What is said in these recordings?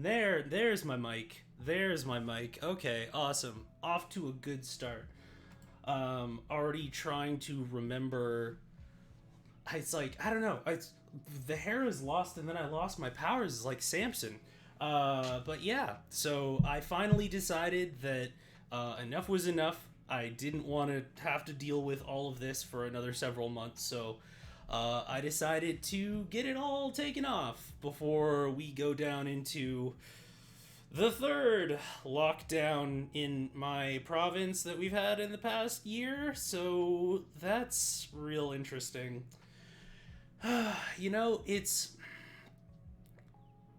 There's my mic. There's my mic. Okay, awesome. Off to a good start. Already trying to remember. It's like, I don't know. The hair is lost and then I lost my powers. It's like Samson. But yeah, so I finally decided that enough was enough. I didn't want to have to deal with all of this for another several months, so I decided to get it all taken off before we go down into the third lockdown in my province that we've had in the past year. So that's real interesting.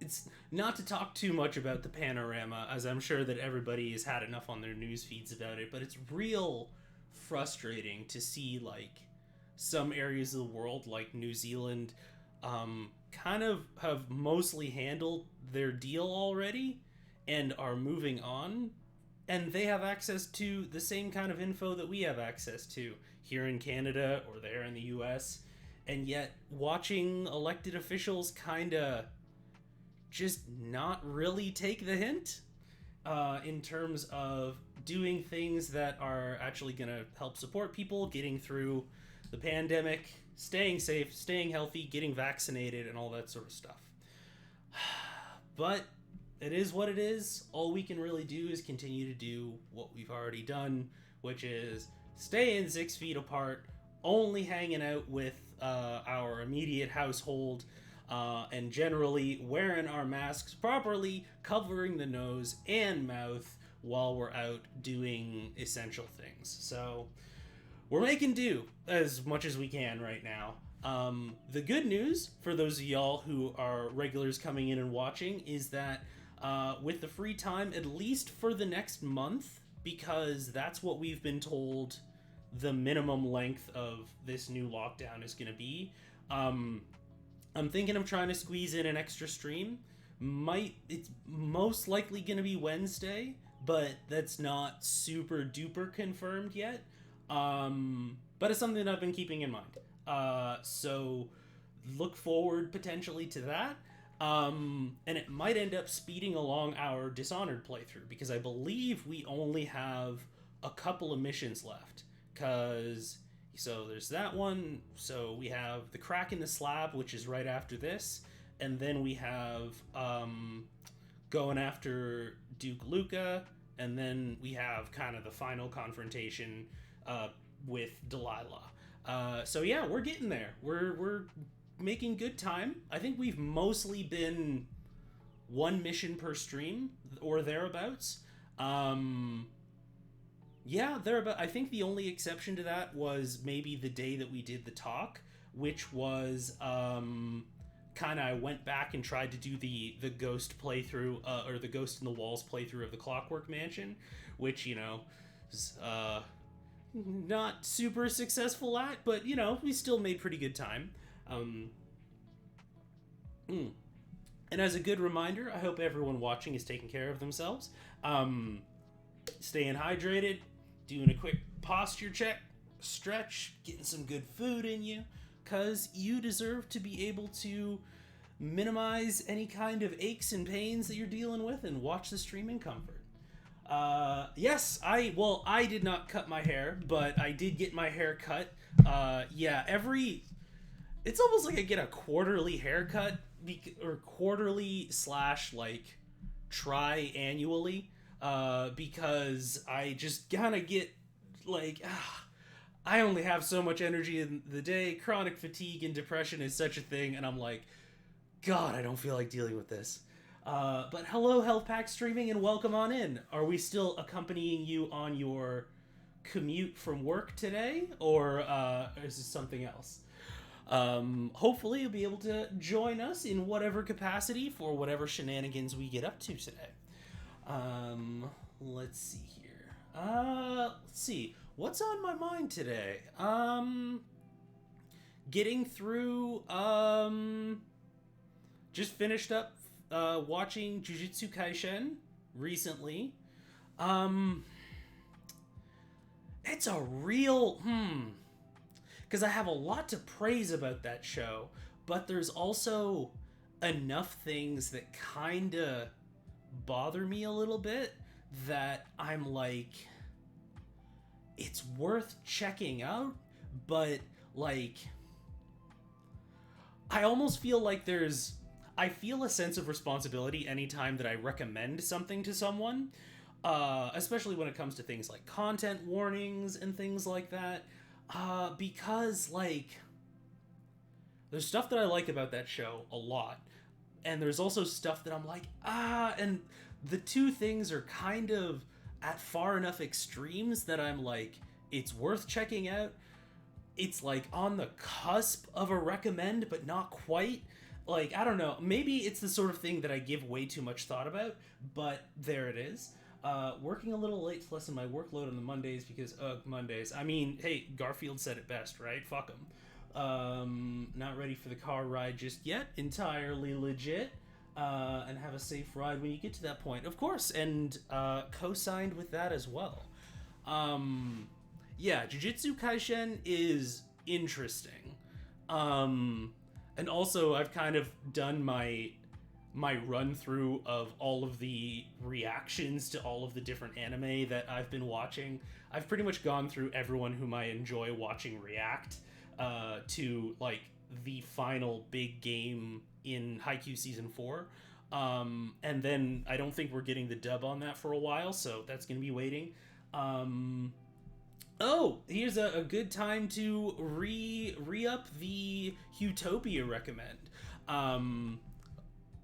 It's not to talk too much about the panorama, as I'm sure that everybody has had enough on their news feeds about it, but it's real frustrating to see like some areas of the world, like New Zealand, kind of have mostly handled their deal already and are moving on, and they have access to the same kind of info that we have access to here in Canada or there in the US, and yet watching elected officials kind of just not really take the hint in terms of doing things that are actually going to help support people getting through the pandemic, staying safe, staying healthy, getting vaccinated, and all that sort of stuff. But it is what it is. All we can really do is continue to do what we've already done, which is staying 6 feet apart, only hanging out with our immediate household, and generally wearing our masks properly, covering the nose and mouth while we're out doing essential things. So we're making do as much as we can right now. The good news for those of y'all who are regulars coming in and watching is that with the free time, at least for the next month, because that's what we've been told the minimum length of this new lockdown is going to be. I'm thinking of trying to squeeze in an extra stream. It's most likely going to be Wednesday, but that's not super duper confirmed yet. But it's something that I've been keeping in mind. So look forward potentially to that. And it might end up speeding along our Dishonored playthrough, because I believe we only have a couple of missions left. So there's that one. So we have the crack in the slab, which is right after this. And then we have going after Duke Luca. And then we have kind of the final confrontation with Delilah. So yeah, we're getting there. We're making good time. I think we've mostly been one mission per stream or thereabouts. Yeah, I think the only exception to that was maybe the day that we did the talk, which was kind of, I went back and tried to do the ghost playthrough, or the Ghost in the Walls playthrough of the Clockwork Mansion, which, is not super successful at, but, we still made pretty good time. And as a good reminder, I hope everyone watching is taking care of themselves. Staying hydrated, doing a quick posture check, stretch, getting some good food in you, because you deserve to be able to minimize any kind of aches and pains that you're dealing with and watch the stream in comfort. Yes, I did not cut my hair, but I did get my hair cut. It's almost like I get a quarterly haircut, or quarterly / like tri-annually. Because I just kind of get like, I only have so much energy in the day. Chronic fatigue and depression is such a thing, and I'm like, God, I don't feel like dealing with this. But hello, Health Pack Streaming, and welcome on in. Are we still accompanying you on your commute from work today, or is this something else? Hopefully you'll be able to join us in whatever capacity for whatever shenanigans we get up to today. Let's see here. Let's see. What's on my mind today? Getting through, just finished up, watching Jujutsu Kaisen recently. It's a real, because I have a lot to praise about that show, but there's also enough things that kinda bother me a little bit that I'm like, it's worth checking out, but like, I almost feel like I feel a sense of responsibility anytime that I recommend something to someone, especially when it comes to things like content warnings and things like that, because like, there's stuff that I like about that show a lot, and there's also stuff that I'm like, and the two things are kind of at far enough extremes that I'm like, it's worth checking out. It's like on the cusp of a recommend, but not quite. Like, I don't know. Maybe it's the sort of thing that I give way too much thought about, but there it is. Working a little late to lessen my workload on the Mondays because, Mondays. I mean, hey, Garfield said it best, right? Fuck him. Not ready for the car ride just yet. Entirely legit. And have a safe ride when you get to that point, of course. And co-signed with that as well. Yeah, Jujutsu Kaisen is interesting. And also I've kind of done my run through of all of the reactions to all of the different anime that I've been watching. I've pretty much gone through everyone whom I enjoy watching react to like the final big game in Haikyuu season 4. And then I don't think we're getting the dub on that for a while, so that's gonna be waiting. Oh, here's a good time to re-up the Utopia recommend.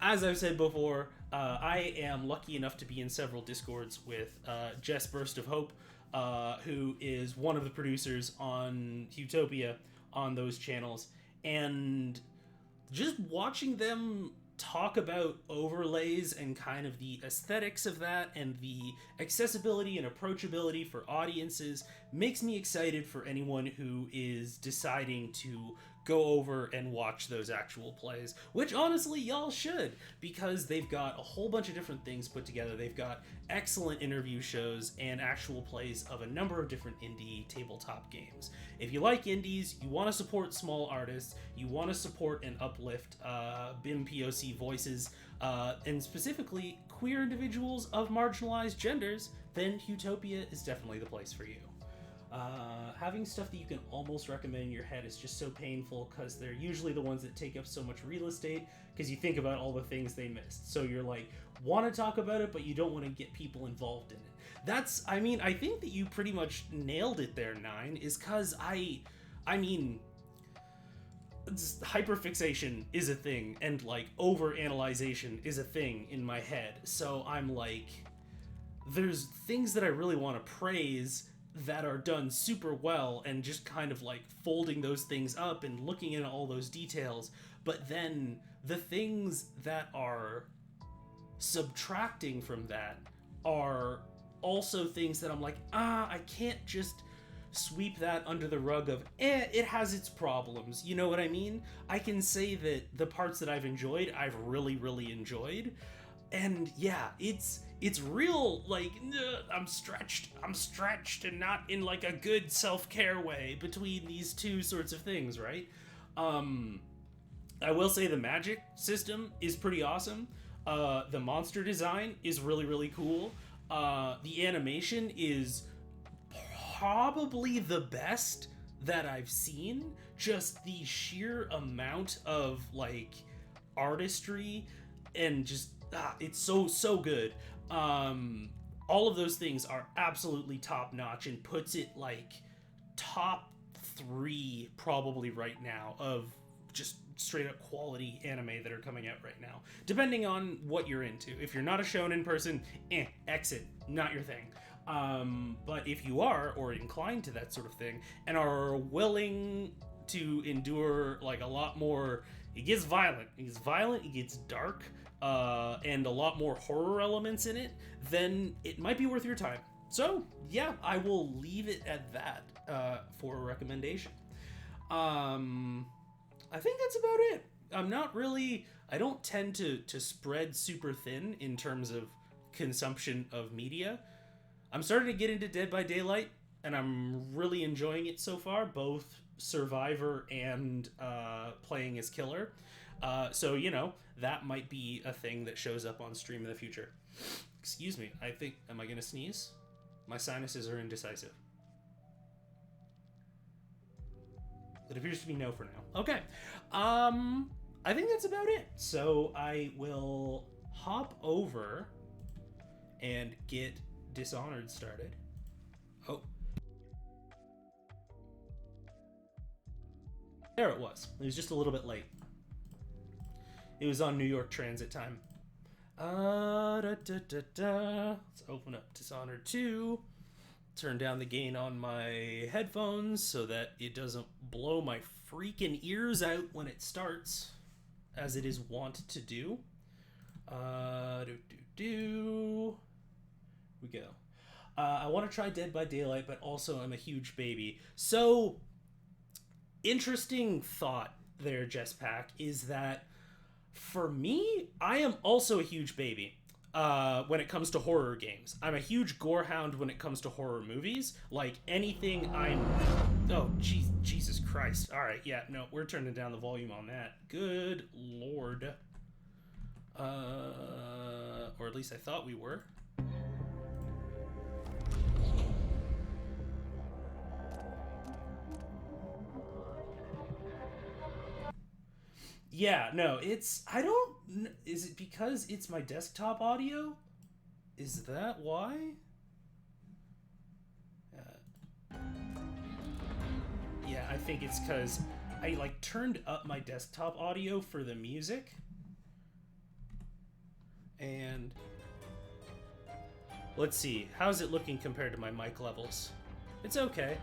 As I've said before, I am lucky enough to be in several Discords with Jess Burst of Hope, who is one of the producers on Utopia on those channels, and just watching them talk about overlays and kind of the aesthetics of that and the accessibility and approachability for audiences makes me excited for anyone who is deciding to go over and watch those actual plays, which honestly y'all should, because they've got a whole bunch of different things put together. They've got excellent interview shows and actual plays of a number of different indie tabletop games. If you like indies, you want to support small artists, you want to support and uplift BIM POC voices, and specifically queer individuals of marginalized genders, then Utopia is definitely the place for you. Having stuff that you can almost recommend in your head is just so painful, because they're usually the ones that take up so much real estate, because you think about all the things they missed. So you're like, want to talk about it, but you don't want to get people involved in it. I think that you pretty much nailed it there, Nine, is because hyperfixation is a thing, and like overanalyzation is a thing in my head. So I'm like, there's things that I really want to praise that are done super well, and just kind of like folding those things up and looking at all those details. But then the things that are subtracting from that are also things that I'm like, I can't just sweep that under the rug of, it has its problems. You know what I mean? I can say that the parts that I've enjoyed, I've really, really enjoyed. And yeah, it's real, like, I'm stretched and not in like a good self-care way between these two sorts of things, right? I will say the magic system is pretty awesome. The monster design is really, really cool. The animation is probably the best that I've seen. Just the sheer amount of like artistry and just it's so good. All of those things are absolutely top notch and puts it like top 3 probably right now of just straight up quality anime that are coming out right now, depending on what you're into. If you're not a shonen person, exit, not your thing. But if you are, or inclined to that sort of thing, and are willing to endure like a lot more, it gets violent, it gets dark, and a lot more horror elements in it, then it might be worth your time. So yeah, I will leave it at that for a recommendation. I think that's about it. I don't tend to spread super thin in terms of consumption of media. I'm starting to get into Dead by Daylight, and I'm really enjoying it so far, both Survivor and playing as Killer. So, you know, that might be a thing that shows up on stream in the future. Excuse me, I think, am I going to sneeze? My sinuses are indecisive. It appears to be no for now. Okay. I think that's about it. So I will hop over and get Dishonored started. Oh. There it was. It was just a little bit late. It was on New York transit time. Let's open up Dishonored 2. Turn down the gain on my headphones so that it doesn't blow my freaking ears out when it starts, as it is wont to do. We go. I want to try Dead by Daylight, but also I'm a huge baby. So, interesting thought there, Jesspack, is that for me, I am also a huge baby when it comes to horror games. I'm a huge gore hound when it comes to horror movies. Like, anything I'm... Oh, Jesus Christ. All right, yeah, no, we're turning down the volume on that. Good Lord. Or at least I thought we were. Yeah, no, it's... I don't... Is it because it's my desktop audio? Is that why? Yeah, I think it's because I, like, turned up my desktop audio for the music. And... Let's see. How's it looking compared to my mic levels? It's okay.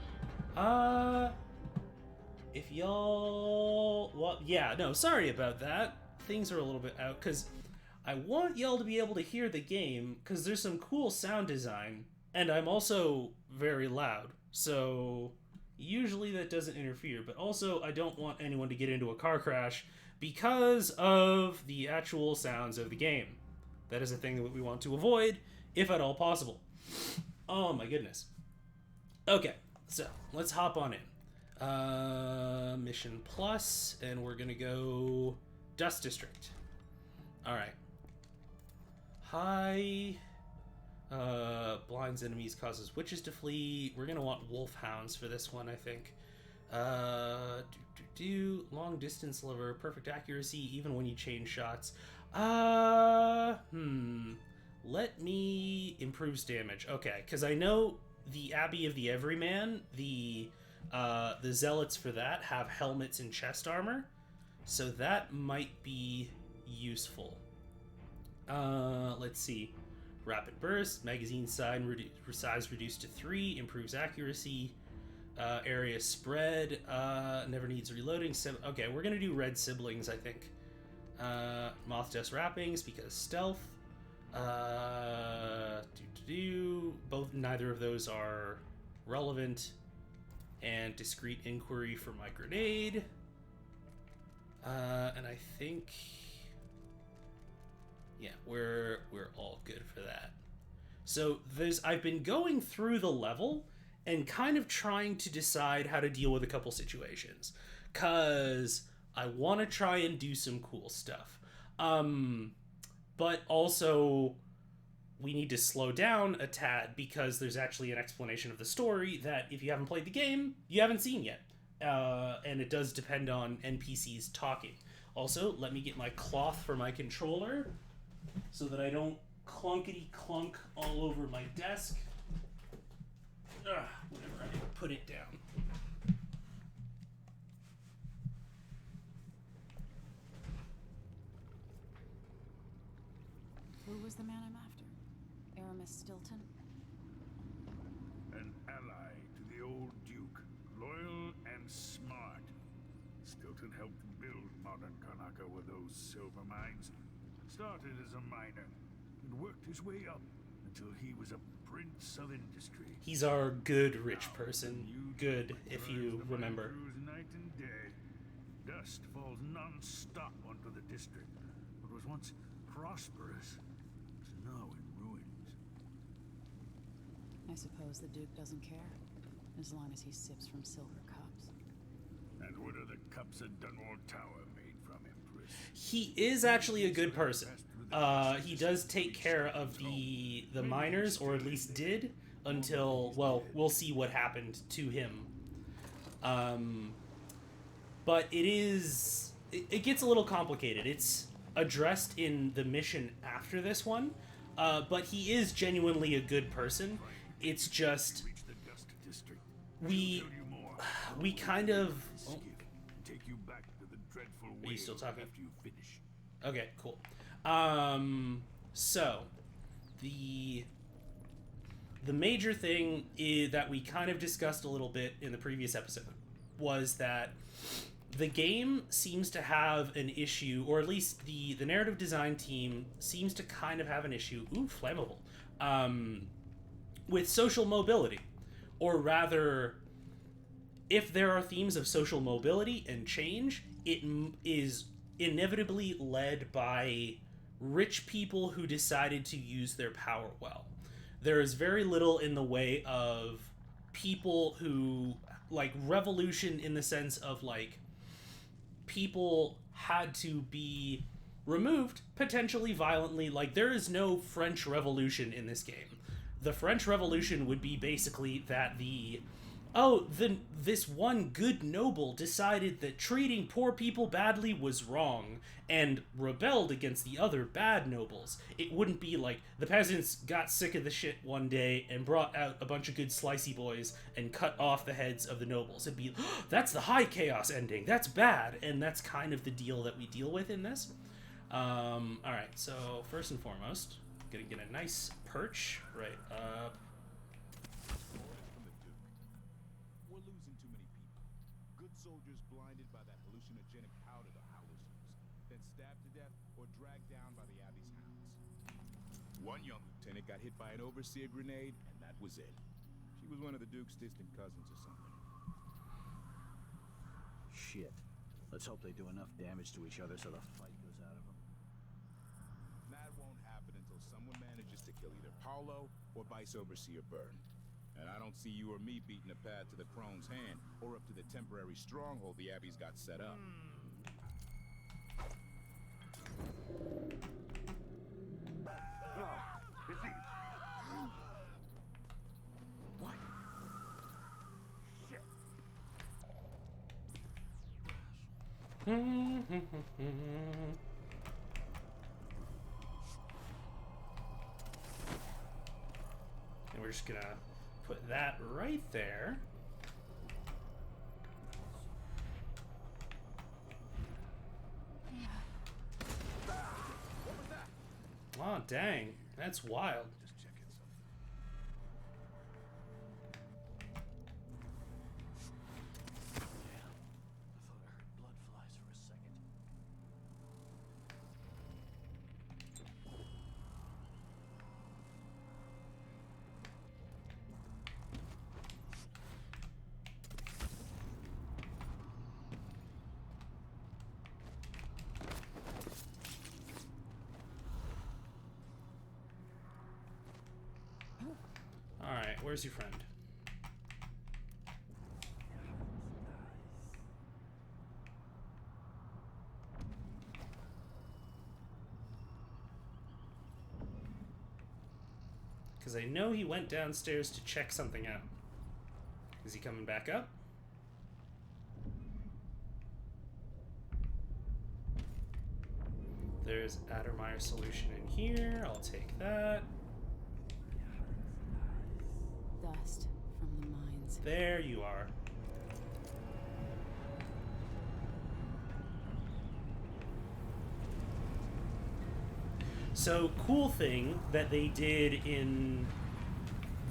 If y'all... Well, yeah, no, sorry about that. Things are a little bit out, because I want y'all to be able to hear the game, because there's some cool sound design, and I'm also very loud, so usually that doesn't interfere, but also I don't want anyone to get into a car crash because of the actual sounds of the game. That is a thing that we want to avoid, if at all possible. Oh my goodness. Okay, so let's hop on in. Mission Plus, and we're gonna go Dust District. Alright. Hi. Blinds enemies, causes witches to flee. We're gonna want wolfhounds for this one, I think. Long distance liver, perfect accuracy, even when you change shots. Let me improves damage. Okay, because I know the Abbey of the Everyman, the zealots for that have helmets and chest armor, so that might be useful. Let's see. Rapid burst, magazine size reduced to 3, improves accuracy, area spread, never needs reloading. Okay, we're gonna do red siblings, I think. Moth dust wrappings because stealth. Neither of those are relevant. And discreet inquiry for my grenade. And I think, yeah, we're all good for that. So I've been going through the level and kind of trying to decide how to deal with a couple situations, cause I want to try and do some cool stuff. But also we need to slow down a tad because there's actually an explanation of the story that if you haven't played the game, you haven't seen yet. And it does depend on NPCs talking. Also, let me get my cloth for my controller so that I don't clunkety clunk all over my desk. Whenever I put it down. Who was the man I'm after? Aramis Stilton? An ally to the old Duke, loyal and smart. Stilton helped build modern Karnaca with those silver mines. Started as a miner and worked his way up until he was a prince of industry. He's our good rich person. Good, if you remember. Night and day. Dust falls non-stop onto the district. What was once prosperous is now in ruins. I suppose the Duke doesn't care, as long as he sips from silver cups. And what are the cups a Dunwall Tower made from, Empress? He is actually a good person. He does take care of the miners, or at least did, until, well, we'll see what happened to him. But it gets a little complicated. It's addressed in the mission after this one, but he is genuinely a good person. It's just we kind of. Oh. Take you back to the dreadful Are you still talking? after you finish. Okay, cool. So the major thing that we kind of discussed a little bit in the previous episode was that the game seems to have an issue, or at least the narrative design team seems to kind of have an issue, flammable, with social mobility. Or rather, if there are themes of social mobility and change, it is inevitably led by rich people who decided to use their power well. There is very little in the way of people who, like, revolution in the sense of, like, people had to be removed, potentially violently. Like, there is no French Revolution in this game. The French Revolution would be basically that this one good noble decided that treating poor people badly was wrong and rebelled against the other bad nobles. It wouldn't be like the peasants got sick of the shit one day and brought out a bunch of good slicey boys and cut off the heads of the nobles. It'd be, that's the high chaos ending. That's bad. And that's kind of the deal that we deal with in this. Alright, so first and foremost, gonna get a nice perch right up. We're losing too many people. Good soldiers blinded by that hallucinogenic powder the Howlers use, then stabbed to death or dragged down by the Abbey's hounds. One young lieutenant got hit by an overseer grenade, and that was it. She was one of the Duke's distant cousins or something. Shit. Let's hope they do enough damage to each other so the fight goes out of them. That won't happen until someone manages to kill either Paulo or Vice Overseer Byrne. And I don't see you or me beating a path to the Crone's hand, or up to the temporary stronghold the Abbey's got set up. What? Shit. And we're just gonna put that right there. Oh, dang. That's wild. Just checking something. Damn. I thought I heard blood flies for a second. Alright, where's your friend? Because I know he went downstairs to check something out. Is he coming back up? There's Addermeyer solution in here. I'll take that. Dust from the mines. There you are. So, cool thing that they did in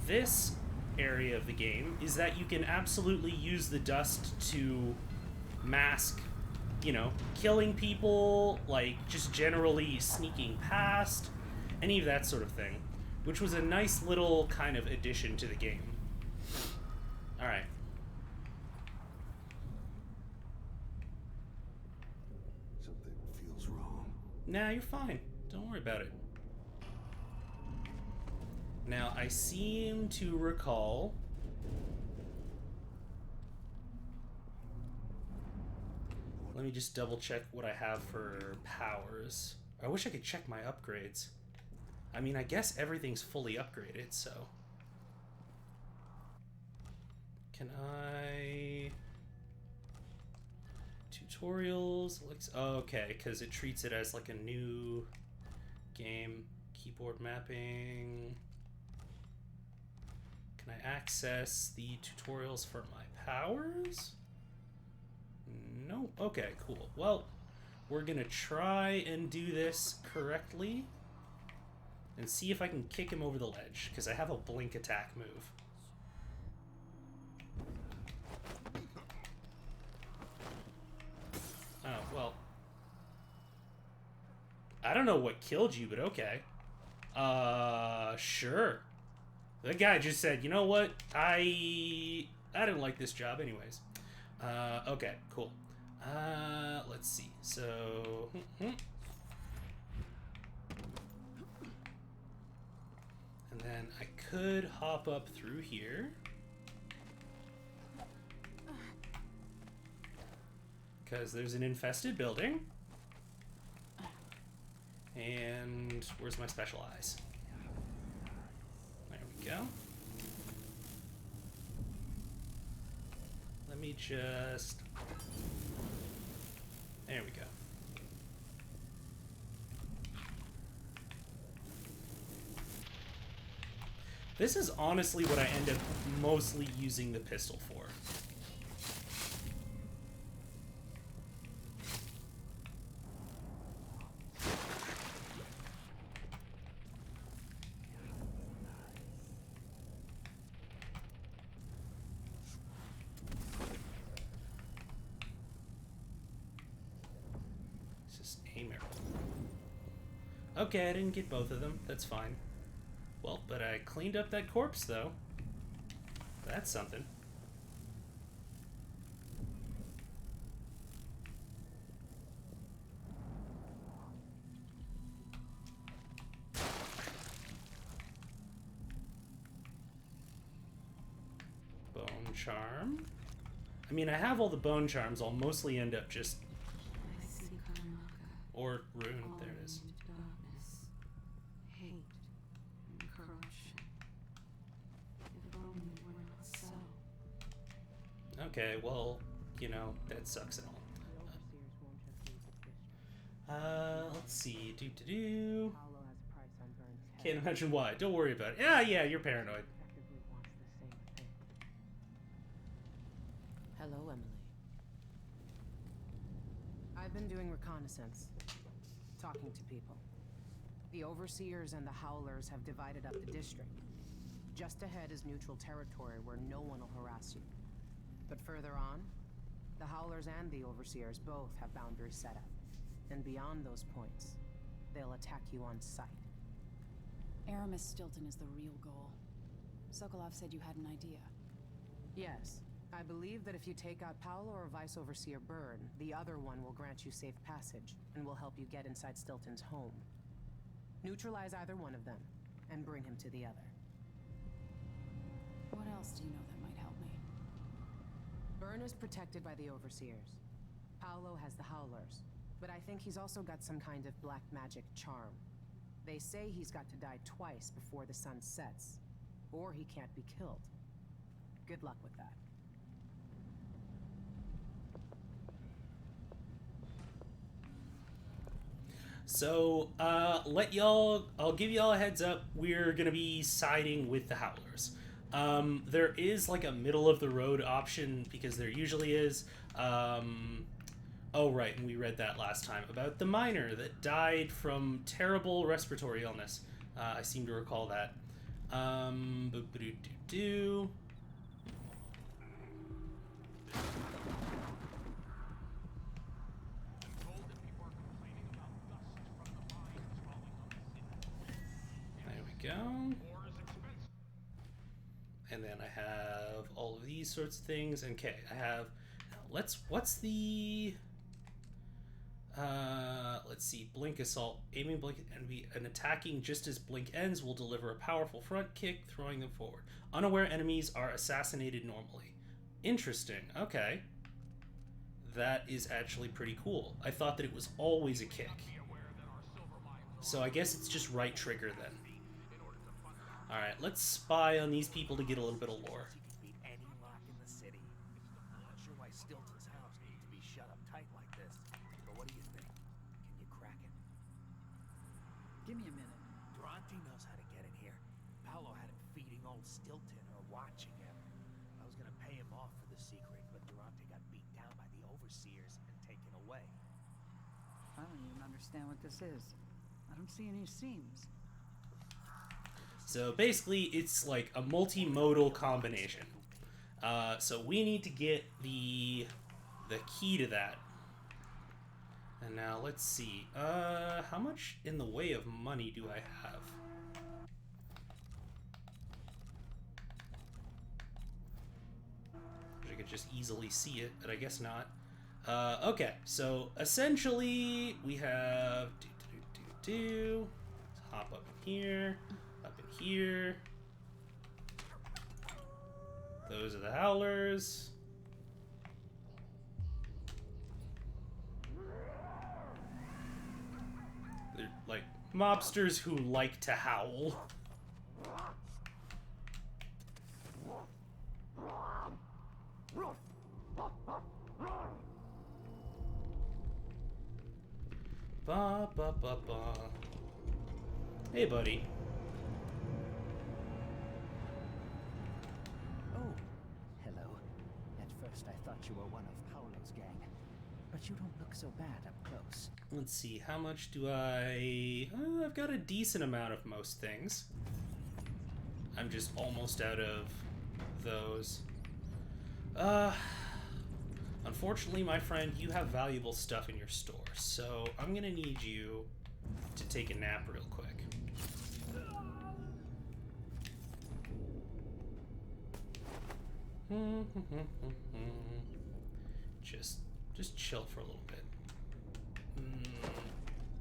this area of the game is that you can absolutely use the dust to mask, you know, killing people, like just generally sneaking past, any of that sort of thing, which was a nice little kind of addition to the game. Alright. Something feels wrong. Nah, you're fine. Don't worry about it. Now, I seem to recall... Let me just double check what I have for powers. I wish I could check my upgrades. I mean, I guess everything's fully upgraded, so... Can I... Tutorials? Okay, because it treats it as like a new game. Keyboard mapping. Can I access the tutorials for my powers? No. Okay, cool. Well, we're gonna try and do this correctly and see if I can kick him over the ledge, because I have a blink attack move. Oh, well. I don't know what killed you, but okay. Sure. The guy just said, you know what? I didn't like this job anyways. Okay, cool. Let's see. So... And then I could hop up through here. Because there's an infested building. And where's my special eyes? There we go. Let me just... There we go. This is honestly what I end up mostly using the pistol for. It's just aim arrow. Okay, I didn't get both of them. That's fine. Well, but I cleaned up that corpse, though. That's something. Bone charm. I mean, I have all the bone charms. I'll mostly end up just... I see Karnaca. Or rune. There it is. Darkness, hate, and corruption. If only it were not so. Okay, well, you know, that sucks and all. Let's see. Do. Can't imagine why. Don't worry about it. Yeah, you're paranoid. Hello, Emily. I've been doing reconnaissance, talking to people. The Overseers and the Howlers have divided up the district. Just ahead is neutral territory where no one will harass you. But further on, the Howlers and the Overseers both have boundaries set up. And beyond those points, they'll attack you on sight. Aramis Stilton is the real goal. Sokolov said you had an idea. Yes. I believe that if you take out Paolo or Vice Overseer Byrne, the other one will grant you safe passage and will help you get inside Stilton's home. Neutralize either one of them and bring him to the other. What else do you know that might help me? Byrne is protected by the Overseers. Paolo has the Howlers, but I think he's also got some kind of black magic charm. They say he's got to die twice before the sun sets, or he can't be killed. Good luck with that. So, I'll give y'all a heads up. We're gonna be siding with the Howlers. There is like a middle of the road option, because there usually is. Oh, right, and we read that last time about the miner that died from terrible respiratory illness. I seem to recall that. Boop-a-doo-doo-doo. There we go. And then I have all of these sorts of things. Okay, I have... What's the... let's see. Blink assault. Aiming blink enemy and attacking just as blink ends will deliver a powerful front kick, throwing them forward. Unaware enemies are assassinated normally. Interesting. Okay. that is actually pretty cool. I thought that it was always a kick. So I guess it's just right trigger then. Alright, let's spy on these people to get a little bit of lore. You can beat any lock in the city. I'm not sure why Stilton's house needs to be shut up tight like this, but what do you think? Can you crack it? Give me a minute. Durante knows how to get in here. Paolo had him feeding old Stilton or watching him. I was gonna pay him off for the secret, but Durante got beat down by the overseers and taken away. I don't even understand what this is. I don't see any seams. So basically, it's like a multimodal combination. So we need to get the key to that. And now let's see. How much in the way of money do I have? I could just easily see it, but I guess not. Okay, so essentially we have let's hop up in here. Up in here. Those are the howlers. They're like mobsters who like to howl. Ba ba ba ba. Hey, buddy. Oh, hello. At first I thought you were one of Paolo's gang, but you don't look so bad up close. Let's see, how much do I've got a decent amount of most things. I'm just almost out of those. Unfortunately, my friend, you have valuable stuff in your store, so I'm gonna need you to take a nap real quick. Just chill for a little bit.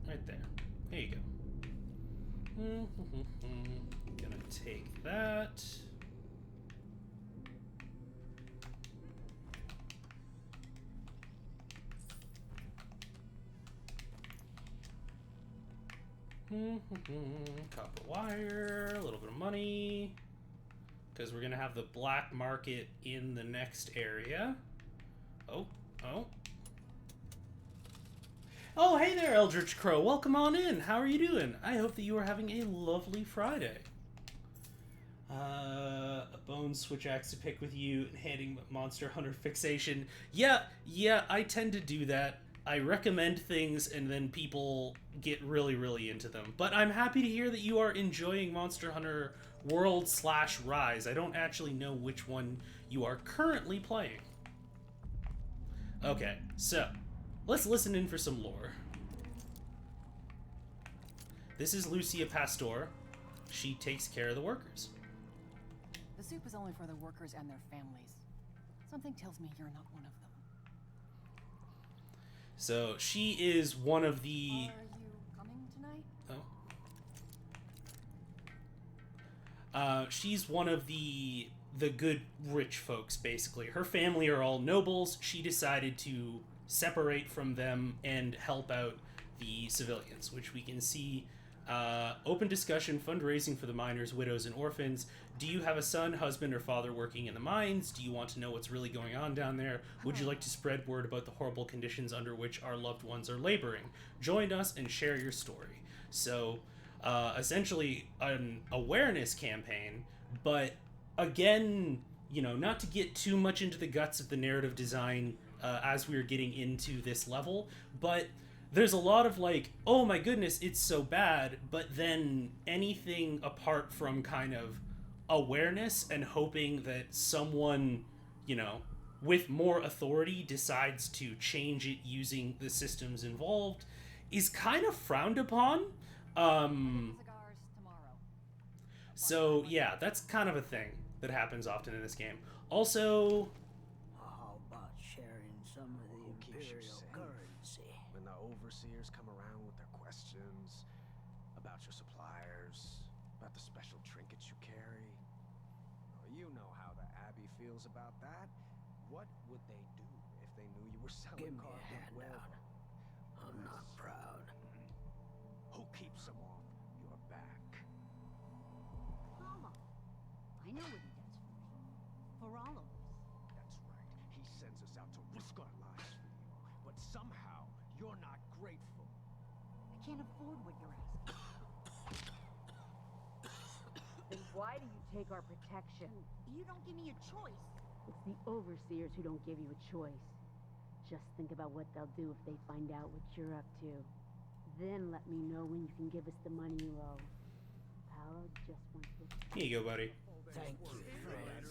Right there. There you go. Gonna take that. Copper wire, a little bit of money. Because we're gonna have the black market in the next area. Oh. Oh, hey there, Eldritch Crow. Welcome on in. How are you doing? I hope that you are having a lovely Friday. A bone switch axe to pick with you and handing Monster Hunter fixation. Yeah, I tend to do that. I recommend things and then people get really, really into them. But I'm happy to hear that you are enjoying Monster Hunter World/Rise. I don't actually know which one you are currently playing. Okay, so let's listen in for some lore. This is Lucia Pastor. She takes care of the workers. The soup is only for the workers and their families. Something tells me you're not one of them. So she is one of the... Are you coming tonight? Oh. She's one of the good rich folks, basically. Her family are all nobles. She decided to separate from them and help out the civilians, which we can see. Open discussion, fundraising for the miners, widows, and orphans. Do you have a son, husband, or father working in the mines? Do you want to know what's really going on down there? Would you like to spread word about the horrible conditions under which our loved ones are laboring? Join us and share your story. So, essentially, an awareness campaign, but again, you know, not to get too much into the guts of the narrative design as we're getting into this level, but there's a lot of like, oh my goodness, it's so bad, but then anything apart from kind of awareness and hoping that someone, you know, with more authority decides to change it using the systems involved is kind of frowned upon. So yeah, that's kind of a thing that happens often in this game. Also, how about sharing some of the imperial currency? When the overseers come around with their questions about your suppliers, about the special trinkets you carry, well, you know how the Abbey feels about that. What would they do if they knew you were selling Give me a cargo handout. I'm not proud. Who keeps them off your back? Mama, I know what he does for me. For all of us. That's right. He sends us out to risk our lives for you. But somehow, you're not grateful. I can't afford what you're asking. Then why do you take our protection? You don't give me a choice. It's the overseers who don't give you a choice. Just think about what they'll do if they find out what you're up to. Then let me know when you can give us the money you owe. Paolo just wants to... Here you go, buddy. Thank you, friend.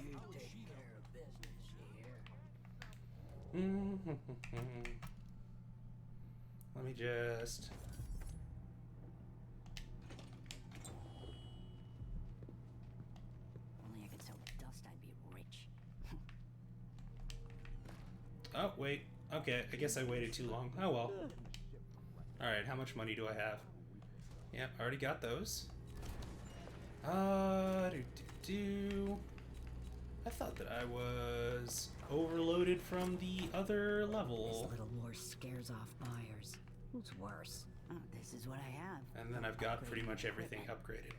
You take care of business here. Let me just... Only I could sell dust, I'd be rich. Oh, wait. Okay, I guess I waited too long. Oh, well. Alright, how much money do I have? Yep, already got those. I thought that I was overloaded from the other level. This little war scares off buyers. Who's worse? Oh, this is what I have. And then I've got pretty much everything upgraded.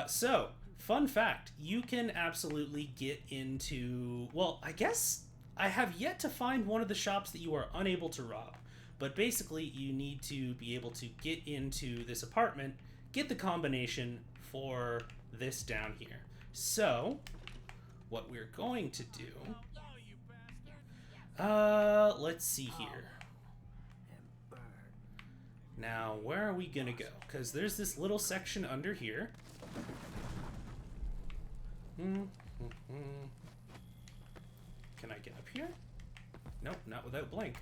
So, fun fact, you can absolutely get into... Well, I guess I have yet to find one of the shops that you are unable to rob. But basically, you need to be able to get into this apartment, get the combination for this down here. So, what we're going to do... let's see here. Now, where are we gonna go? Because there's this little section under here. Can I get up here? Nope, not without Blink.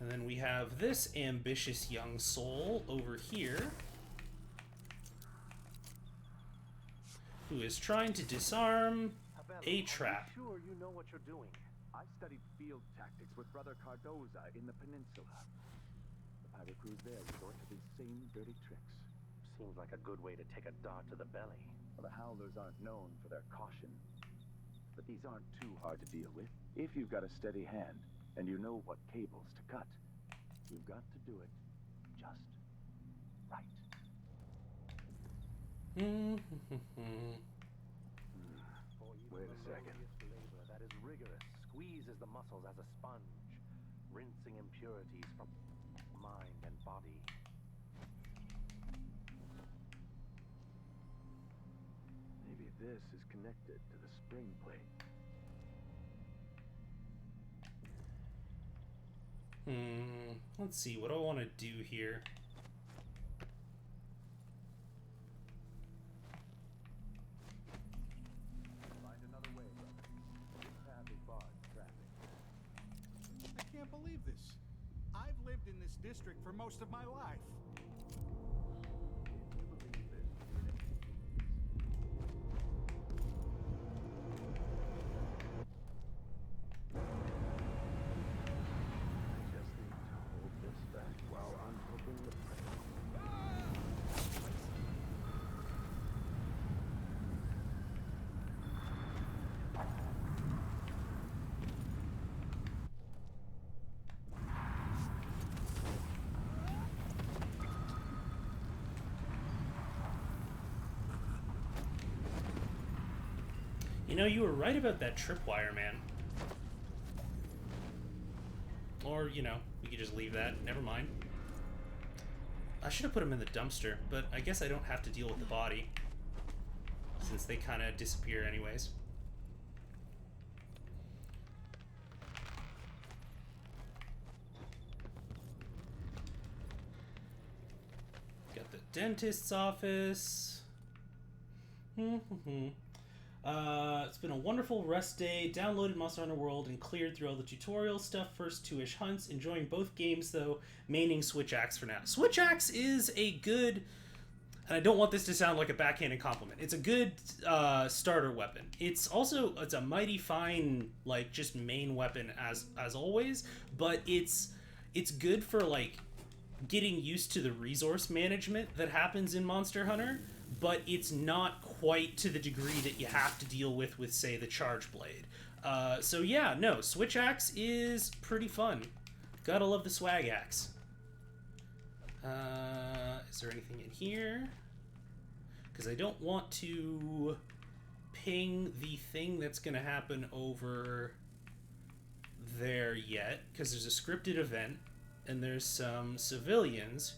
And then we have this ambitious young soul over here, who is trying to disarm a trap. Sure you know what you're doing. I studied field tactics with Brother Cardoza in the peninsula. The pirate crews there resort to these same dirty tricks. Seems like a good way to take a dart to the belly. Well, the Howlers aren't known for their caution. But these aren't too hard to deal with. If you've got a steady hand, and you know what cables to cut, you've got to do it just right. Wait a second. Labor that is rigorous, squeezes the muscles as a sponge, rinsing impurities from mind and body. Maybe this is connected to the spring plate. Let's see, what do I want to do here? Find another way, brother. This path is barred to traffic. I can't believe this. I've lived in this district for most of my life. You know, you were right about that tripwire, man. Or, you know, we could just leave that. Never mind. I should have put him in the dumpster, but I guess I don't have to deal with the body, since they kind of disappear anyways. Got the dentist's office. It's been a wonderful rest day. Downloaded Monster Hunter World and cleared through all the tutorial stuff. First 2-ish hunts. Enjoying both games though. Maining Switch Axe for now. Switch Axe is a good, and I don't want this to sound like a backhanded compliment, it's a good starter weapon. It's a mighty fine, like, just main weapon as always, but it's good for, like, getting used to the resource management that happens in Monster Hunter, but it's not quite to the degree that you have to deal with say, the charge blade. So yeah, no, switch axe is pretty fun. Gotta love the swag axe. Is there anything in here? Because I don't want to ping the thing that's going to happen over there yet, because there's a scripted event, and there's some civilians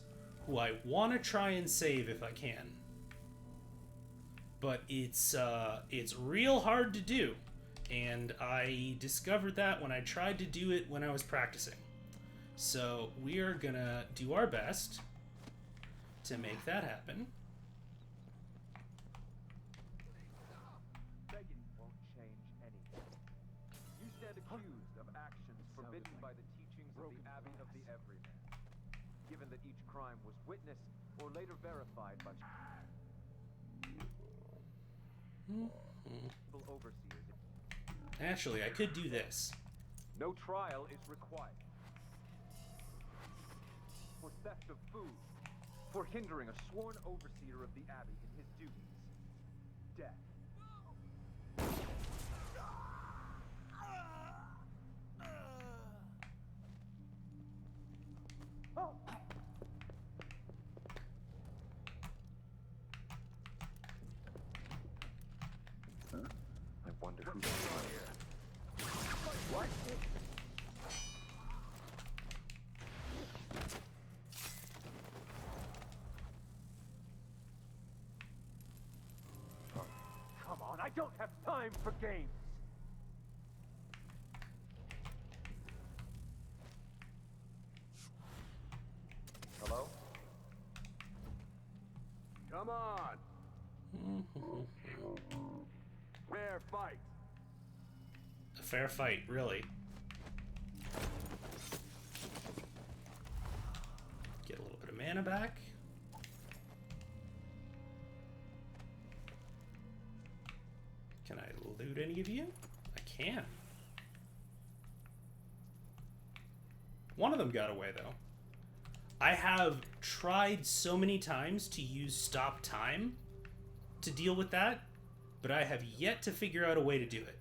who I want to try and save if I can. But it's real hard to do, and I discovered that when I tried to do it when I was practicing. So we are gonna do our best to make that happen. Begging won't change anything. You stand accused of actions forbidden by the teachings of the Abbey of the Everyman. Given that each crime was witnessed or later verified by overseers. Actually, I could do this. No trial is required. For theft of food, for hindering a sworn overseer of the Abbey in his duties, death. I wonder who's here. What? Come on, I don't have time for games. Hello? Come on. Fair fight. A fair fight, really. Get a little bit of mana back. Can I loot any of you? I can. One of them got away, though. I have tried so many times to use stop time to deal with that, but I have yet to figure out a way to do it.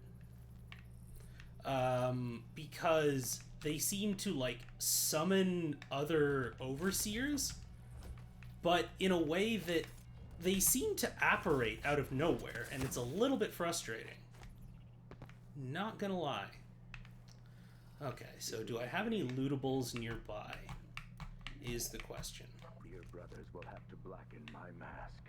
Because they seem to, like, summon other overseers, but in a way that they seem to apparate out of nowhere, and it's a little bit frustrating. Not gonna lie. Okay, so do I have any lootables nearby? Is the question. Your brothers will have to blacken my mask.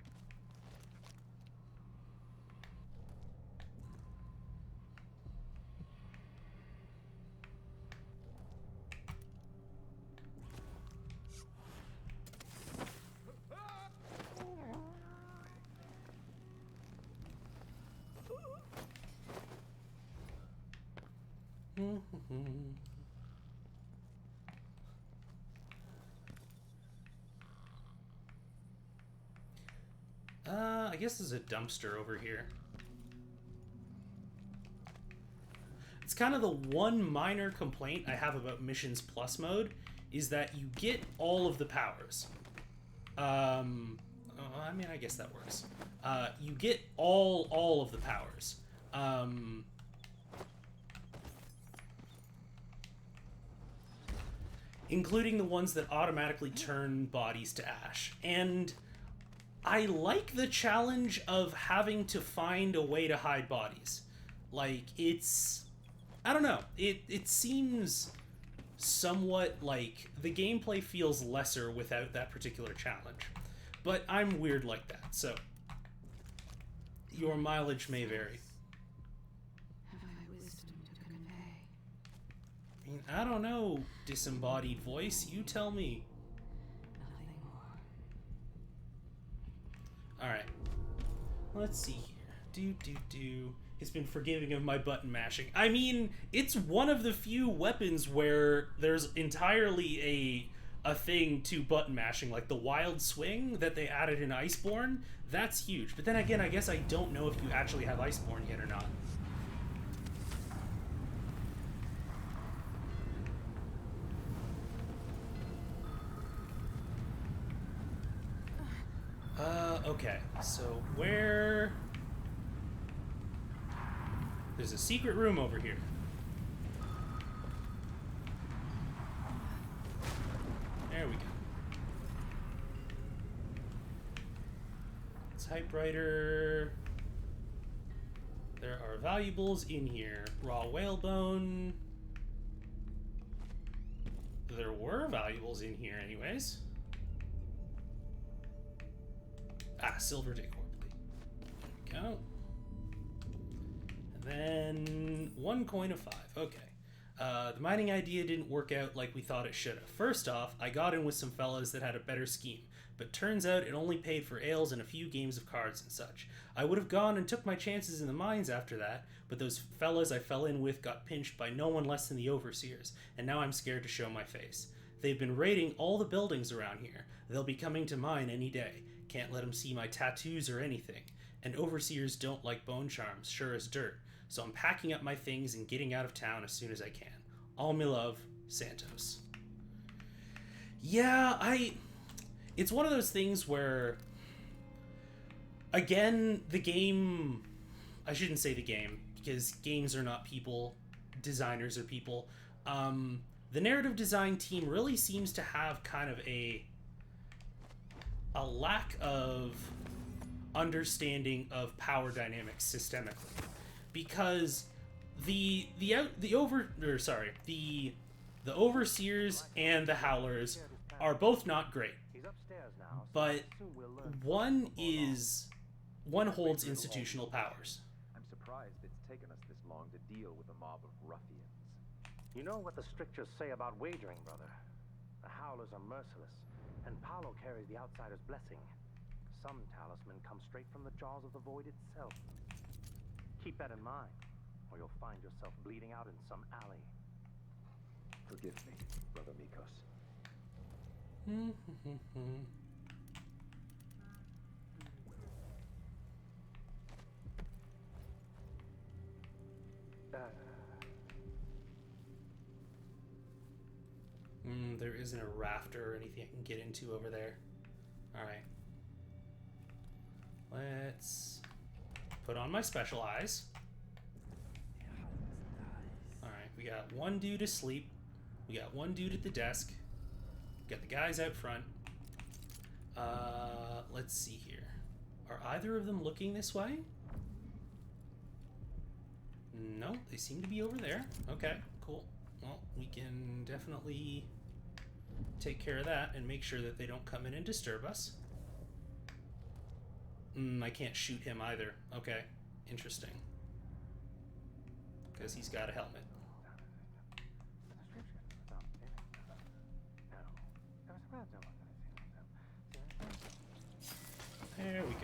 I guess there's a dumpster over here. It's kind of the one minor complaint I have about Missions Plus mode, is that you get all of the powers. I mean, I guess that works. You get all of the powers. Including the ones that automatically turn bodies to ash. And I like the challenge of having to find a way to hide bodies. Like, it's... I don't know. It seems somewhat like the gameplay feels lesser without that particular challenge. But I'm weird like that, so your mileage may vary. Have I wisdom to convey? I mean, I don't know, disembodied voice. You tell me. Nothing more. Alright. Let's see here. It's been forgiving of my button mashing. I mean, it's one of the few weapons where there's entirely a thing to button mashing, like the wild swing that they added in Iceborne. That's huge. But then again, I guess I don't know if you actually have Iceborne yet or not. Okay, so where... There's a secret room over here. There we go. Typewriter. There are valuables in here. Raw whalebone. There were valuables in here anyways. Ah, silver decor plate. There we go. And then 1 coin of 5. Okay. The mining idea didn't work out like we thought it should have. First off, I got in with some fellas that had a better scheme, but turns out it only paid for ales and a few games of cards and such. I would have gone and took my chances in the mines after that, but those fellas I fell in with got pinched by no one less than the overseers, and now I'm scared to show my face. They've been raiding all the buildings around here. They'll be coming to mine any day. Can't let them see my tattoos or anything. And overseers don't like bone charms, sure as dirt. So I'm packing up my things and getting out of town as soon as I can. All me love, Santos. Yeah, it's one of those things where, again, the game... I shouldn't say the game, because games are not people. Designers are people. The narrative design team really seems to have kind of a lack of understanding of power dynamics systemically, because the overseers and the howlers are both not great, but one holds institutional powers. I'm surprised it's taken us this long to deal with a mob of ruffians. You know what the strictures say about wagering, brother? The howlers are merciless, and Paolo carries the outsider's blessing. Some talisman comes straight from the jaws of the void itself. Keep that in mind, or you'll find yourself bleeding out in some alley. Forgive me, Brother Mikos. There isn't a rafter or anything I can get into over there. Alright. Let's put on my special eyes. Alright, we got one dude asleep. We got one dude at the desk. We got the guys out front. Let's see here. Are either of them looking this way? No, they seem to be over there. Okay, cool. Well, we can definitely take care of that and make sure that they don't come in and disturb us. I can't shoot him either. Okay, interesting. Because he's got a helmet. There we go.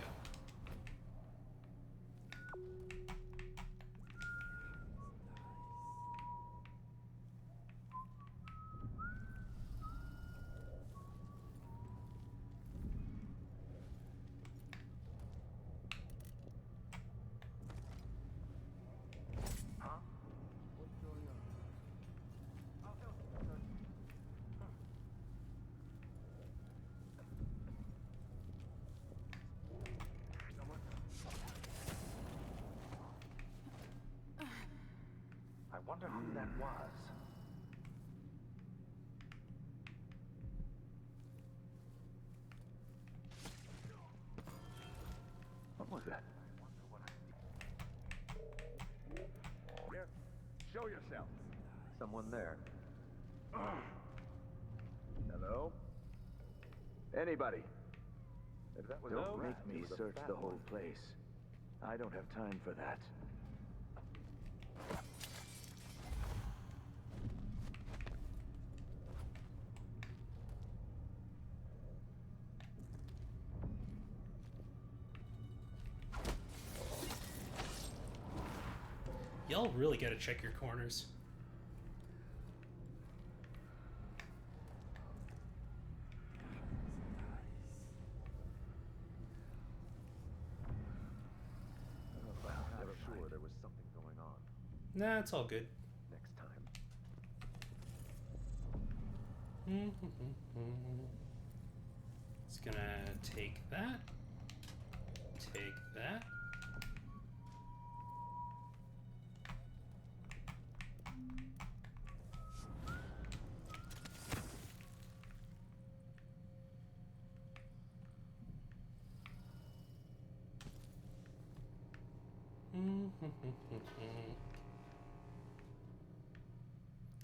I wonder who that was. What was that? Here, show yourself. Someone there. Hello? Anybody? If that was Don't make me search the whole place. I don't have time for that. Y'all really gotta check your corners. I'm sure there was something going on. Nah, it's all good. Next time. It's gonna take that. take that.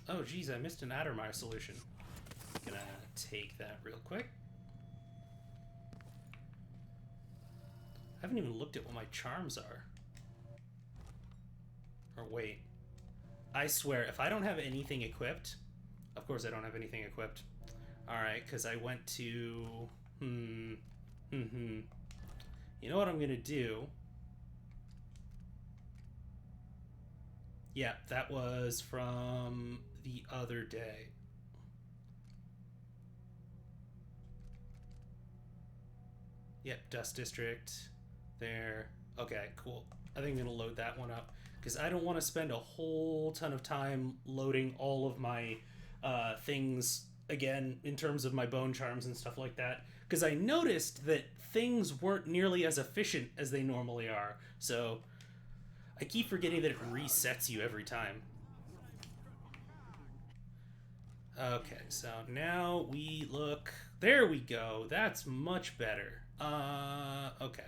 Oh, geez, I missed an Addermeyer solution. Gonna take that real quick. I haven't even looked at what my charms are. Or wait. I swear, if I don't have anything equipped... Of course I don't have anything equipped. Alright, because I went to... You know what I'm gonna do? Yeah, that was from the other day. Yep, Dust District. There. Okay, cool. I think I'm going to load that one up. Because I don't want to spend a whole ton of time loading all of my things again in terms of my bone charms and stuff like that. Because I noticed that things weren't nearly as efficient as they normally are. So I keep forgetting that it resets you every time. Okay, so now we look... There we go. That's much better. Okay.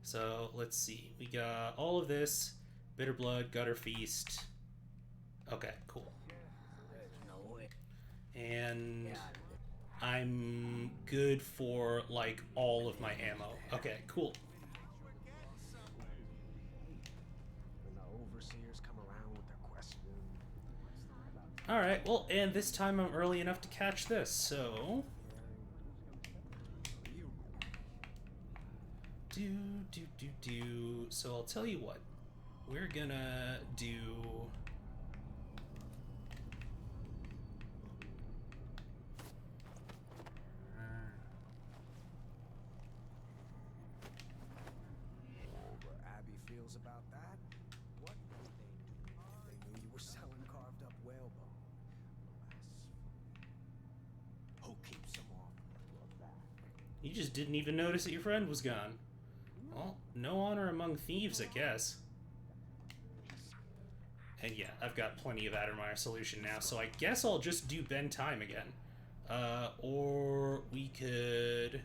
So, let's see. We got all of this. Bitter Blood, Gutter Feast. Okay, cool. And I'm good for, like, all of my ammo. Okay, cool. Alright, well, and this time I'm early enough to catch this, so... So I'll tell you what. We're gonna do... Abby feels about that? What would they do if they knew you were selling carved up whale bone? Who keeps them off? You just didn't even notice that your friend was gone. Well, no honor among thieves, I guess. And yeah, I've got plenty of Addermeyer solution now, so I guess I'll just do bend time again. Or we could...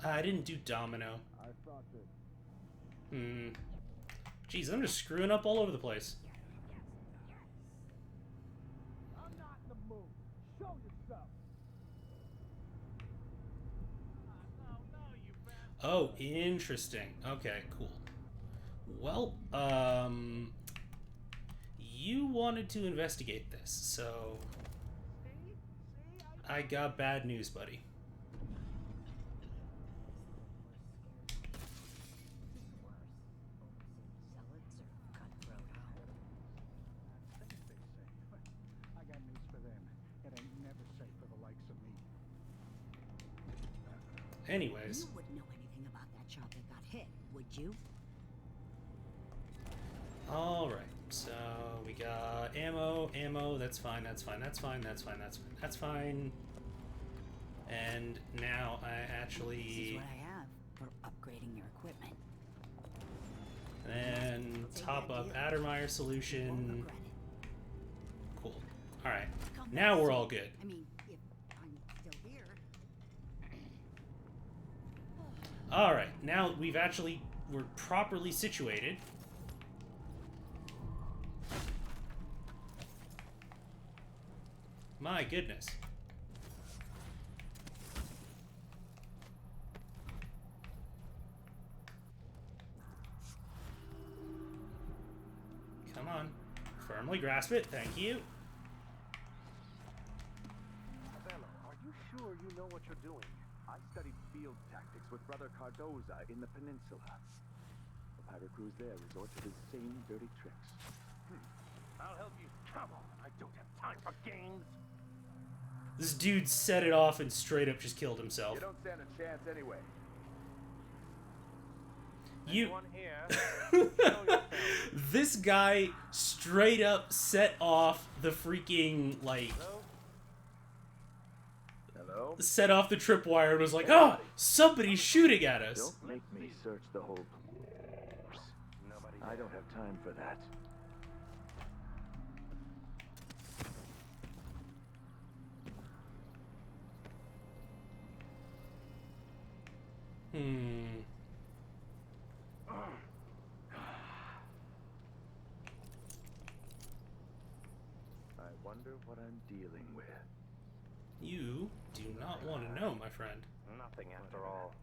I didn't do domino. I thought that... Jeez, I'm just screwing up all over the place. I'm not in the mood. Show yourself. Oh, interesting. Okay, cool. Well, you wanted to investigate this, so I got bad news, buddy. Anyways. You wouldn't know anything about that child that got hit, would you? Alright, so we got ammo, that's fine, that's fine, that's fine, that's fine, that's fine, that's fine. And now I actually... This is what I have for upgrading your equipment. And then top up Addermeyer solution. Cool. Alright, now we're all good. I mean, if I'm still here. Alright, now we're properly situated. My goodness. Come on. Firmly grasp it, thank you. Bello, are you sure you know what you're doing? I studied field tactics with Brother Cardoza in the peninsula. The pirate crews there resort to the same dirty tricks. I'll help you. Come on, I don't have time for games. This dude set it off and straight up just killed himself. You don't stand a chance anyway. You. Anyone here? This guy straight up set off the freaking, like... Hello? Set off the tripwire and was like, oh, somebody's shooting at us. Don't make me search the whole place. I don't have time for that. I wonder what I'm dealing with. You do not want to know, my friend. Nothing after all.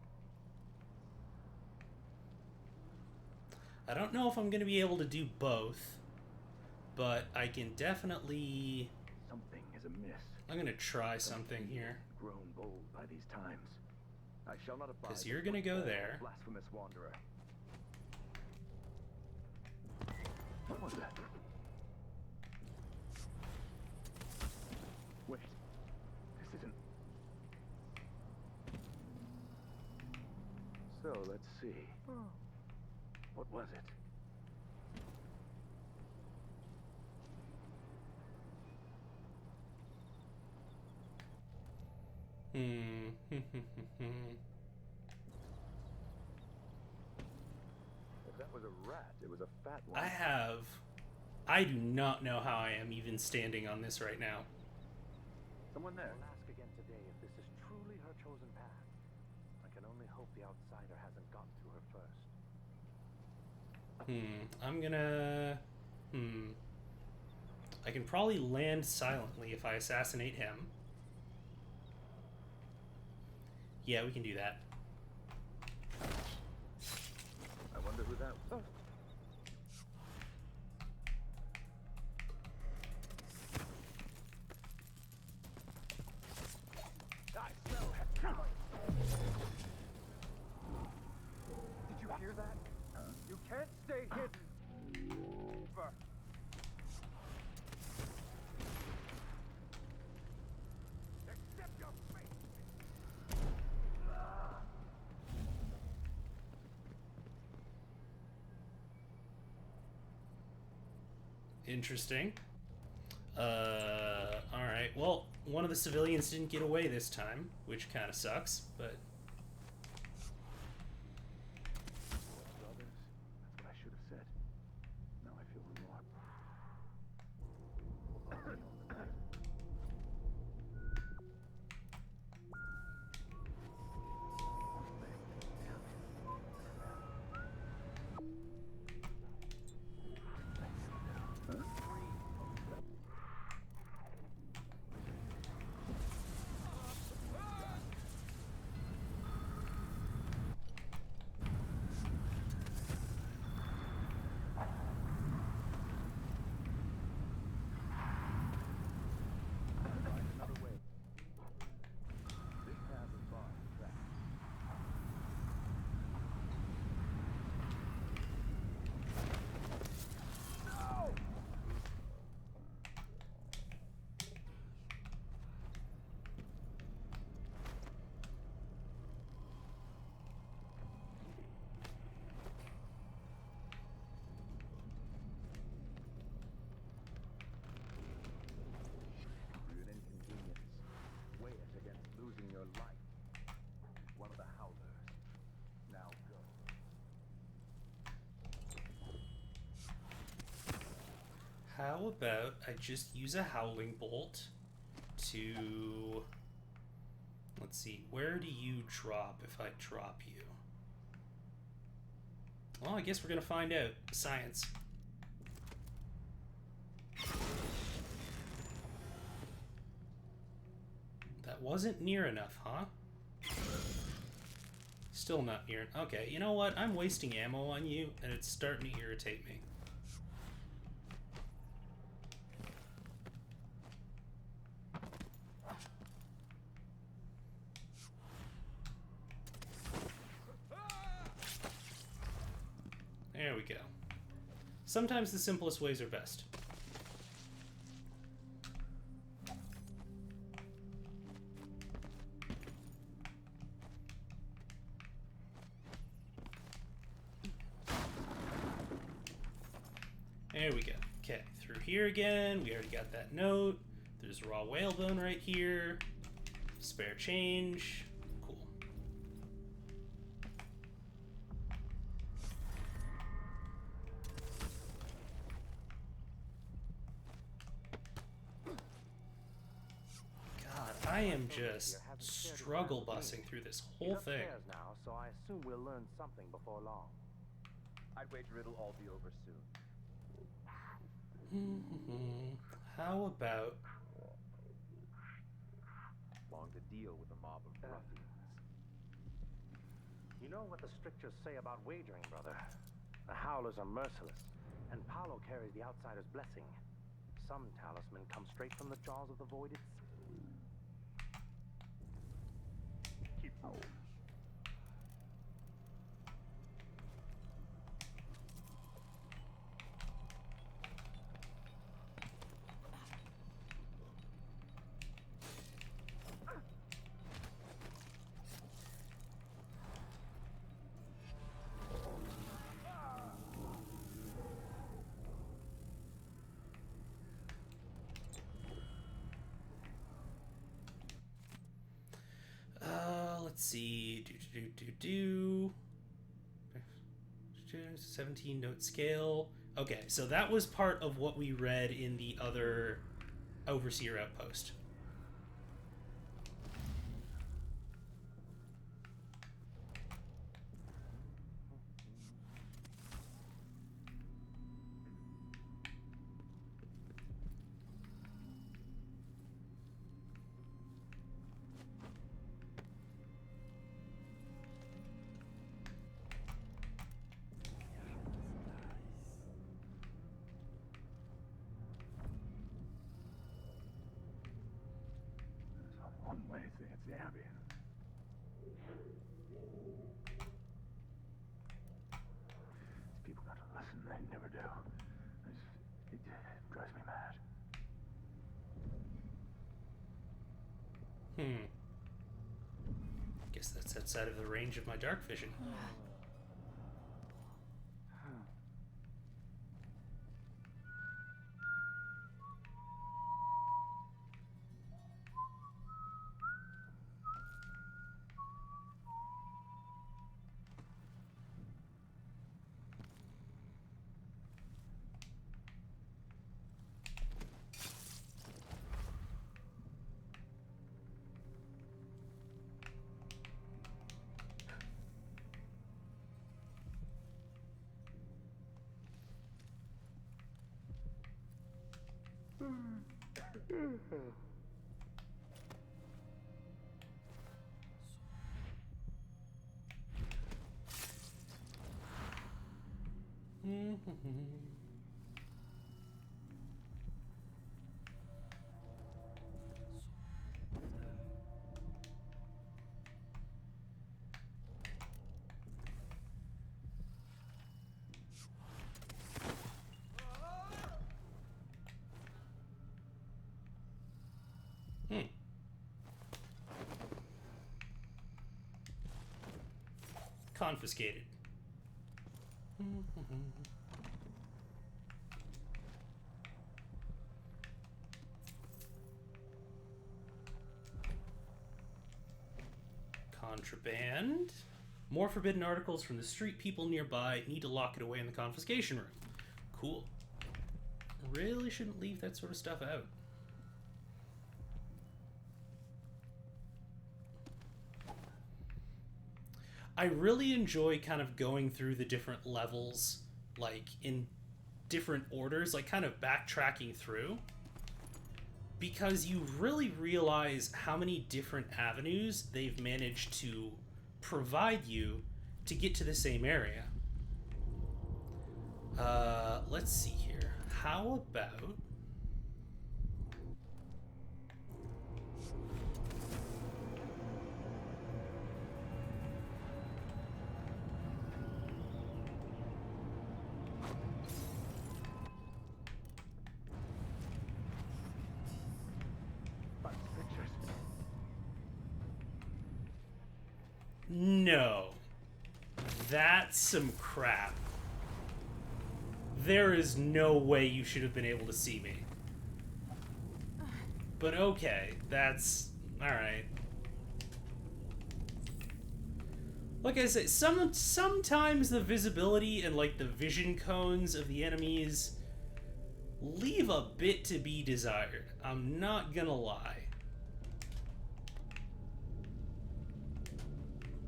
I don't know if I'm going to be able to do both, but I can definitely... Something is amiss. I'm going to try something here. Grown bold by these times. I shall not abide. Because you're going to go there. Blasphemous wanderer. What was that? Wait. This isn't... So, let's see. What was it? If that was a rat, it was a fat one. I do not know how I am even standing on this right now. Someone there. I'll ask again today if this is truly her chosen path. I can only hope the outsider hasn't gotten to her first. I'm gonna... I can probably land silently if I assassinate him. Yeah, we can do that. I wonder who that was. Did you hear that? You can't stay hidden. Accept your fate. Interesting. Alright. Well, one of the civilians didn't get away this time, which kind of sucks, but... Brothers, that's what I should have said. Now I feel remorse. How about I just use a howling bolt to... Let's see, where do you drop if I drop you? Well, I guess we're gonna find out. Science. That wasn't near enough, huh? Still not near... Okay, you know what? I'm wasting ammo on you, and it's starting to irritate me. There we go. Sometimes the simplest ways are best. There we go. Okay, through here again. We already got that note. There's raw whalebone right here. Spare change. Cool. God, I am just struggle bussing through this whole thing. Now, so I assume we'll learn something before long. I'd wager it'll all be over soon. How about Long to deal with a mob of ruffians. You know what the strictures say about wagering, brother? The Howlers are merciless, and Paolo carries the outsider's blessing. Some talisman come straight from the jaws of the void itself. Keep moving. let's see. 17 note scale. Okay, so that was part of what we read in the other Overseer outpost. One way to say it's the Abbey. These people got to listen, they never do. It drives me mad. Guess that's outside of the range of my dark vision. Confiscated. Contraband. More forbidden articles from the street people nearby. Need to lock it away in the confiscation room. Cool. Really shouldn't leave that sort of stuff out. I really enjoy kind of going through the different levels, like, in different orders, like, kind of backtracking through. Because you really realize how many different avenues they've managed to provide you to get to the same area. Let's see here. How about... No. That's some crap. there is no way you should have been able to see me. But okay, that's... alright. Like I say, sometimes the visibility and, like, the vision cones of the enemies leave a bit to be desired. I'm not gonna lie.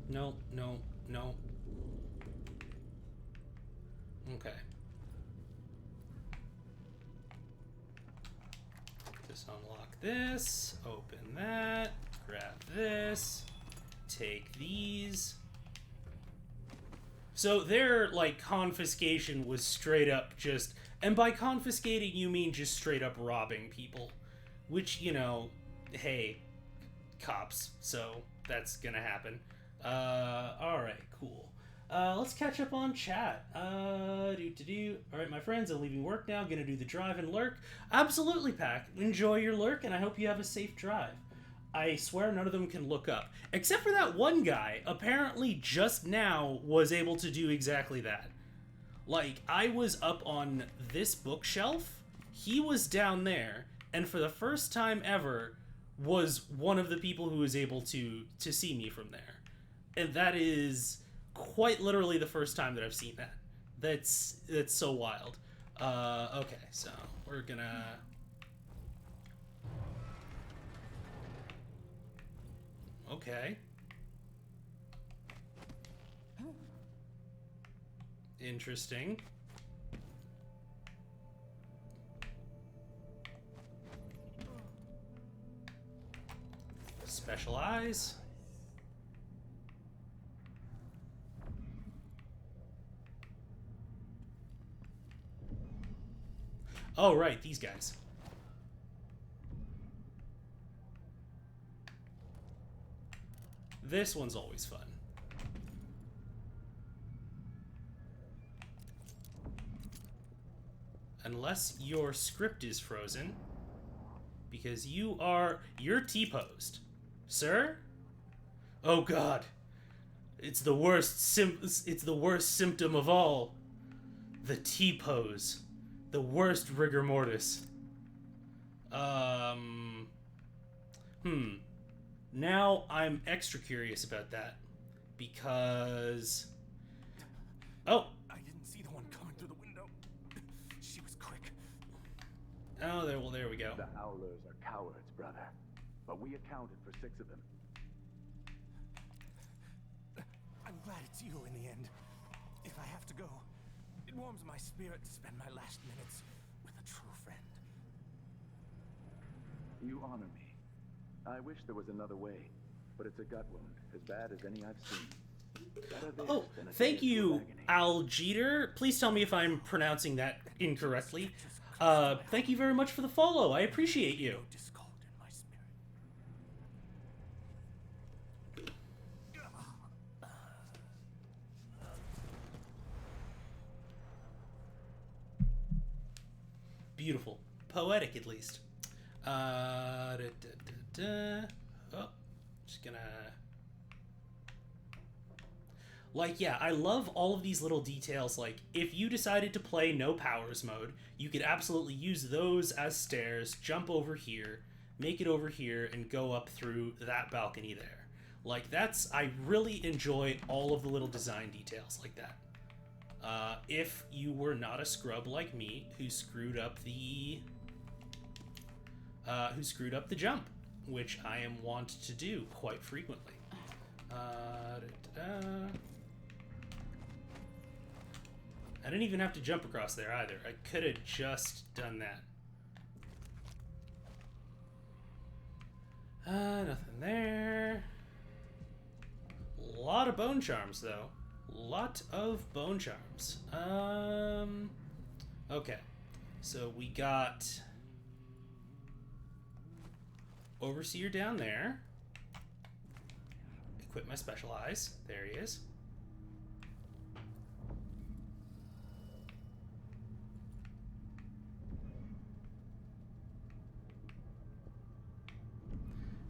No, no, no. Okay. Just unlock this, open that, grab this, take these. So their, like, confiscation was straight up just... And by confiscating, you mean just straight up robbing people. Which, you know, hey, cops, so that's gonna happen. Alright, cool. Let's catch up on chat. Alright, my friends, I'm leaving work now, gonna do the drive and lurk. Absolutely, Pack. Enjoy your lurk, and I hope you have a safe drive. I swear none of them can look up. Except for that one guy, apparently just now was able to do exactly that. Like, I was up on this bookshelf, he was down there, and for the first time ever, was one of the people who was able to see me from there. And that is quite literally the first time that I've seen that. That's so wild. Okay, so we're gonna... Okay. Interesting. Special eyes. Oh, right, these guys. This one's always fun. Unless your script is frozen. Because you're T-posed. Sir? Oh god. It's the worst symptom of all. The T-pose. The worst rigor mortis. Now I'm extra curious about that. Because... Oh! I didn't see the one coming through the window. She was quick. Oh, there we go. The Howlers are cowards, brother. But we accounted for 6 of them. I'm glad it's you in the end. If I have to go, it warms my spirit to spend my last minutes with a true friend. You honor me. I wish there was another way, but it's a gut wound, as bad as any I've seen. Oh, thank you, Al Jeter. Please tell me if I'm pronouncing that incorrectly. Thank you very much for the follow. I appreciate you. Beautiful. Poetic, at least. Oh, just gonna... Like, yeah, I love all of these little details. Like, if you decided to play no powers mode, you could absolutely use those as stairs, jump over here, make it over here, and go up through that balcony there. Like, that's... I really enjoy all of the little design details like that. If you were not a scrub like me, who screwed up the jump, which I am wont to do quite frequently. I didn't even have to jump across there either. I could have just done that. Nothing there. A lot of bone charms, though. Lot of bone charms. Okay. So we got Overseer down there. Equip my special eyes. There he is.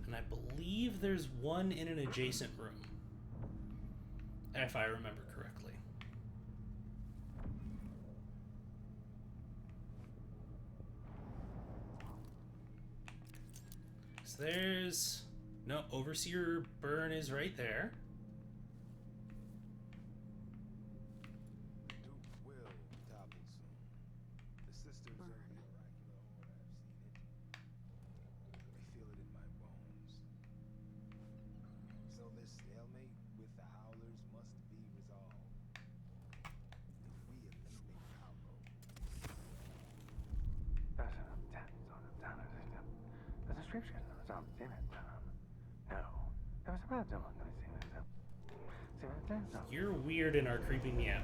And I believe there's one in an adjacent room, if I remember correctly. So there's... No, Overseer Burn is right there. You're weird and are creeping me out.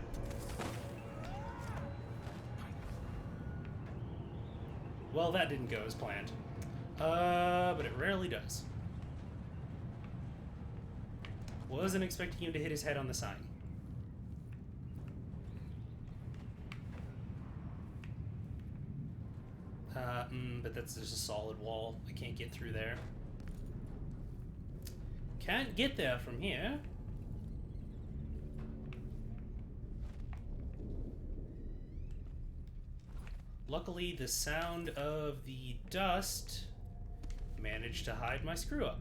Well, that didn't go as planned. But it rarely does. Wasn't expecting him to hit his head on the sign. But that's just a solid wall. I can't get through there. Can't get there from here. Luckily, the sound of the dust managed to hide my screw-up.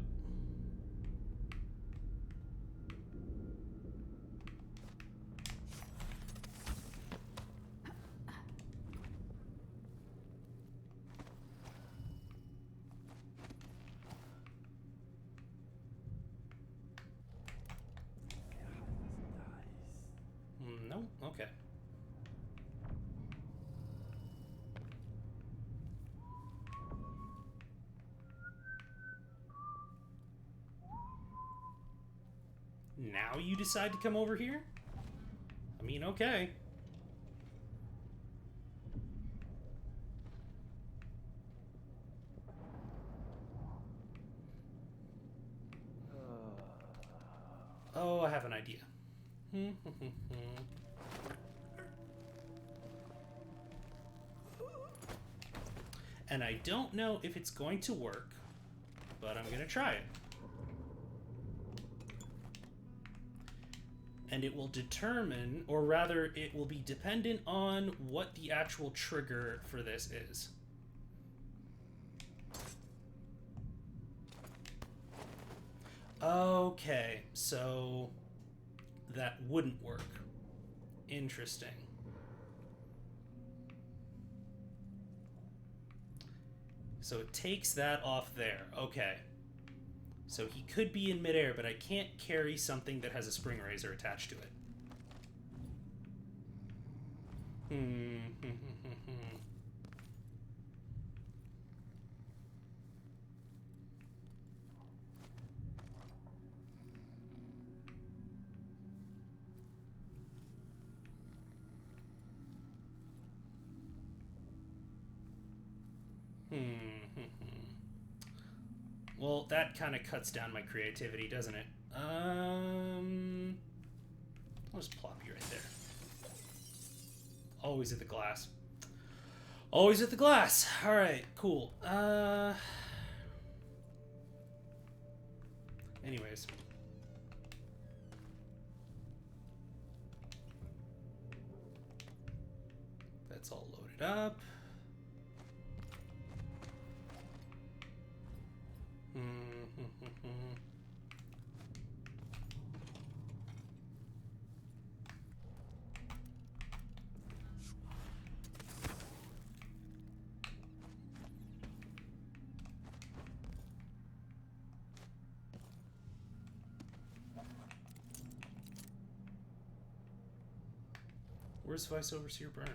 No? Okay. Now you decide to come over here? I mean, okay. Oh, I have an idea. And I don't know if it's going to work, but I'm gonna try it. And it will determine, or rather, it will be dependent on what the actual trigger for this is. Okay, so that wouldn't work. Interesting. So it takes that off there. Okay. So he could be in midair, but I can't carry something that has a spring razor attached to it. Well, that kind of cuts down my creativity, doesn't it? I'll just plop you right there. Always at the glass. Always at the glass. All right, cool. Anyways. That's all loaded up. Where's Vice Overseer Burn?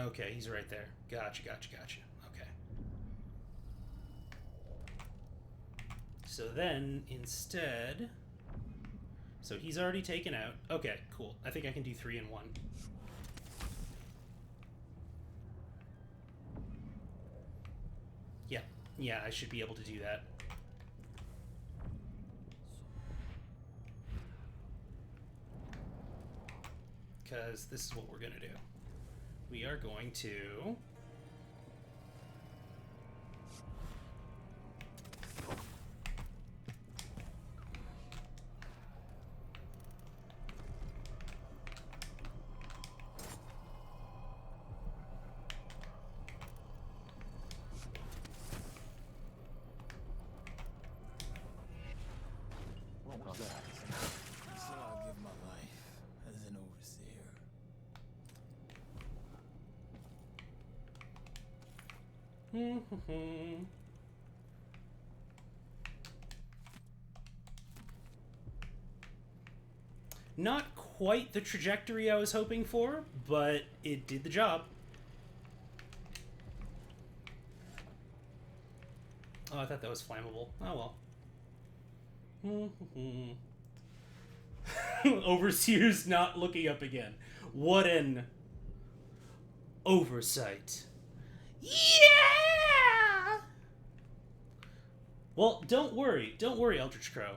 Okay, he's right there. Gotcha. Okay. So then, instead... So he's already taken out. Okay, cool. I think I can do 3 in 1. Yeah, I should be able to do that. Because this is what we're going to do. We are going to... Not quite the trajectory I was hoping for, but it did the job. Oh, I thought that was flammable. Oh well. Overseer's not looking up again. What an oversight. Yeah! Well, don't worry, Eldritch Crow.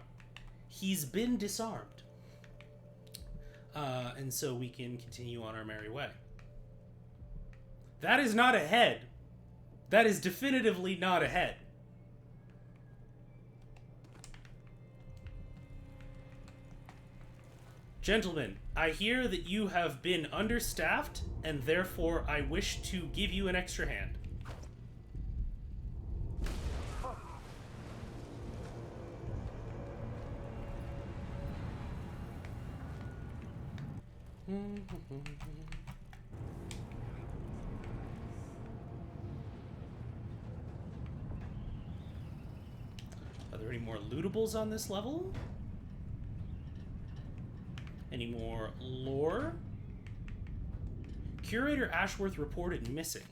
He's been disarmed. And so we can continue on our merry way. That is not a head. That is definitively not a head. Gentlemen, I hear that you have been understaffed, and therefore I wish to give you an extra hand. Are there any more lootables on this level? Any more lore? Curator Ashworth reported missing.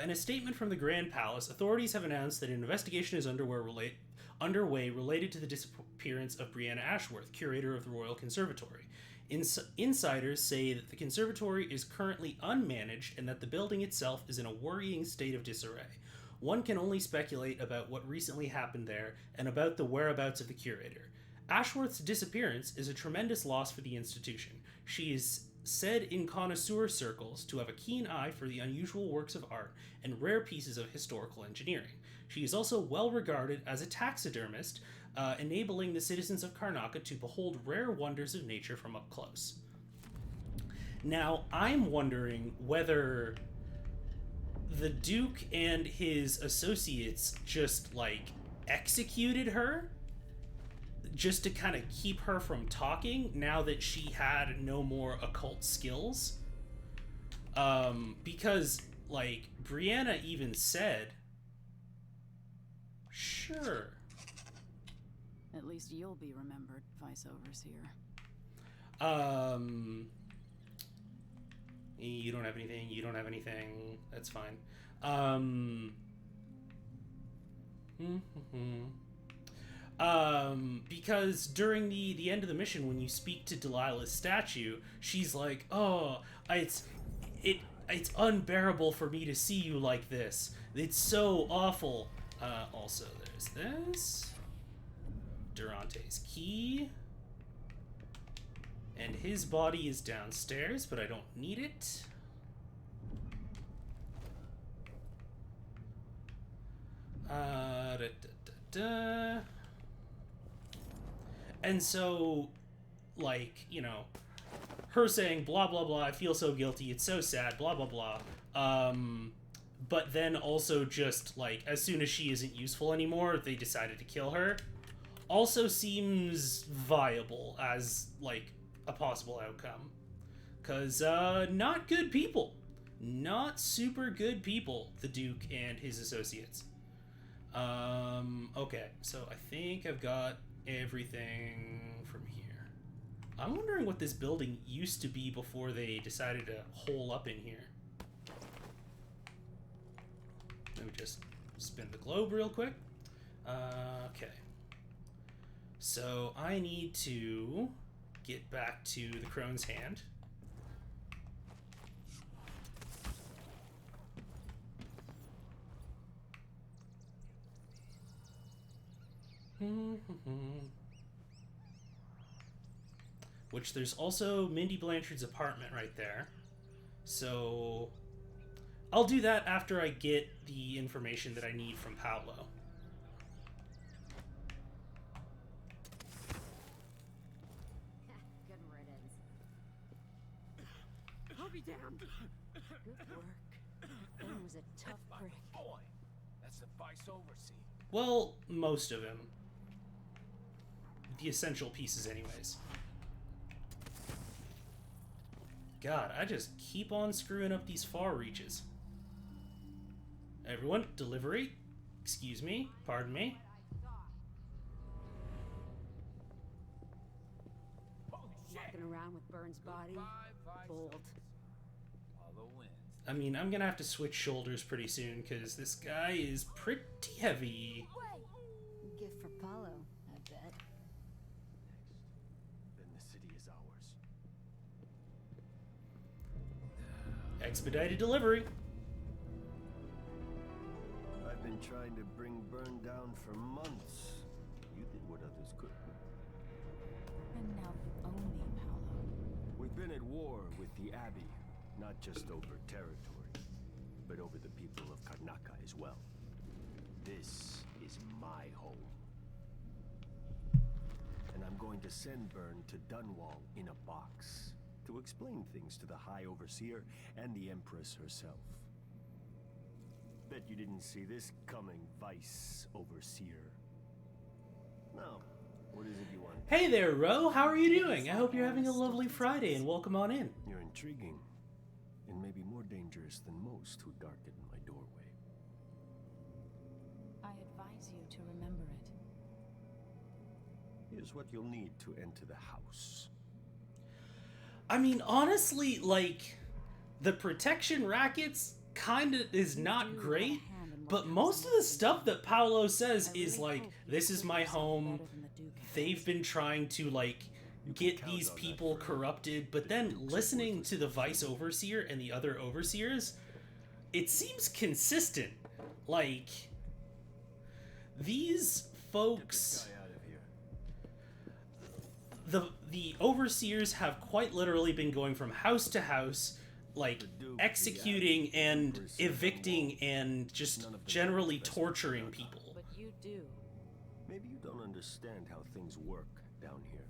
In a statement from the Grand Palace, authorities have announced that an investigation is underway related to the disappearance of Brianna Ashworth, curator of the Royal Conservatory. Insiders say that the conservatory is currently unmanaged and that the building itself is in a worrying state of disarray. One can only speculate about what recently happened there and about the whereabouts of the curator. Ashworth's disappearance is a tremendous loss for the institution. She is said in connoisseur circles to have a keen eye for the unusual works of art and rare pieces of historical engineering. She is also well regarded as a taxidermist, enabling the citizens of Karnaca to behold rare wonders of nature from up close. Now, I'm wondering whether the Duke and his associates just, like, executed her just to kind of keep her from talking now that she had no more occult skills. Because, like, Brianna even said, sure. At least you'll be remembered, Vice Overseer. You don't have anything, you don't have anything. That's fine. Because during the end of the mission, when you speak to Delilah's statue, she's like, oh, it's unbearable for me to see you like this. It's so awful. Also, there's this. Durante's key. And his body is downstairs, but I don't need it. And so, like, you know, her saying, blah, blah, blah, I feel so guilty, it's so sad, blah, blah, blah. But then also just, like, as soon as she isn't useful anymore, they decided to kill her. Also seems viable as, like, a possible outcome. Because, not good people. Not super good people, the Duke and his associates. Okay, so I think I've got everything from here. I'm wondering what this building used to be before they decided to hole up in here. Let me just spin the globe real quick. Okay. So I need to get back to the Crone's Hand. Which there's also Mindy Blanchard's apartment right there. So I'll do that after I get the information that I need from Paolo. Good riddance. I'll be damned. Good work. Ben was a tough prick. Boy, that's the Vice Overseer. Well, most of him. The essential pieces anyways. God, I just keep on screwing up these far reaches. Everyone, delivery. Excuse me. Pardon me. Walking around with Burns' body. Bold. I mean, I'm gonna have to switch shoulders pretty soon, because this guy is pretty heavy. Gift for Paulo, I bet. Then the city is ours. Expedited delivery. I've been trying to bring Burn down for months. You did what others couldn't. And now you own me, Paolo. We've been at war with the Abbey, not just over territory, but over the people of Karnaca as well. This is my home. And I'm going to send Burn to Dunwall in a box to explain things to the High Overseer and the Empress herself. Bet you didn't see this coming, Vice Overseer. No. What is it you want? Hey there, Ro. How are you doing? I hope you're having a lovely Friday, and welcome on in. You're intriguing, and maybe more dangerous than most who darken my doorway. I advise you to remember it. Here's what you'll need to enter the house. I mean, honestly, like, the protection rackets kinda is not great, but most of the stuff that Paolo says is like, this is my home. They've been trying to, like, get these people corrupted, but then listening to the Vice Overseer and the other Overseers, it seems consistent. Like, these folks... The Overseers have quite literally been going from house to house, like, executing and evicting and just generally torturing people. But you do. Maybe you don't understand how things work down here.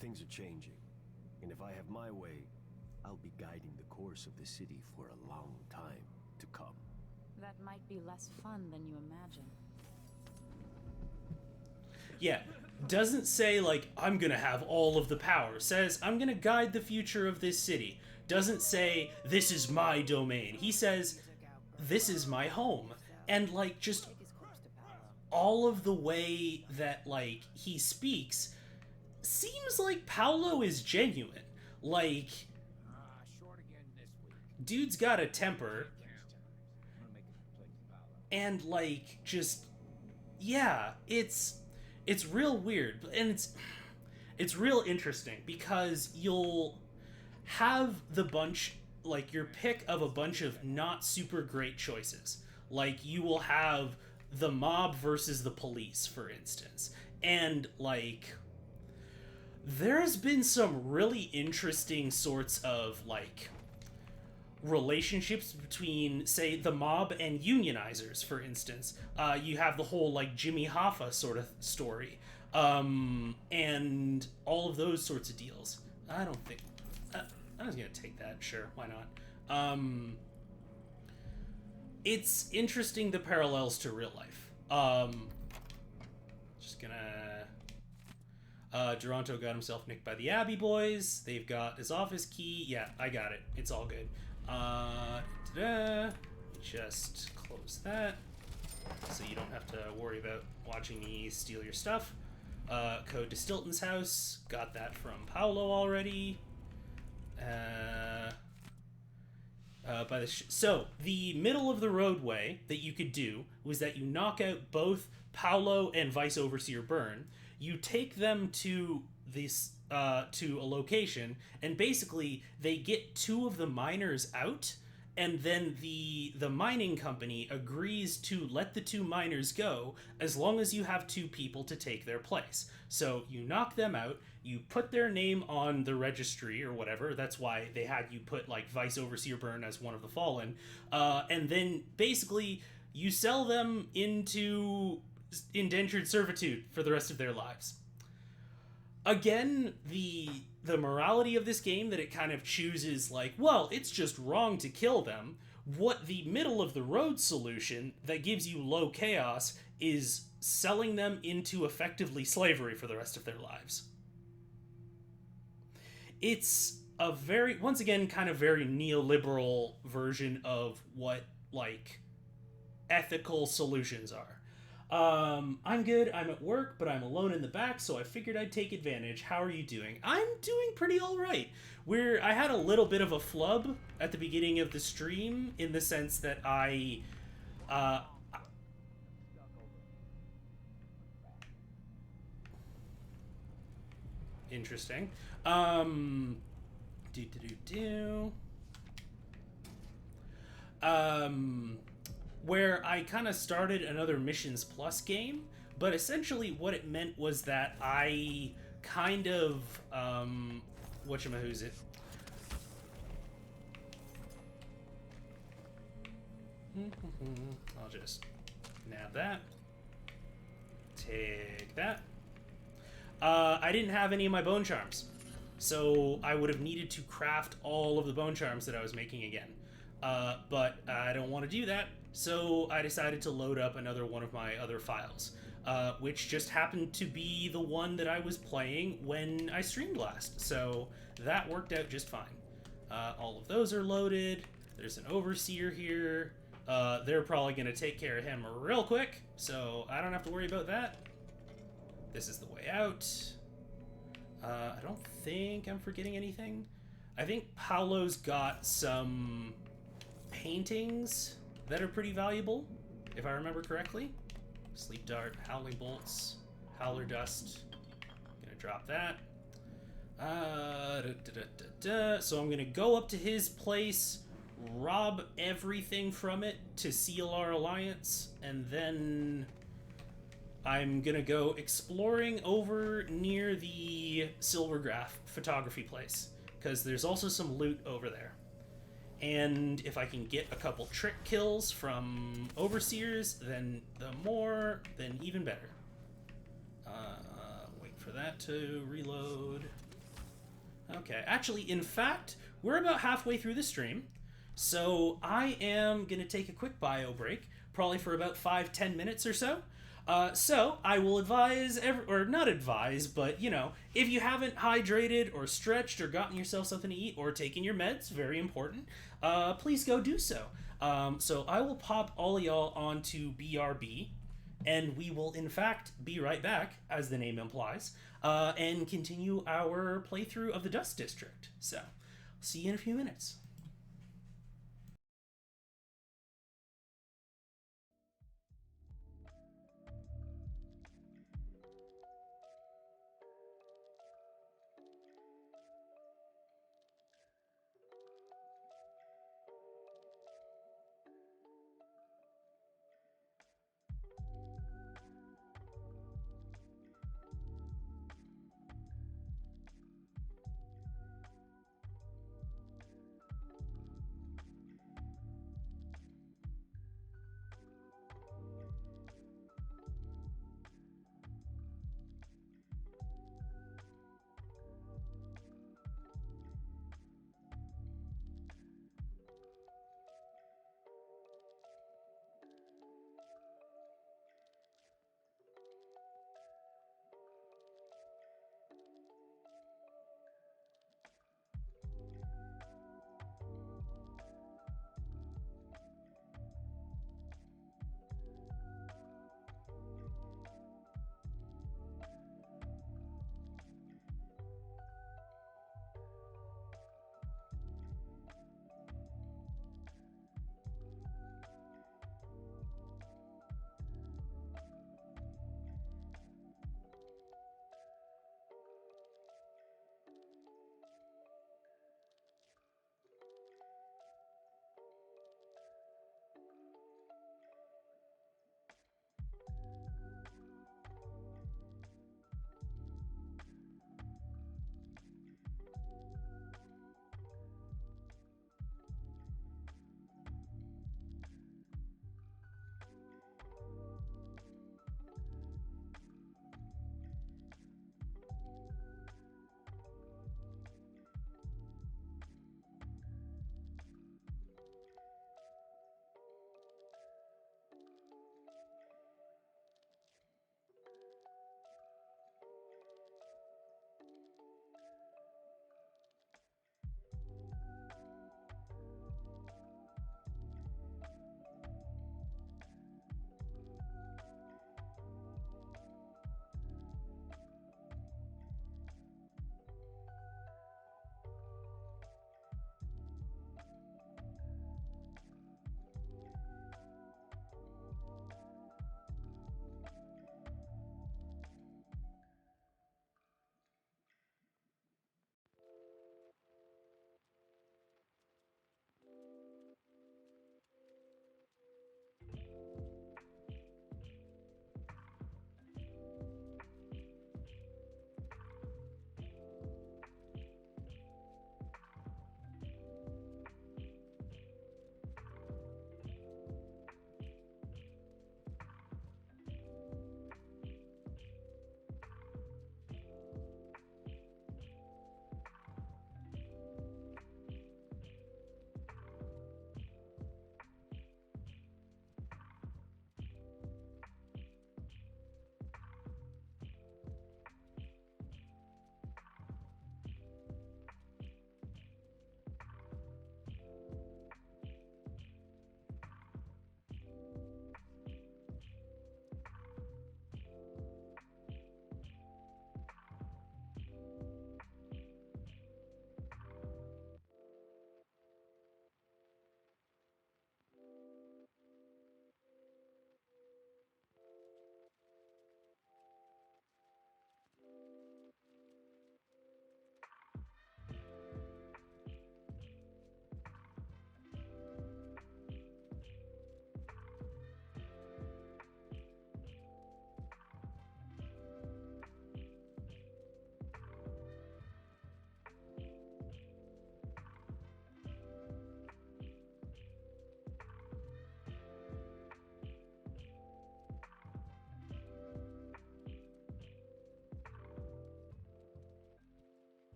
Things are changing, and if I have my way, I'll be guiding the course of the city for a long time to come. That might be less fun than you imagine. Yeah, doesn't say, like, I'm gonna have all of the power. Says, I'm gonna guide the future of this city. Doesn't say, this is my domain. He says, this is my home. And, like, just all of the way that, like, he speaks seems like Paolo is genuine. Like, dude's got a temper. And, like, just, yeah, it's real weird. And it's real interesting because you'll have the bunch, like, your pick of a bunch of not super great choices. Like, you will have the mob versus the police, for instance. And, like, there's been some really interesting sorts of, like, relationships between, say, the mob and unionizers, for instance. You have the whole, like, Jimmy Hoffa sort of story. And all of those sorts of deals. I don't think... I was gonna take that, sure, why not? It's interesting, the parallels to real life. Just gonna... Duranto got himself nicked by the Abbey boys. They've got his office key. Yeah, I got it. It's all good. Just close that, so you don't have to worry about watching me steal your stuff. Code to Stilton's house. Got that from Paolo already. So the middle of the roadway that you could do was that you knock out both Paolo and Vice Overseer Byrne. You take them to this to a location, and basically they get two of the miners out, and then the mining company agrees to let the two miners go as long as you have two people to take their place. So you knock them out, you put their name on the registry or whatever. That's why they had you put, like, Vice Overseer Byrne as one of the fallen. And then basically you sell them into indentured servitude for the rest of their lives. Again, the morality of this game, that it kind of chooses, like, well, it's just wrong to kill them. What the middle of the road solution that gives you low chaos is selling them into effectively slavery for the rest of their lives. It's a very, once again, kind of very neoliberal version of what, like, ethical solutions are. I'm good. I'm at work, but I'm alone in the back, so I figured I'd take advantage. How are you doing? I'm doing pretty all right. I had a little bit of a flub at the beginning of the stream in the sense that interesting. Where I kind of started another Missions Plus game, but essentially what it meant was that I kind of, whatchamahoo's it? I'll just nab that. Take that. I didn't have any of my bone charms, so I would have needed to craft all of the bone charms that I was making again. But I don't want to do that, so I decided to load up another one of my other files, which just happened to be the one that I was playing when I streamed last, so that worked out just fine. All of those are loaded. There's an overseer here. They're probably going to take care of him real quick, so I don't have to worry about that. This is the way out. I don't think I'm forgetting anything. I think Paolo's got some paintings that are pretty valuable, if I remember correctly. Sleep Dart, Howling Bolts, Howler Dust. Gonna drop that. So I'm gonna go up to his place, rob everything from it to seal our alliance, and then I'm gonna go exploring over near the Silvergraph photography place, because there's also some loot over there. And if I can get a couple trick kills from overseers, then then even better. Wait for that to reload. Okay, actually, in fact, we're about halfway through the stream, so I am gonna take a quick bio break, probably for about 5-10 minutes or so. So I will advise, or not advise, but, you know, if you haven't hydrated or stretched or gotten yourself something to eat or taken your meds, very important, please go do so. So I will pop all of y'all onto BRB, and we will, in fact, be right back, as the name implies, and continue our playthrough of the Dust District. So, see you in a few minutes.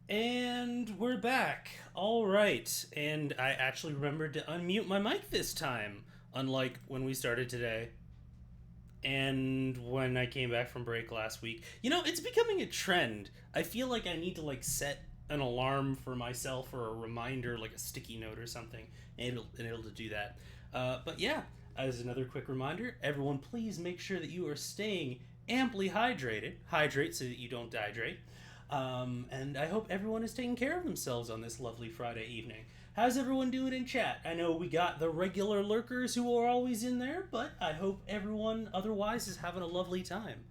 And we're back. All right. And I actually remembered to unmute my mic this time, unlike when we started today. And when I came back from break last week. You know, it's becoming a trend. I feel like I need to, like, set an alarm for myself or a reminder, like a sticky note or something, and it'll do that. But yeah, as another quick reminder, everyone please make sure that you are staying amply hydrated. Hydrate so that you don't dehydrate. And I hope everyone is taking care of themselves on this lovely Friday evening. How's everyone doing in chat? I know we got the regular lurkers who are always in there, but I hope everyone otherwise is having a lovely time.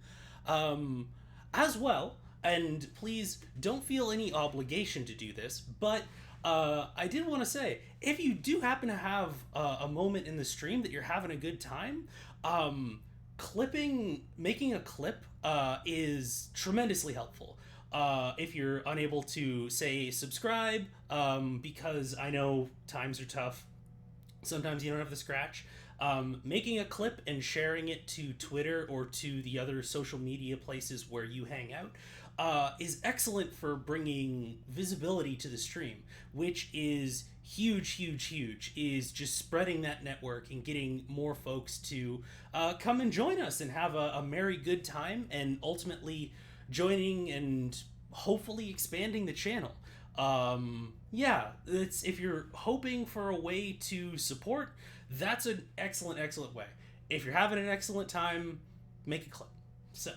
As well, and please don't feel any obligation to do this, but I did want to say, if you do happen to have a moment in the stream that you're having a good time, making a clip is tremendously helpful. If you're unable to, say, subscribe, because I know times are tough, sometimes you don't have the scratch, making a clip and sharing it to Twitter or to the other social media places where you hang out is excellent for bringing visibility to the stream, which is huge, is just spreading that network and getting more folks to come and join us and have a merry good time, and ultimately joining and hopefully expanding the channel. Yeah, if you're hoping for a way to support, that's an excellent way. If you're having an excellent time, make a clip. So,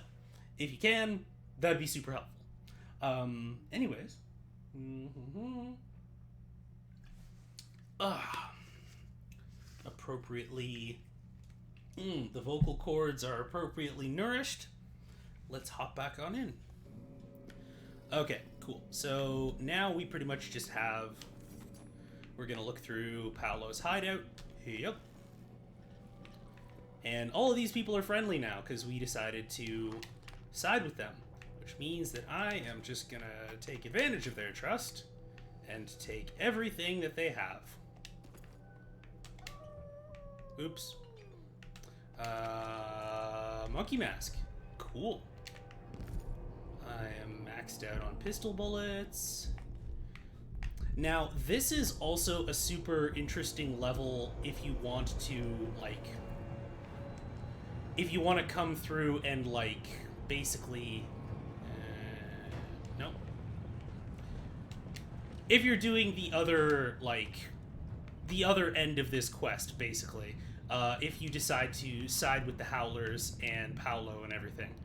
if you can, that'd be super helpful. Anyways. Appropriately... the vocal cords are appropriately nourished. Let's hop back on in. Okay, cool. So now we pretty much just have... We're going to look through Paolo's hideout. Yep. And all of these people are friendly now because we decided to side with them. Which means that I am just going to take advantage of their trust and take everything that they have. Oops. Monkey mask. Cool. I am maxed out on pistol bullets. Now, this is also a super interesting level if you want to, like... If you want to come through and, like, basically... no. If you're doing the other, like... The other end of this quest, basically. If you decide to side with the Howlers and Paolo and everything.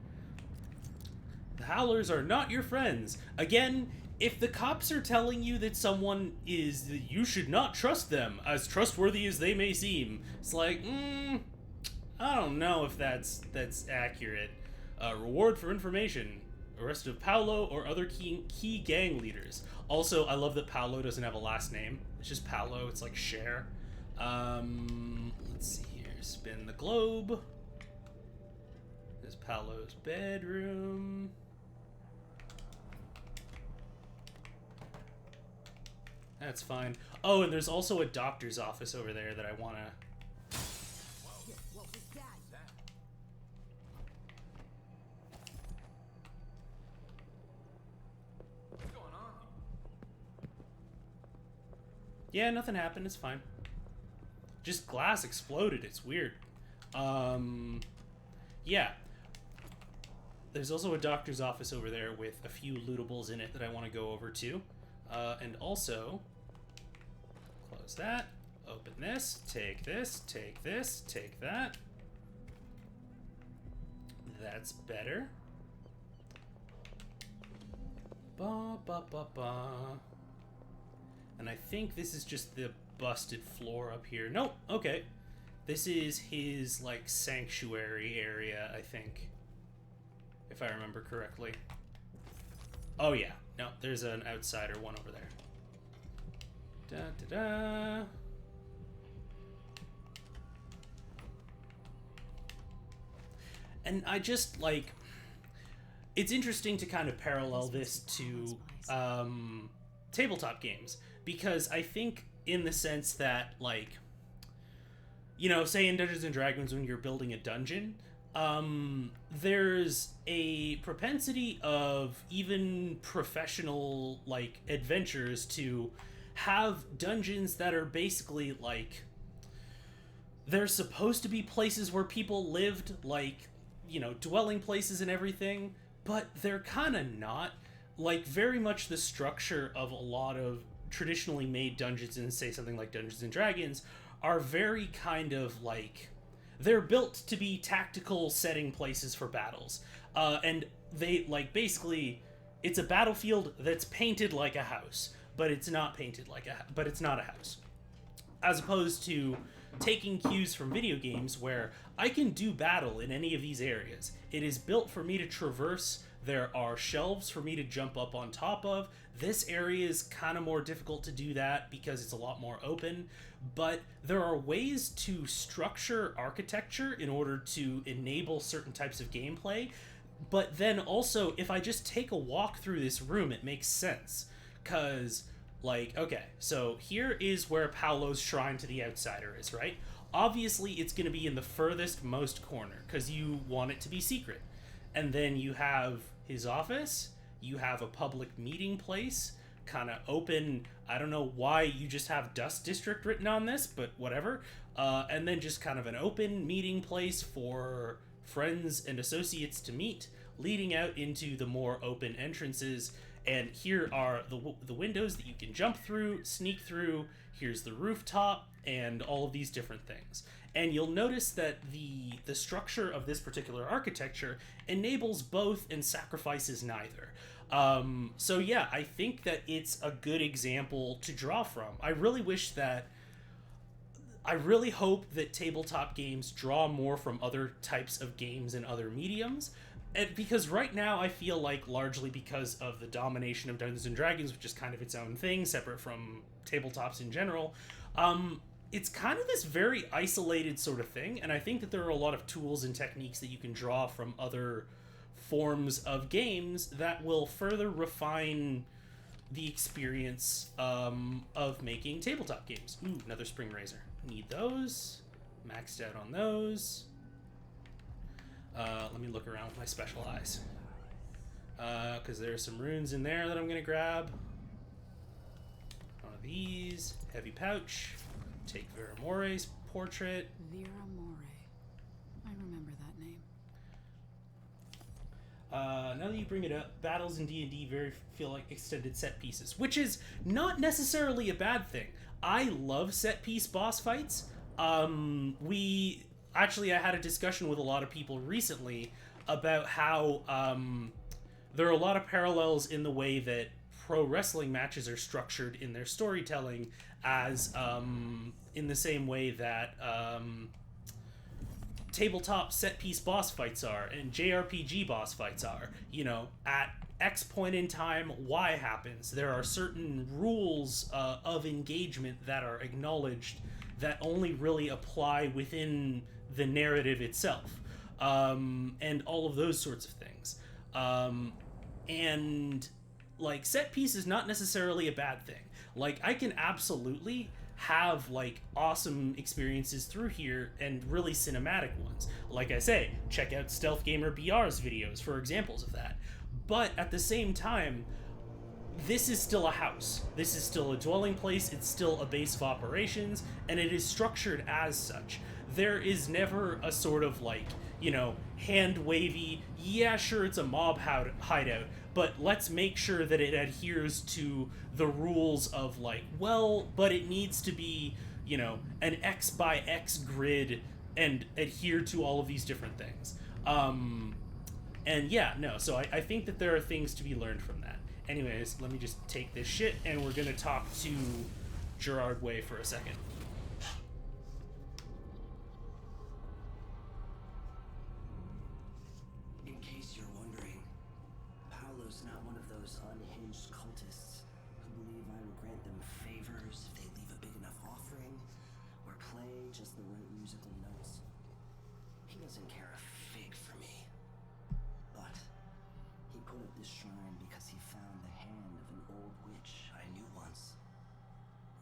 The Howlers are not your friends. Again, if the cops are telling you that someone is... You should not trust them, as trustworthy as they may seem. It's like, I don't know if that's accurate. Reward for information. Arrest of Paolo or other key gang leaders. Also, I love that Paolo doesn't have a last name. It's just Paolo. It's like Cher. Let's see here. Spin the globe. This is Paolo's bedroom. That's fine. Oh, and there's also a doctor's office over there that I want to... What was that? What's going on? Yeah, nothing happened. It's fine. Just glass exploded. It's weird. Yeah. There's also a doctor's office over there with a few lootables in it that I want to go over to. And also, close that, open this, take this, take this, take that. That's better. Ba ba ba ba. And I think this is just the busted floor up here. Nope, okay. This is his, like, sanctuary area, I think. If I remember correctly. Oh, yeah. No, there's an outsider one over there. Da-da-da. And I just, like... It's interesting to kind of parallel this to tabletop games. Because I think in the sense that, like... You know, say in Dungeons & Dragons when you're building a dungeon... there's a propensity of even professional, like, adventurers to have dungeons that are basically, like, they're supposed to be places where people lived, like, you know, dwelling places and everything, but they're kind of not. Like, very much the structure of a lot of traditionally made dungeons, and say something like Dungeons and Dragons, are very kind of like, they're built to be tactical setting places for battles. And they, like, basically, it's a battlefield that's painted like a house, but it's not painted like but it's not a house. As opposed to taking cues from video games where I can do battle in any of these areas. It is built for me to traverse. There are shelves for me to jump up on top of. This area is kind of more difficult to do that because it's a lot more open, but there are ways to structure architecture in order to enable certain types of gameplay. But then also, if I just take a walk through this room, it makes sense. Because, like, okay, so here is where Paolo's Shrine to the Outsider is, right? Obviously, it's going to be in the furthest most corner, because you want it to be secret. And then you have his office, you have a public meeting place, kind of open. I don't know why you just have Dust District written on this, but whatever. And then just kind of an open meeting place for friends and associates to meet, leading out into the more open entrances. And here are the windows that you can jump through, sneak through. Here's the rooftop, and all of these different things. And you'll notice that the structure of this particular architecture enables both and sacrifices neither. So yeah, I think that it's a good example to draw from. I really hope that tabletop games draw more from other types of games and other mediums. And because right now I feel like, largely because of the domination of Dungeons and Dragons, which is kind of its own thing, separate from tabletops in general, it's kind of this very isolated sort of thing, and I think that there are a lot of tools and techniques that you can draw from other forms of games that will further refine the experience of making tabletop games. Ooh, another spring razor. Need those. Maxed out on those. Let me look around with my special eyes. Because there are some runes in there that I'm going to grab. One of these. Heavy pouch. Take Vera More's portrait. Vera More. I remember that name. Now that you bring it up, battles in D&D very feel like extended set pieces, which is not necessarily a bad thing. I love set piece boss fights. I had a discussion with a lot of people recently about how there are a lot of parallels in the way that pro wrestling matches are structured in their storytelling, as in the same way that tabletop set piece boss fights are and JRPG boss fights are. You know, at X point in time, Y happens. There are certain rules of engagement that are acknowledged that only really apply within the narrative itself, and all of those sorts of things. And, like, set piece is not necessarily a bad thing. Like, I can absolutely have, like, awesome experiences through here and really cinematic ones. Like I say, check out Stealth Gamer BR's videos for examples of that. But at the same time, this is still a house. This is still a dwelling place. It's still a base of operations, and it is structured as such. There is never a sort of, like, you know, hand-wavy, yeah, sure, it's a mob hideout, but let's make sure that it adheres to the rules of, like, well, but it needs to be, you know, an X by X grid and adhere to all of these different things. And yeah, no, so I think that there are things to be learned from that. Anyways, let me just take this shit, and we're gonna talk to Gerard Way for a second. In case you're wondering, Paolo's not one of those unhinged cultists who believe I will grant them favors if they leave a big enough offering or play just the right musical notes. He doesn't care a fig for me. But he put up this shrine because he found the hand of an old witch I knew once.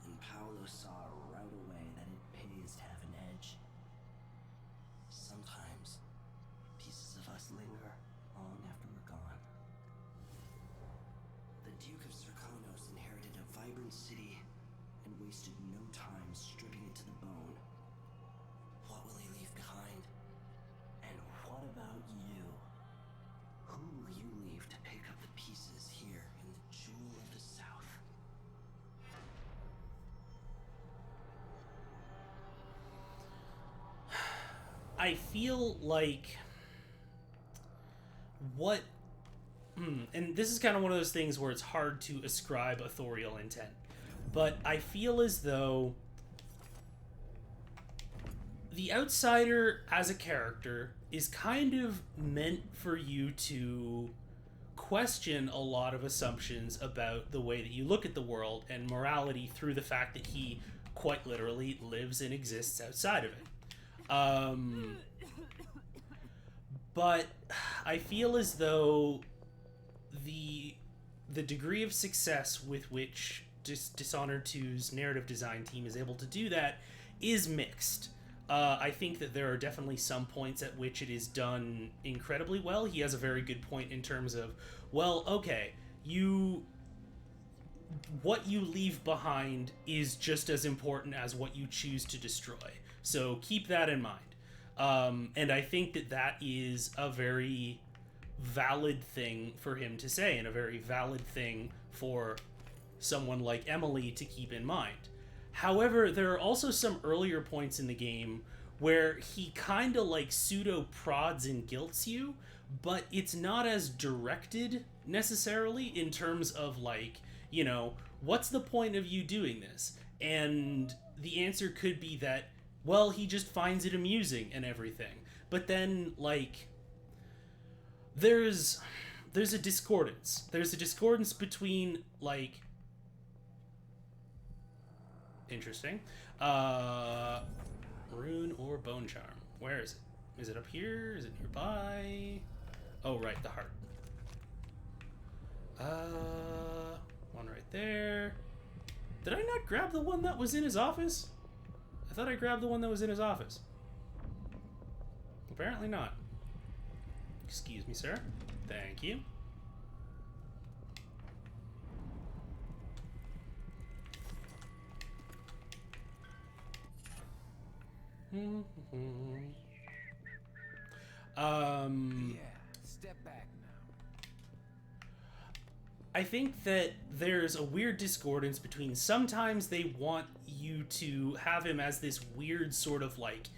And Paolo saw right away that it pays to have an edge. Sometimes I feel like what and this is kind of one of those things where it's hard to ascribe authorial intent, but I feel as though the outsider as a character is kind of meant for you to question a lot of assumptions about the way that you look at the world and morality through the fact that he quite literally lives and exists outside of it. But I feel as though the degree of success with which Dishonored 2's narrative design team is able to do that is mixed. I think that there are definitely some points at which it is done incredibly well. He has a very good point in terms of, well, okay, what you leave behind is just as important as what you choose to destroy. So keep that in mind. And I think that that is a very valid thing for him to say, and a very valid thing for someone like Emily to keep in mind. However, there are also some earlier points in the game where he kind of like pseudo prods and guilts you, but it's not as directed necessarily in terms of like, you know, what's the point of you doing this? And the answer could be that, well, he just finds it amusing and everything. But then, like, there's a discordance. There's a discordance between, like, interesting. Rune or bone charm. Where is it? Is it up here? Is it nearby? Oh, right, the heart. One right there. Did I not grab the one that was in his office? I thought I grabbed the one that was in his office. Apparently not. Excuse me, sir. Thank you. Step back now. I think that there's a weird discordance between sometimes they want you to have him as this weird sort of like,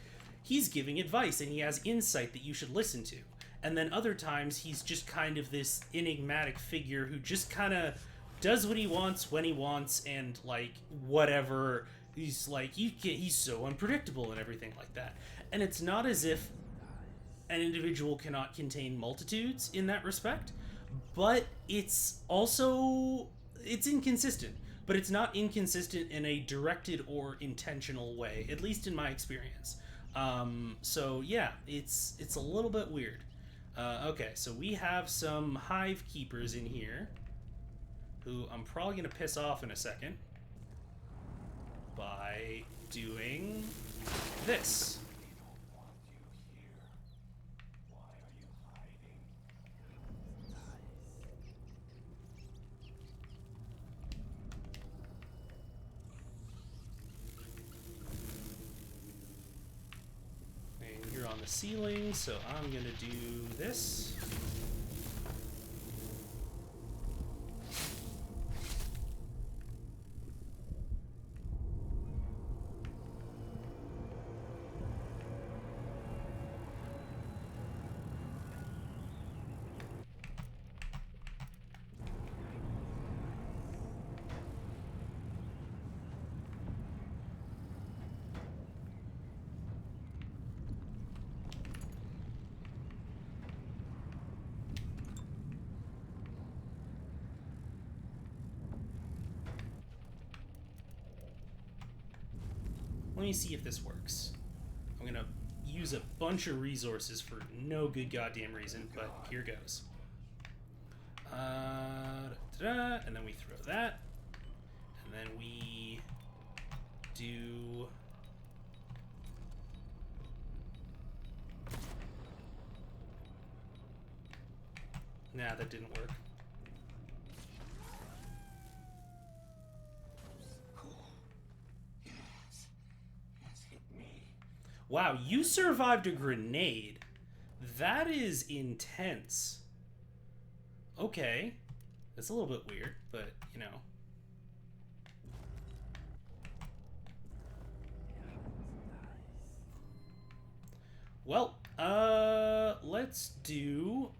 he's giving advice and he has insight that you should listen to. And then other times he's just kind of this enigmatic figure who just kind of does what he wants when he wants, and like whatever. He's like, he's so unpredictable and everything like that. And it's not as if an individual cannot contain multitudes in that respect, but it's also, it's inconsistent. But it's not inconsistent in a directed or intentional way, at least in my experience. So yeah, it's a little bit weird. Okay, so we have some hive keepers in here who I'm probably going to piss off in a second by doing this. And you're on the ceiling, so I'm gonna do this. Let me see if this works. I'm gonna use a bunch of resources for no good goddamn reason, but here goes. And then we throw that. And then we do... Nah, that didn't work. Wow, you survived a grenade. That is intense. Okay. That's a little bit weird, but, you know. Well, let's do,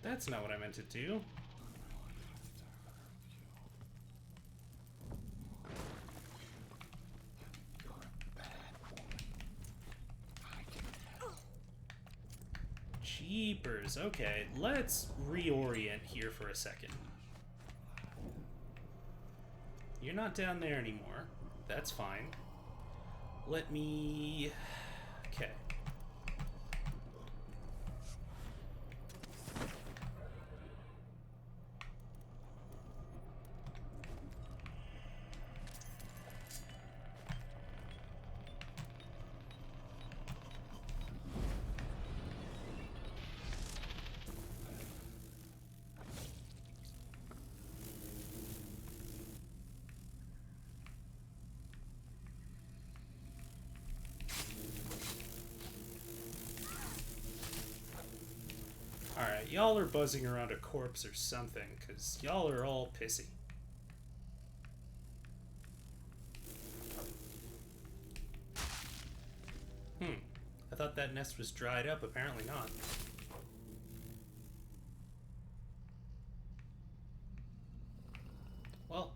that's not what I meant to do. Jeepers. Okay, let's reorient here for a second. You're not down there anymore. That's fine. Let me... Okay. Alright, y'all are buzzing around a corpse or something, because y'all are all pissy. I thought that nest was dried up, apparently not. Well.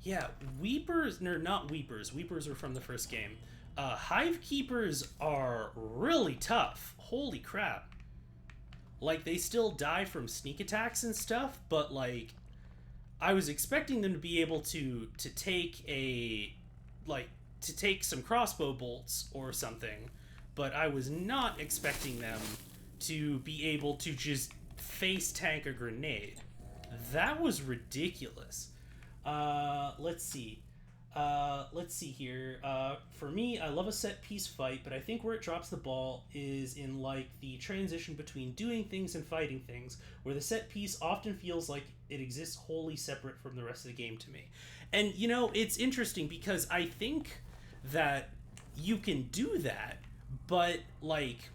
Yeah, Weepers, no, not Weepers. Weepers are from the first game. Hive Keepers are really tough. Holy crap. Like, they still die from sneak attacks and stuff, but, like, I was expecting them to be able to take some crossbow bolts or something, but I was not expecting them to be able to just face tank a grenade. That was ridiculous. Let's see. Let's see here. For me, I love a set piece fight, but I think where it drops the ball is in, like, the transition between doing things and fighting things, where the set piece often feels like it exists wholly separate from the rest of the game to me. And, you know, it's interesting because I think that you can do that, but, like,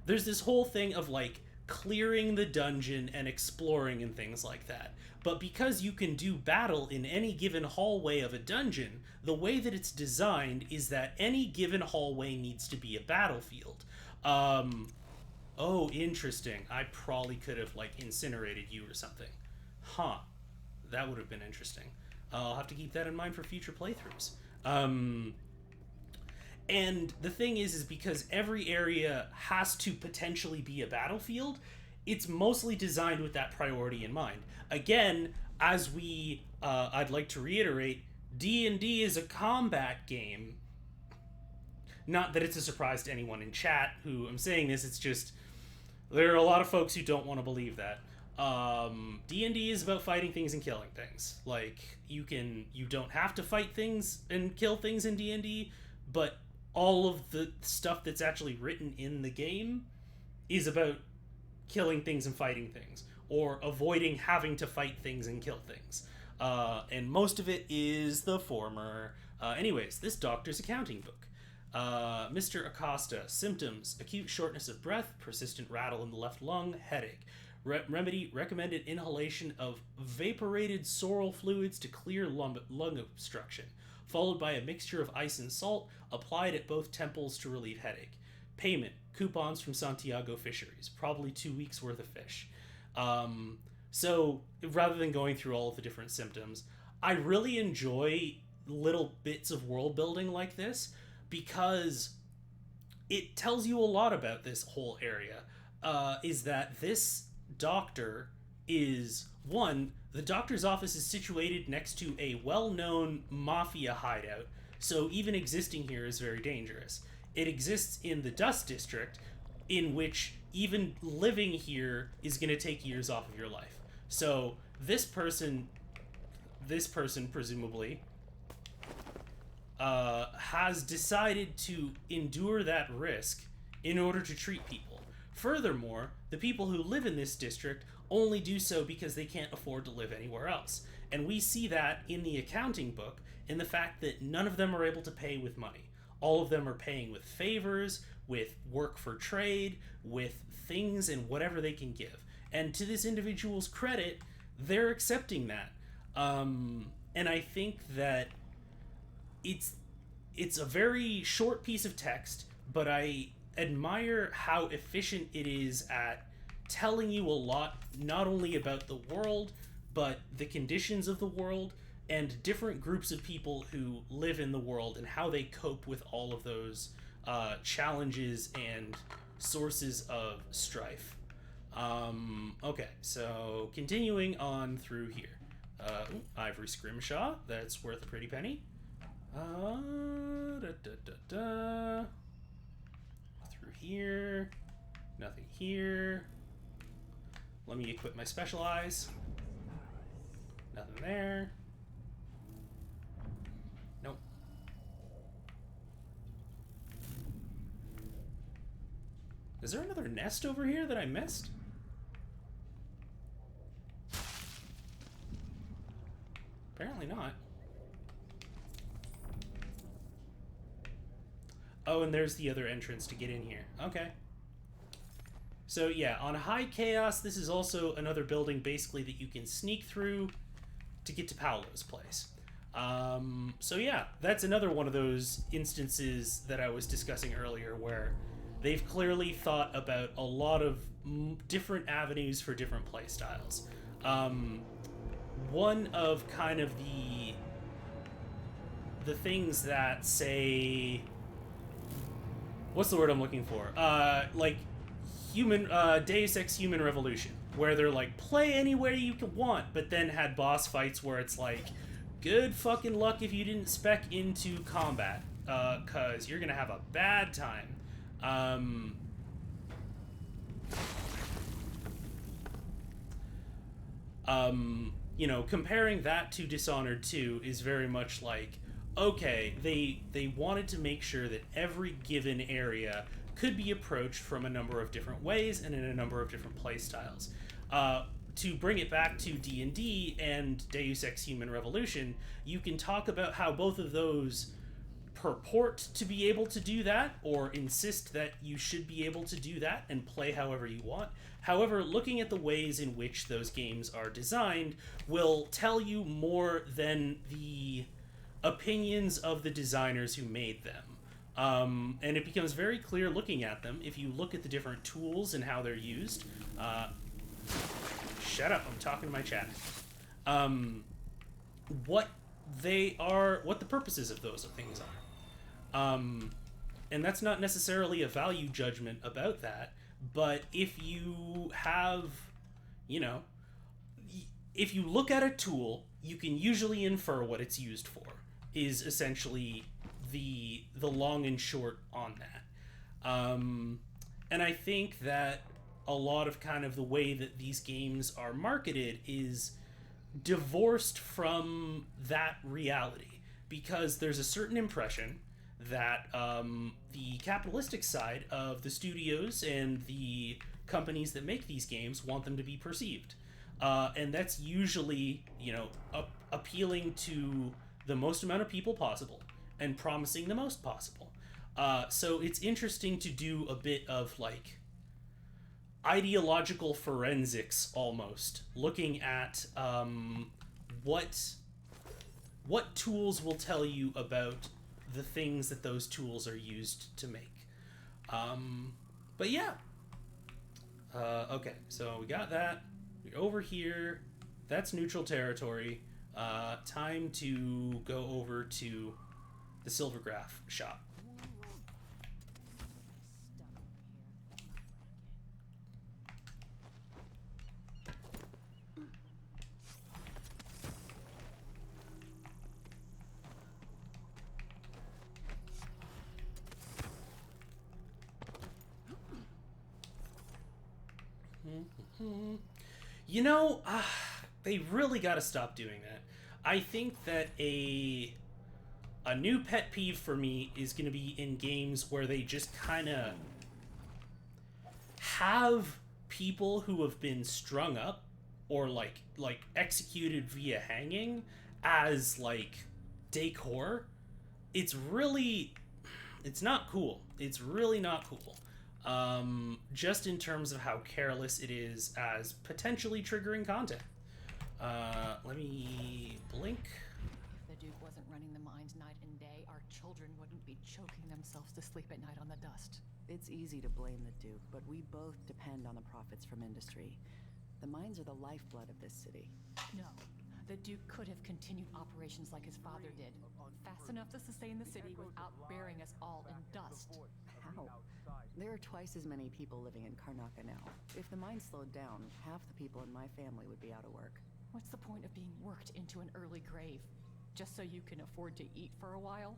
there's this whole thing of, like, clearing the dungeon and exploring and things like that. But because you can do battle in any given hallway of a dungeon, the way that it's designed is that any given hallway needs to be a battlefield. Oh, interesting. I probably could have, like, incinerated you or something. Huh. That would have been interesting. I'll have to keep that in mind for future playthroughs. And the thing is because every area has to potentially be a battlefield, it's mostly designed with that priority in mind. Again, as I'd like to reiterate, D&D is a combat game. Not that it's a surprise to anyone in chat who I'm saying this, it's just, there are a lot of folks who don't want to believe that. D&D is about fighting things and killing things. Like, you don't have to fight things and kill things in D&D, but all of the stuff that's actually written in the game is about killing things and fighting things, or avoiding having to fight things and kill things. And most of it is the former. Anyways, this doctor's accounting book. Mr. Acosta, symptoms: acute shortness of breath, persistent rattle in the left lung, headache. Remedy: recommended inhalation of vaporated sorrel fluids to clear lung obstruction, followed by a mixture of ice and salt applied at both temples to relieve headache. Payment: coupons from Santiago Fisheries, probably 2 weeks worth of fish. So rather than going through all of the different symptoms, I really enjoy little bits of world building like this because it tells you a lot about this whole area. Is that this doctor is, one, the doctor's office is situated next to a well-known mafia hideout, so even existing here is very dangerous. It exists in the Dust District, in which even living here is going to take years off of your life. So this person presumably has decided to endure that risk in order to treat people. Furthermore, the people who live in this district only do so because they can't afford to live anywhere else. And we see that in the accounting book, in the fact that none of them are able to pay with money. All of them are paying with favors, with work for trade, with things and whatever they can give. And to this individual's credit, they're accepting that. And I think that it's a very short piece of text, but I admire how efficient it is at telling you a lot, not only about the world, but the conditions of the world and different groups of people who live in the world and how they cope with all of those challenges and sources of strife. Okay, so continuing on through here. Ivory Scrimshaw, that's worth a pretty penny. Through here. Nothing here. Let me equip my special eyes. Nothing there. Nope. Is there another nest over here that I missed? Apparently not. Oh, and there's the other entrance to get in here. Okay. So yeah, on High Chaos, this is also another building basically that you can sneak through to get to Paolo's place. So yeah, that's another one of those instances that I was discussing earlier where they've clearly thought about a lot of different avenues for different play styles. One of kind of the things that say, what's the word I'm looking for? Like Deus Ex Human Revolution, where they're like, play anywhere you can want, but then had boss fights where it's like, good fucking luck if you didn't spec into combat, cause you're gonna have a bad time. You know, comparing that to Dishonored 2 is very much like, okay, they wanted to make sure that every given area could be approached from a number of different ways and in a number of different play styles. To bring it back to D&D and Deus Ex Human Revolution, you can talk about how both of those purport to be able to do that, or insist that you should be able to do that and play however you want. However, looking at the ways in which those games are designed will tell you more than the opinions of the designers who made them. And it becomes very clear looking at them if you look at the different tools and how they're used. Shut up, I'm talking to my chat. What they are, what the purposes of those things are. And that's not necessarily a value judgment about that, but if you have, you know, if you look at a tool, you can usually infer what it's used for, is essentially the long and short on that. And I think that a lot of kind of the way that these games are marketed is divorced from that reality, because there's a certain impression that the capitalistic side of the studios and the companies that make these games want them to be perceived. And that's usually, you know, appealing to the most amount of people possible and promising the most possible. So it's interesting to do a bit of like ideological forensics almost, looking at what tools will tell you about the things that those tools are used to make. But yeah. Okay, so we got that. We're over here. That's neutral territory. Time to go over to the Silvergraph shop. You know, they really got to stop doing that. I think that a new pet peeve for me is going to be in games where they just kind of have people who have been strung up or like executed via hanging as like decor, it's not cool. It's really not cool. Just in terms of how careless it is as potentially triggering content. Let me blink. If the Duke wasn't running the mines night and day, our children wouldn't be choking themselves to sleep at night on the dust. It's easy to blame the Duke, but we both depend on the profits from industry. The mines are the lifeblood of this city. No. The Duke could have continued operations like his father did, fast enough to sustain the city without burying us all in dust. How? There are twice as many people living in Karnaca now. If the mine slowed down, half the people in my family would be out of work. What's the point of being worked into an early grave? Just so you can afford to eat for a while?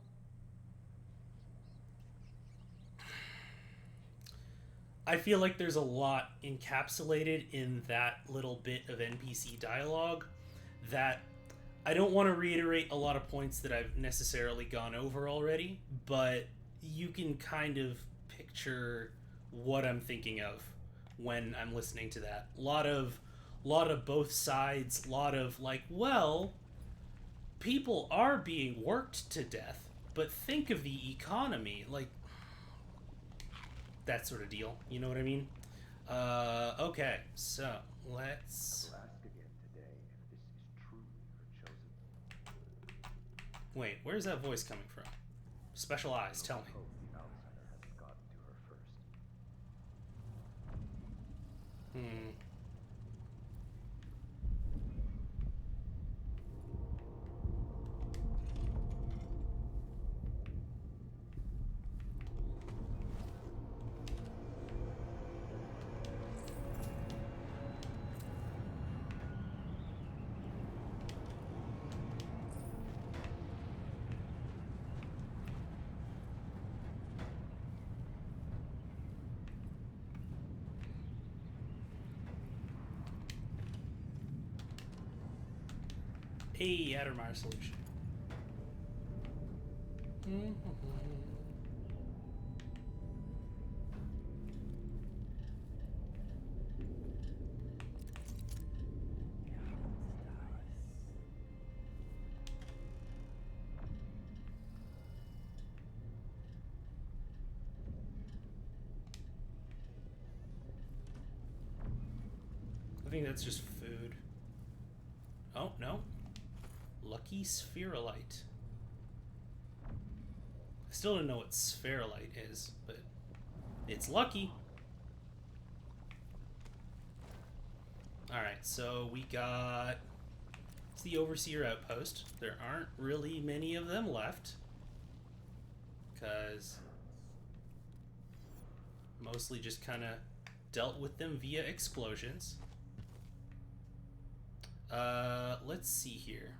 I feel like there's a lot encapsulated in that little bit of NPC dialogue that I don't want to reiterate a lot of points that I've necessarily gone over already, but you can kind of picture what I'm thinking of when I'm listening to that. A lot of both sides, a lot of like, well, people are being worked to death, but think of the economy, like that sort of deal. You know what I mean? Okay, so let's wait, where's that voice coming from? Special eyes, tell me. A Addermeyer solution. I think that's just food. Oh, no. Lucky spherolite. I still don't know what spherolite is, but it's lucky. Alright, so we got... It's the Overseer Outpost. There aren't really many of them left, because mostly just kind of dealt with them via explosions. Let's see here.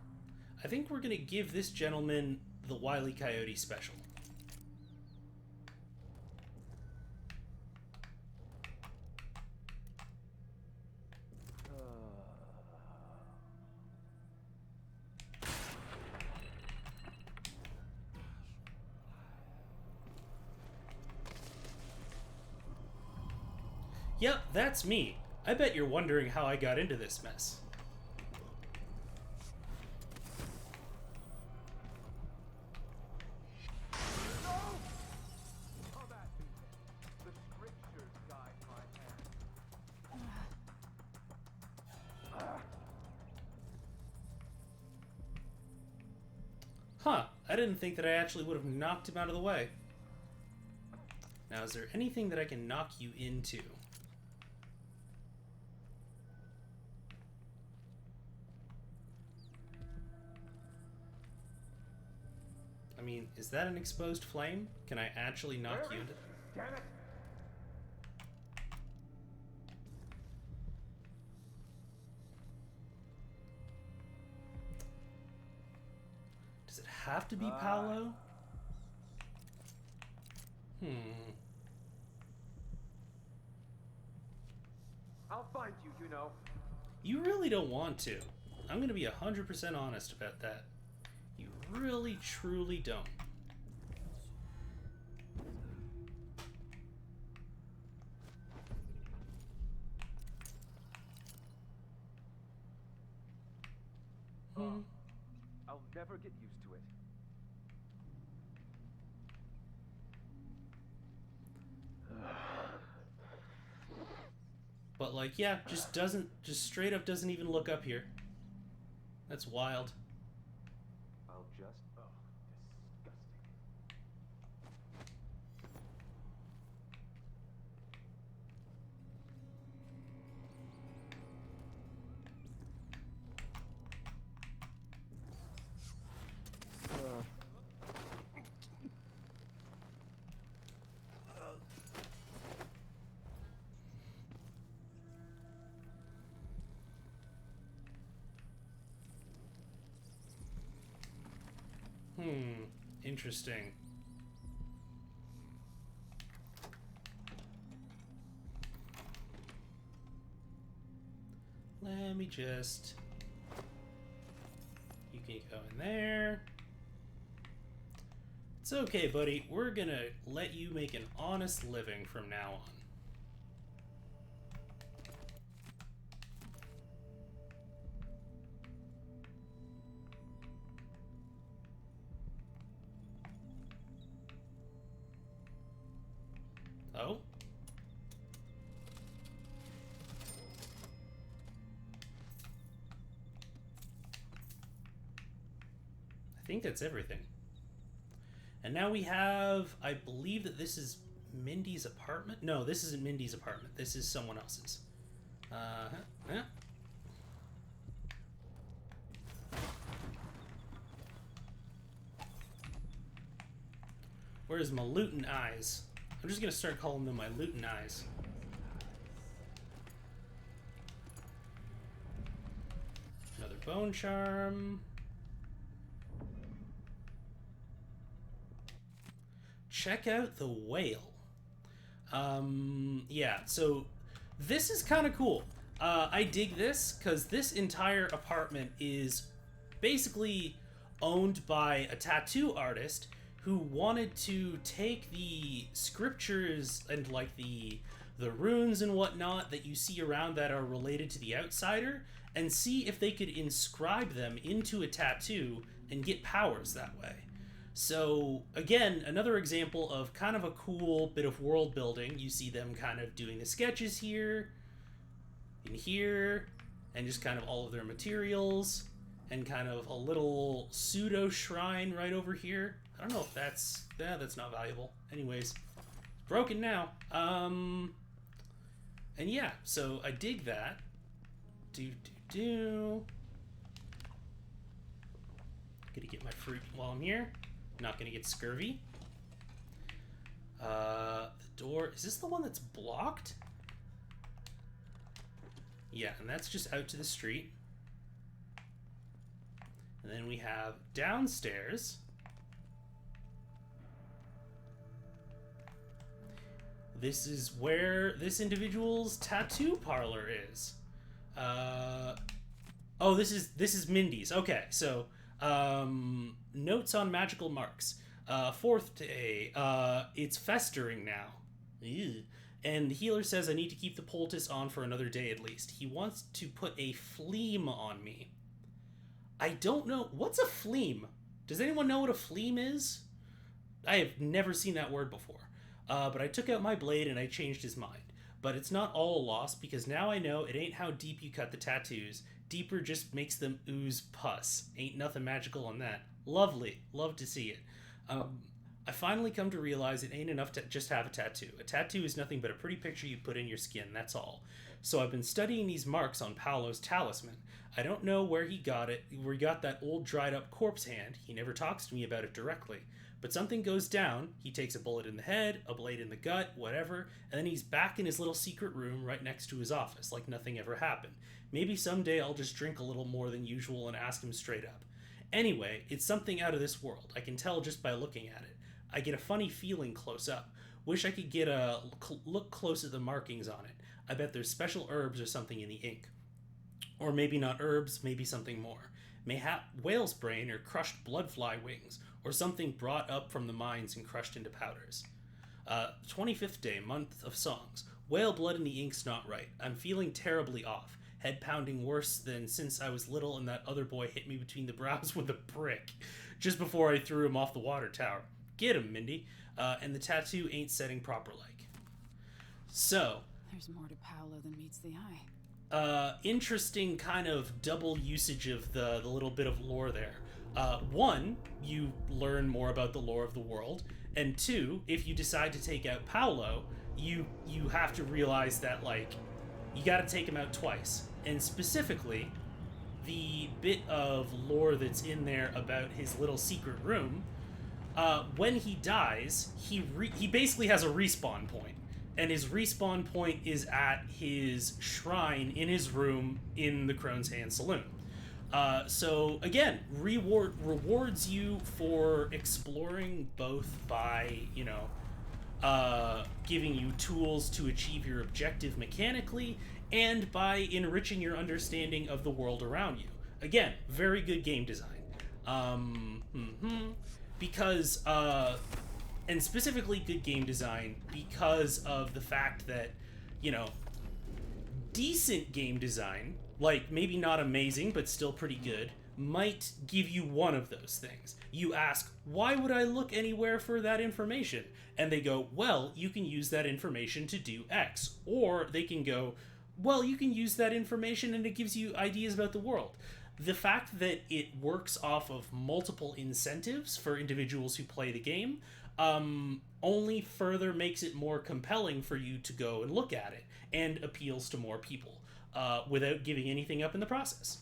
I think we're gonna give this gentleman the Wile E. Coyote special. Yep, that's me. I bet you're wondering how I got into this mess. Huh, I didn't think that I actually would have knocked him out of the way. Now, is there anything that I can knock you into? I mean, is that an exposed flame? Can I actually knock you into... Damn it! Does it have to be Paolo? I'll find you, you know. You really don't want to. I'm gonna be 100% honest about that. You really, truly don't. never get used to it. But like, yeah, just straight up doesn't even look up here. That's wild. I'll just... Oh, disgusting. Interesting. Let me just... You can go in there. It's okay, buddy. We're gonna let you make an honest living from now on. Oh? I think that's everything. And now we have, I believe that this is Mindy's apartment? No, this isn't Mindy's apartment. This is someone else's. Yeah. Where's my Luton eyes? I'm just gonna start calling them my Luton eyes. Another bone charm. Check out the whale. Yeah, so this is kind of cool. I dig this because this entire apartment is basically owned by a tattoo artist who wanted to take the scriptures and like the runes and whatnot that you see around that are related to the outsider and see if they could inscribe them into a tattoo and get powers that way. So again, another example of kind of a cool bit of world building. You see them kind of doing the sketches here, in here, and just kind of all of their materials, and kind of a little pseudo shrine right over here. I don't know if that's not valuable. Anyways, it's broken now. And yeah, so I dig that. Gonna get my fruit while I'm here. Not gonna get scurvy. The door, is this the one that's blocked? Yeah, and that's just out to the street. And then we have downstairs. This is where this individual's tattoo parlor is. Oh, this is Mindy's. Okay, so notes on magical marks. Fourth day. It's festering now. Ew. And the healer says I need to keep the poultice on for another day at least. He wants to put a phlegm on me. I don't know. What's a phlegm? Does anyone know what a phlegm is? I have never seen that word before. But I took out my blade and I changed his mind. But it's not all a loss because now I know it ain't how deep you cut the tattoos. Deeper just makes them ooze pus. Ain't nothing magical on that. Lovely. Love to see it. I finally come to realize it ain't enough to just have a tattoo. A tattoo is nothing but a pretty picture you put in your skin, that's all. So I've been studying these marks on Paolo's talisman. I don't know where he got it, where he got that old dried up corpse hand. He never talks to me about it directly. But something goes down, he takes a bullet in the head, a blade in the gut, whatever, and then he's back in his little secret room right next to his office, like nothing ever happened. Maybe someday I'll just drink a little more than usual and ask him straight up. Anyway, it's something out of this world. I can tell just by looking at it. I get a funny feeling close up. Wish I could get a look close at the markings on it. I bet there's special herbs or something in the ink. Or maybe not herbs, maybe something more. Mayhap whale's brain or crushed bloodfly wings, or something brought up from the mines and crushed into powders. 25th day, month of songs. Whale blood in the ink's not right. I'm feeling terribly off. head pounding worse than since I was little and that other boy hit me between the brows with a brick just before I threw him off the water tower. Get him, Mindy. And the tattoo ain't setting proper like. So. There's more to Paolo than meets the eye. Interesting kind of double usage of the little bit of lore there. One, you learn more about the lore of the world, and two, if you decide to take out Paolo, you have to realize that, like, you gotta take him out twice. And specifically, the bit of lore that's in there about his little secret room, when he dies, he basically has a respawn point. And his respawn point is at his shrine in his room in the Crone's Hand Saloon. So again, rewards you for exploring, both by, you know, giving you tools to achieve your objective mechanically, and by enriching your understanding of the world around you. Again, very good game design. Because, and specifically good game design because of the fact that, you know, decent game design, like maybe not amazing, but still pretty good, might give you one of those things. You ask, why would I look anywhere for that information? And they go, well, you can use that information to do X. Or they can go, well, you can use that information and it gives you ideas about the world. The fact that it works off of multiple incentives for individuals who play the game only further makes it more compelling for you to go and look at it, and appeals to more people without giving anything up in the process.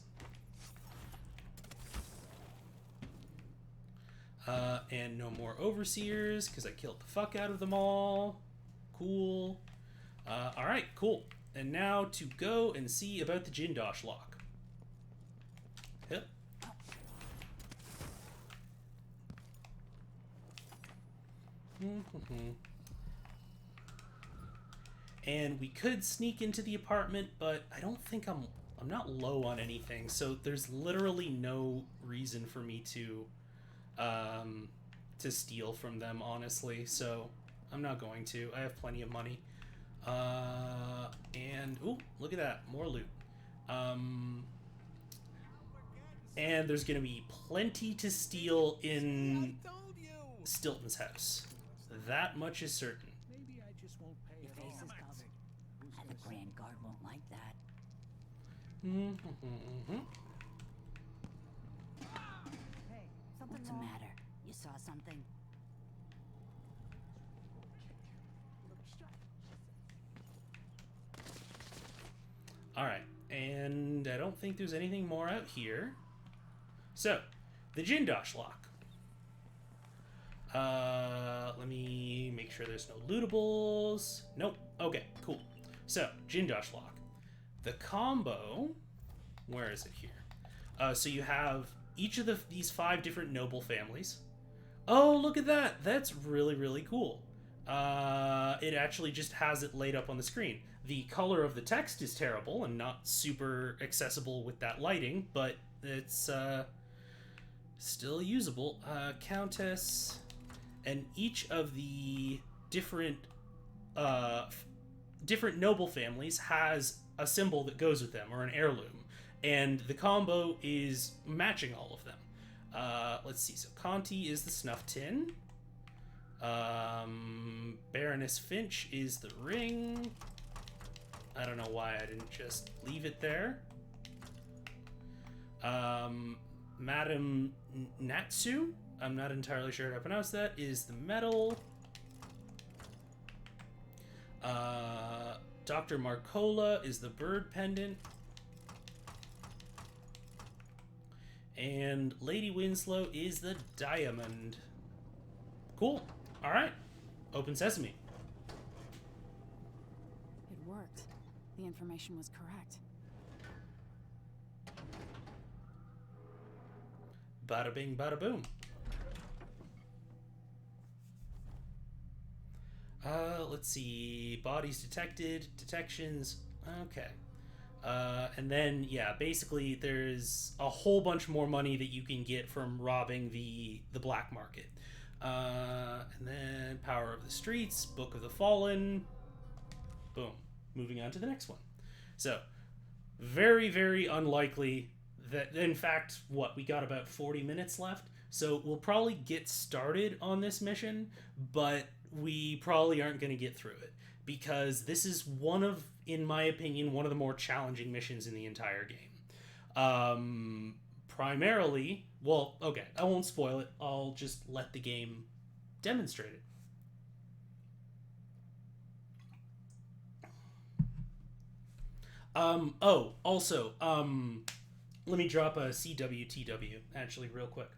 And no more overseers, because I killed the fuck out of them all. Cool. Alright, cool. And now to go and see about the Jindosh lock. Yep. And we could sneak into the apartment, but I don't think I'm not low on anything, so there's literally no reason for me to steal from them, honestly. So I'm not going to. I have plenty of money. And ooh, look at that, more loot. And there's gonna be plenty to steal in Stilton's house. That much is certain. Maybe I just won't pay Your face is covered. The Grand Guard won't like that. Hey, something What's the matter? You saw something? Alright, and I don't think there's anything more out here. So, the Jindosh lock. Let me make sure there's no lootables. Nope. Okay, cool. So, Jindosh lock. The combo... Where is it here? So you have each of these 5 different noble families. Oh, look at that! That's really, really cool. It actually just has it laid up on the screen. The color of the text is terrible and not super accessible with that lighting, but it's still usable. Countess, and each of the different noble families has a symbol that goes with them, or an heirloom, and the combo is matching all of them. Let's see. So Conti is the snuff tin. Baroness Finch is the ring. I don't know why I didn't just leave it there. Madame Natsu, I'm not entirely sure how to pronounce that, is the medal. Dr. Marcola is the bird pendant. And Lady Winslow is the diamond. Cool. Alright. Open sesame. It worked. The information was correct. Bada bing, bada boom. Let's see. Bodies detected. Detections. Okay. And then, yeah, basically there's a whole bunch more money that you can get from robbing the black market. And then Power of the Streets, Book of the Fallen. Boom. Moving on to the next one. So, very, very unlikely that, in fact, we got about 40 minutes left, so we'll probably get started on this mission, but we probably aren't going to get through it, because this is in my opinion, one of the more challenging missions in the entire game. Primarily, well, okay, I won't spoil it, I'll just let the game demonstrate it. Also, let me drop a CWTW, actually, real quick.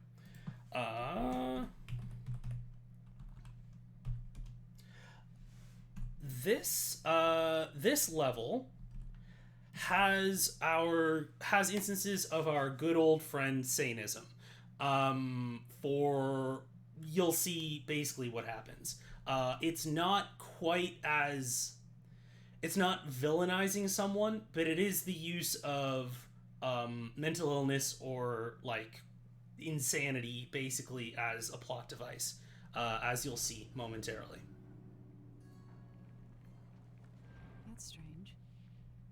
This level has instances of our good old friend Sanism. You'll see basically what happens. It's not villainizing someone, but it is the use of mental illness or like insanity basically as a plot device, as you'll see momentarily. That's strange.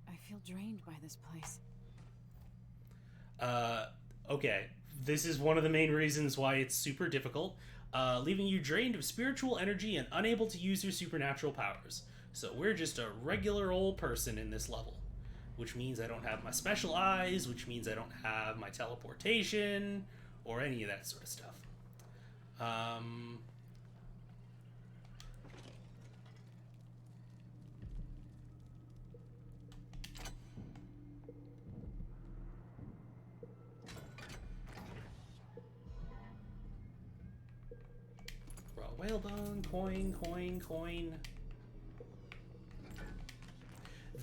I feel drained by this place. Okay, this is one of the main reasons why it's super difficult, leaving you drained of spiritual energy and unable to use your supernatural powers. So we're just a regular old person in this level, which means I don't have my special eyes, which means I don't have my teleportation, or any of that sort of stuff. Raw whalebone, coin.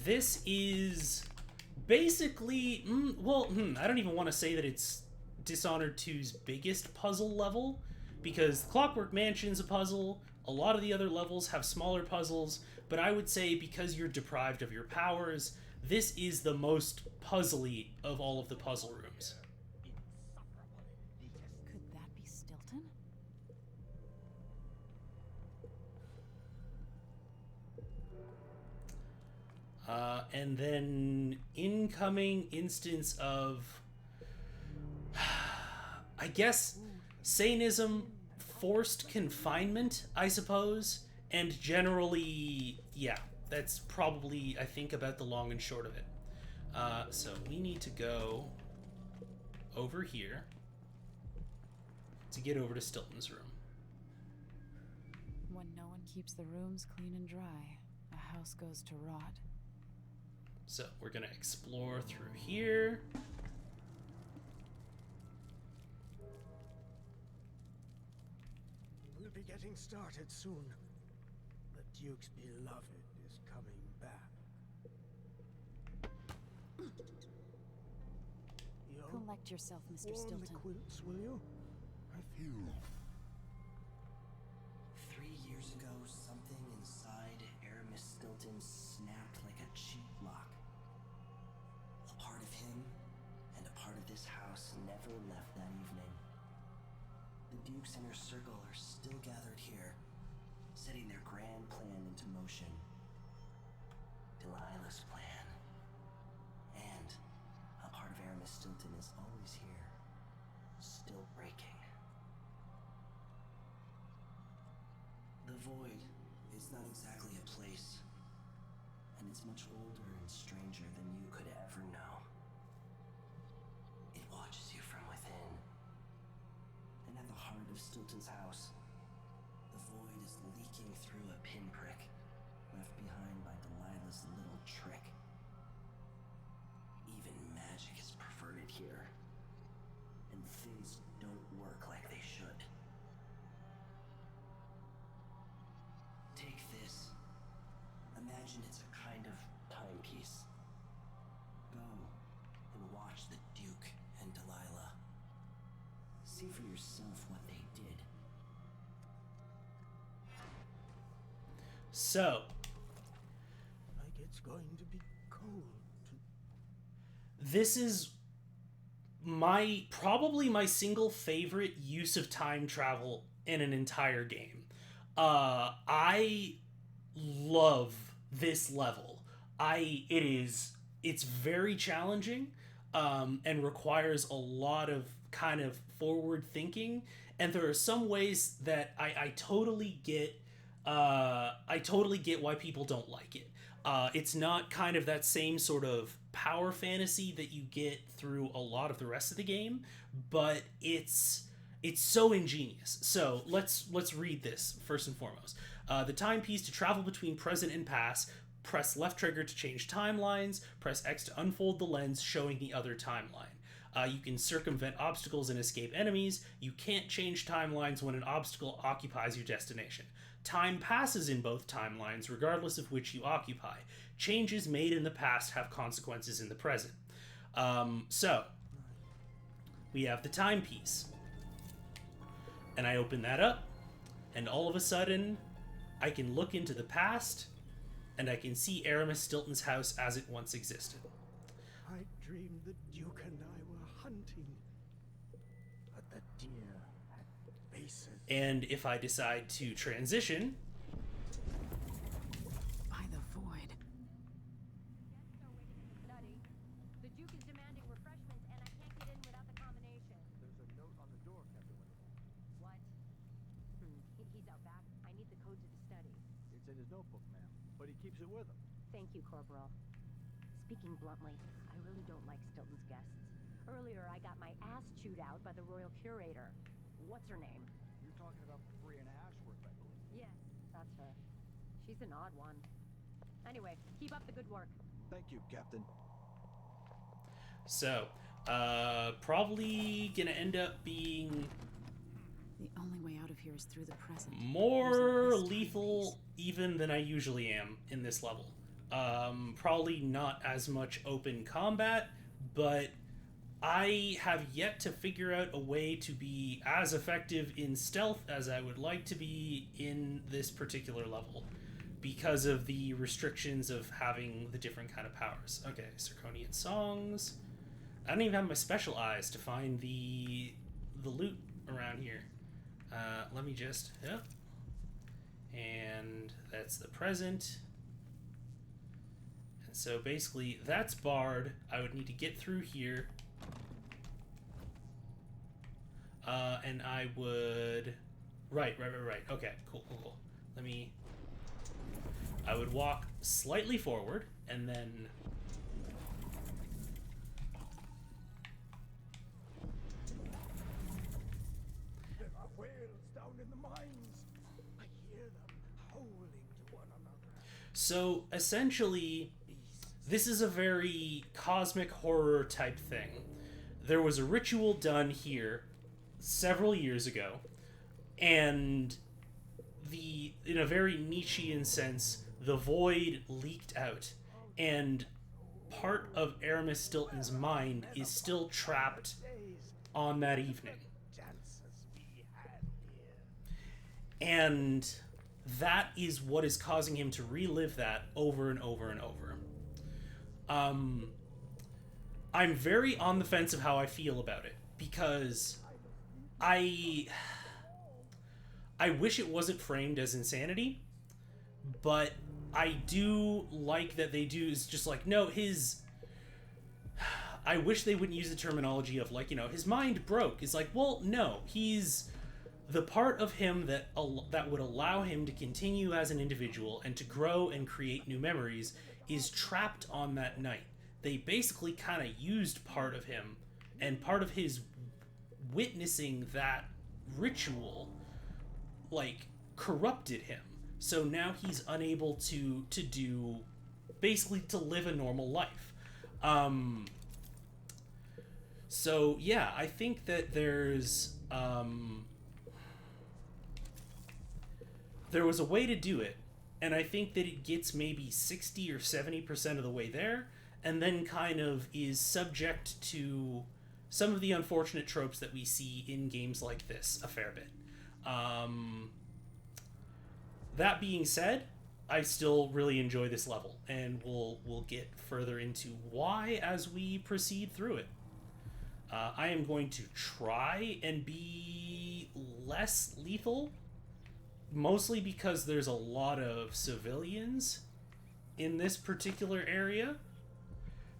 This is basically, I don't even want to say that it's Dishonored 2's biggest puzzle level, because Clockwork Mansion's a puzzle, a lot of the other levels have smaller puzzles, but I would say because you're deprived of your powers, this is the most puzzly of all of the puzzle rooms. Could that be Stilton? And then incoming instance of, I guess, Sanism, forced confinement, I suppose, and generally, yeah, that's probably, I think, about the long and short of it. So we need to go over here to get over to Stilton's room. When no one keeps the rooms clean and dry, a house goes to rot. So we're gonna explore through here. We'll be getting started soon. The Duke's beloved is coming back. Collect yourself, Mr. Warm Stilton. the quilts, will you? I feel 3 years ago, something inside Aramis Stilton snapped like a cheap lock. A part of him and a part of this house never left that evening. The Duke's inner circle are still gathered here, setting their grand plan into motion. Delilah's plan. And a part of Aramis Stilton is always here, still breaking. The Void is not exactly a place, and it's much older and stranger than you could ever know. It watches you from within. And at the heart of Stilton's house, the Void is leaking through a pinprick left behind by Delilah's little trick. Even magic is perverted here, and things don't work like they should. Take this. Imagine it's a kind of timepiece. Go and watch the Duke and Delilah. See for yourself what they did. So, like it's going to be cold. this is probably my single favorite use of time travel in an entire game. I love this level. It is it's very challenging, and requires a lot of kind of forward thinking. And there are some ways that I totally get. I totally get why people don't like it. It's not kind of that same sort of power fantasy that you get through a lot of the rest of the game, but it's so ingenious. So let's read this first and foremost. The timepiece to travel between present and past. Press left trigger to change timelines. Press X to unfold the lens showing the other timeline. You can circumvent obstacles and escape enemies. You can't change timelines when an obstacle occupies your destination. Time passes in both timelines, regardless of which you occupy. Changes made in the past have consequences in the present. So, we have the timepiece. And I open that up, and all of a sudden, I can look into the past, and I can see Aramis Stilton's house as it once existed. I dreamed the Duke and I were hunting, but the deer had bases. And if I decide to transition, By the void. The Duke is demanding refreshments, and I can't get in without the combination. There's a note on the door, Captain Wintermore. What? He's out back. I need the code to the study. It's in his notebook, ma'am, but he keeps it with him. Thank you, Corporal. Speaking bluntly, I really don't like Stilton's guests. Earlier, I got my ass chewed out by the Royal Curator. What's her name? You're talking about Brianna Ashworth, I believe. Yes, that's her. She's an odd one. Anyway, keep up the good work. Thank you, Captain. so, probably gonna end up being The only way out of here is through the present. more lethal even than I usually am in this level. Probably not as much open combat, but I have yet to figure out a way to be as effective in stealth as I would like to be in this particular level because of the restrictions of having the different kind of powers. Okay, Zirconian songs. I don't even have my special eyes to find the loot around here. Let me just... Yep. And that's the present. And so basically, that's barred. I would need to get through here. And I would... Right. Okay, cool. Let me... I would walk slightly forward, and then... There are whales down in the mines. I hear them howling to one another. So, essentially, this is a very cosmic horror type thing. There was a ritual done here several years ago, and in a very Nietzschean sense, the void leaked out, and part of Aramis Stilton's mind is still trapped on that evening. And that is what is causing him to relive that over and over and over. I'm very on the fence of how I feel about it, because I wish it wasn't framed as insanity, but I do like that they do is just like, no, I wish they wouldn't use the terminology of like, his mind broke. It's like, well, no, he's the part of him that would allow him to continue as an individual and to grow and create new memories is trapped on that night. They basically kind of used part of him, and part of his witnessing that ritual, like, corrupted him. So now he's unable to do, basically to live a normal life. So yeah, I think that there was a way to do it, and I think that it gets maybe 60 or 70% of the way there, and then kind of is subject to some of the unfortunate tropes that we see in games like this a fair bit. That being said, I still really enjoy this level, and we'll get further into why as we proceed through it. I am going to try and be less lethal, mostly because there's a lot of civilians in this particular area.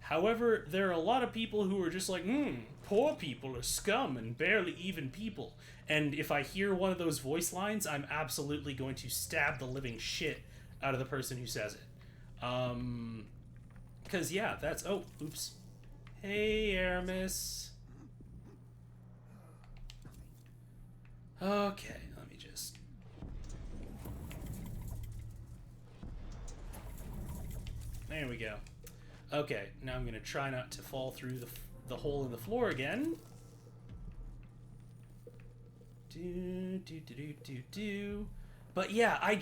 However, there are a lot of people who are just like, poor people are scum and barely even people. And if I hear one of those voice lines, I'm absolutely going to stab the living shit out of the person who says it. Because, yeah, that's... Oh, oops. Hey, Aramis. Okay, let me just... There we go. Okay, now I'm going to try not to fall through the hole in the floor again. But yeah,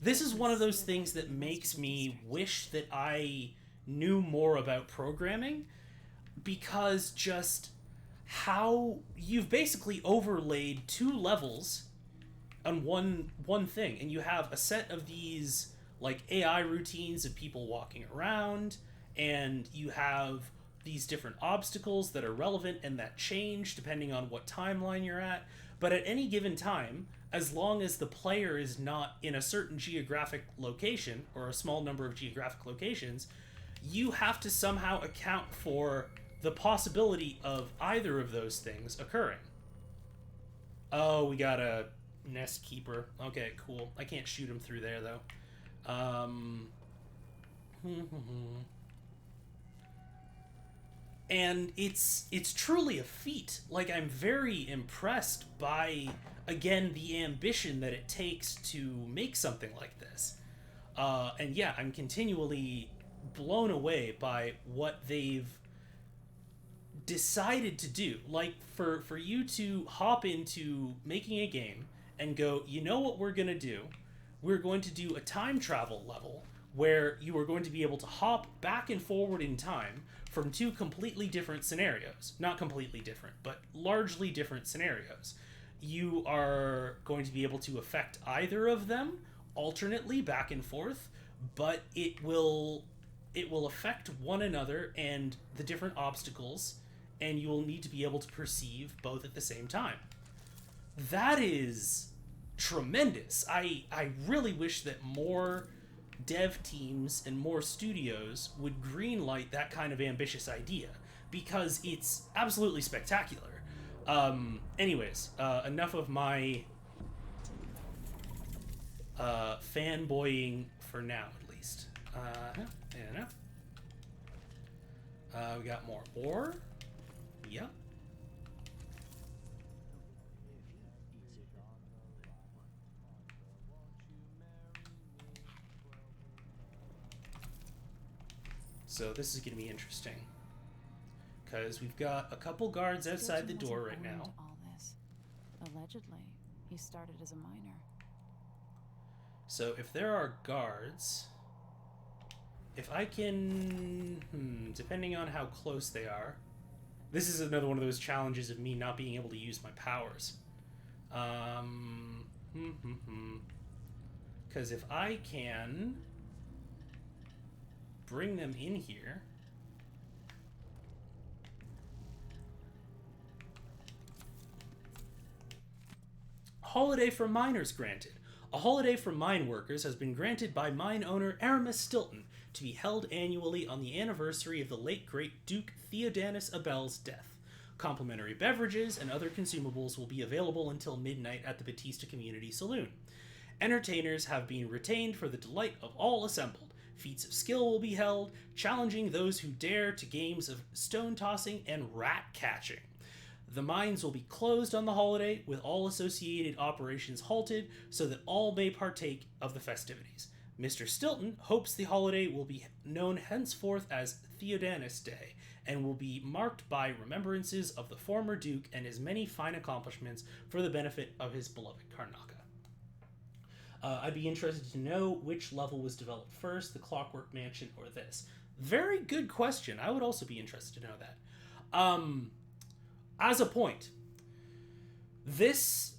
this is one of those things that makes me wish that I knew more about programming, because just how you've basically overlaid 2 levels on one thing, and you have a set of these like AI routines of people walking around, and you have these different obstacles that are relevant and that change depending on what timeline you're at. But at any given time, as long as the player is not in a certain geographic location or a small number of geographic locations, you have to somehow account for the possibility of either of those things occurring. Oh, we got a nest keeper. Okay, cool. I can't shoot him through there, though. And it's truly a feat. Like, I'm very impressed by, again, the ambition that it takes to make something like this. And yeah, I'm continually blown away by what they've decided to do. Like, for you to hop into making a game and go, you know what we're gonna do? We're going to do a time travel level where you are going to be able to hop back and forward in time from 2 completely different scenarios. Not completely different, but largely different scenarios. You are going to be able to affect either of them alternately back and forth, but it will affect one another and the different obstacles, and you will need to be able to perceive both at the same time. That is tremendous. I really wish that more dev teams and more studios would greenlight that kind of ambitious idea, because it's absolutely spectacular. Anyways, enough of my fanboying for now, at least. Enough. We got more ore. Yep. So this is going to be interesting, because we've got a couple guards outside the door right now. All this. Allegedly, he started as a miner. So if there are guards, if I can, depending on how close they are, this is another one of those challenges of me not being able to use my powers. Because if I can bring them in here, holiday for miners granted. A holiday for mine workers has been granted by mine owner Aramis Stilton to be held annually on the anniversary of the late great Duke Theodanis Abel's death. Complimentary beverages and other consumables will be available until midnight at the Batista Community Saloon. Entertainers have been retained for the delight of all assembled. Feats of skill will be held, challenging those who dare to games of stone tossing and rat catching. The mines will be closed on the holiday, with all associated operations halted so that all may partake of the festivities. Mr. Stilton hopes the holiday will be known henceforth as Theodanis Day, and will be marked by remembrances of the former Duke and his many fine accomplishments for the benefit of his beloved Karnaca. I'd be interested to know which level was developed first, the Clockwork Mansion or this. Very good question. I would also be interested to know that. As a point, this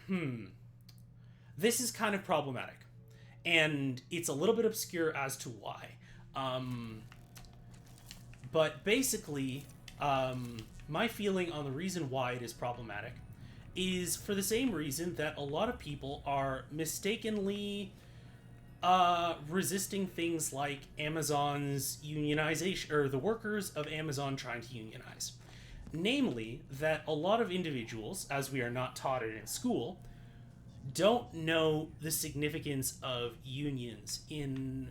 is kind of problematic, and it's a little bit obscure as to why. But basically, my feeling on the reason why it is problematic is for the same reason that a lot of people are mistakenly resisting things like Amazon's unionization, or the workers of Amazon trying to unionize. Namely, that a lot of individuals, as we are not taught it in school, don't know the significance of unions in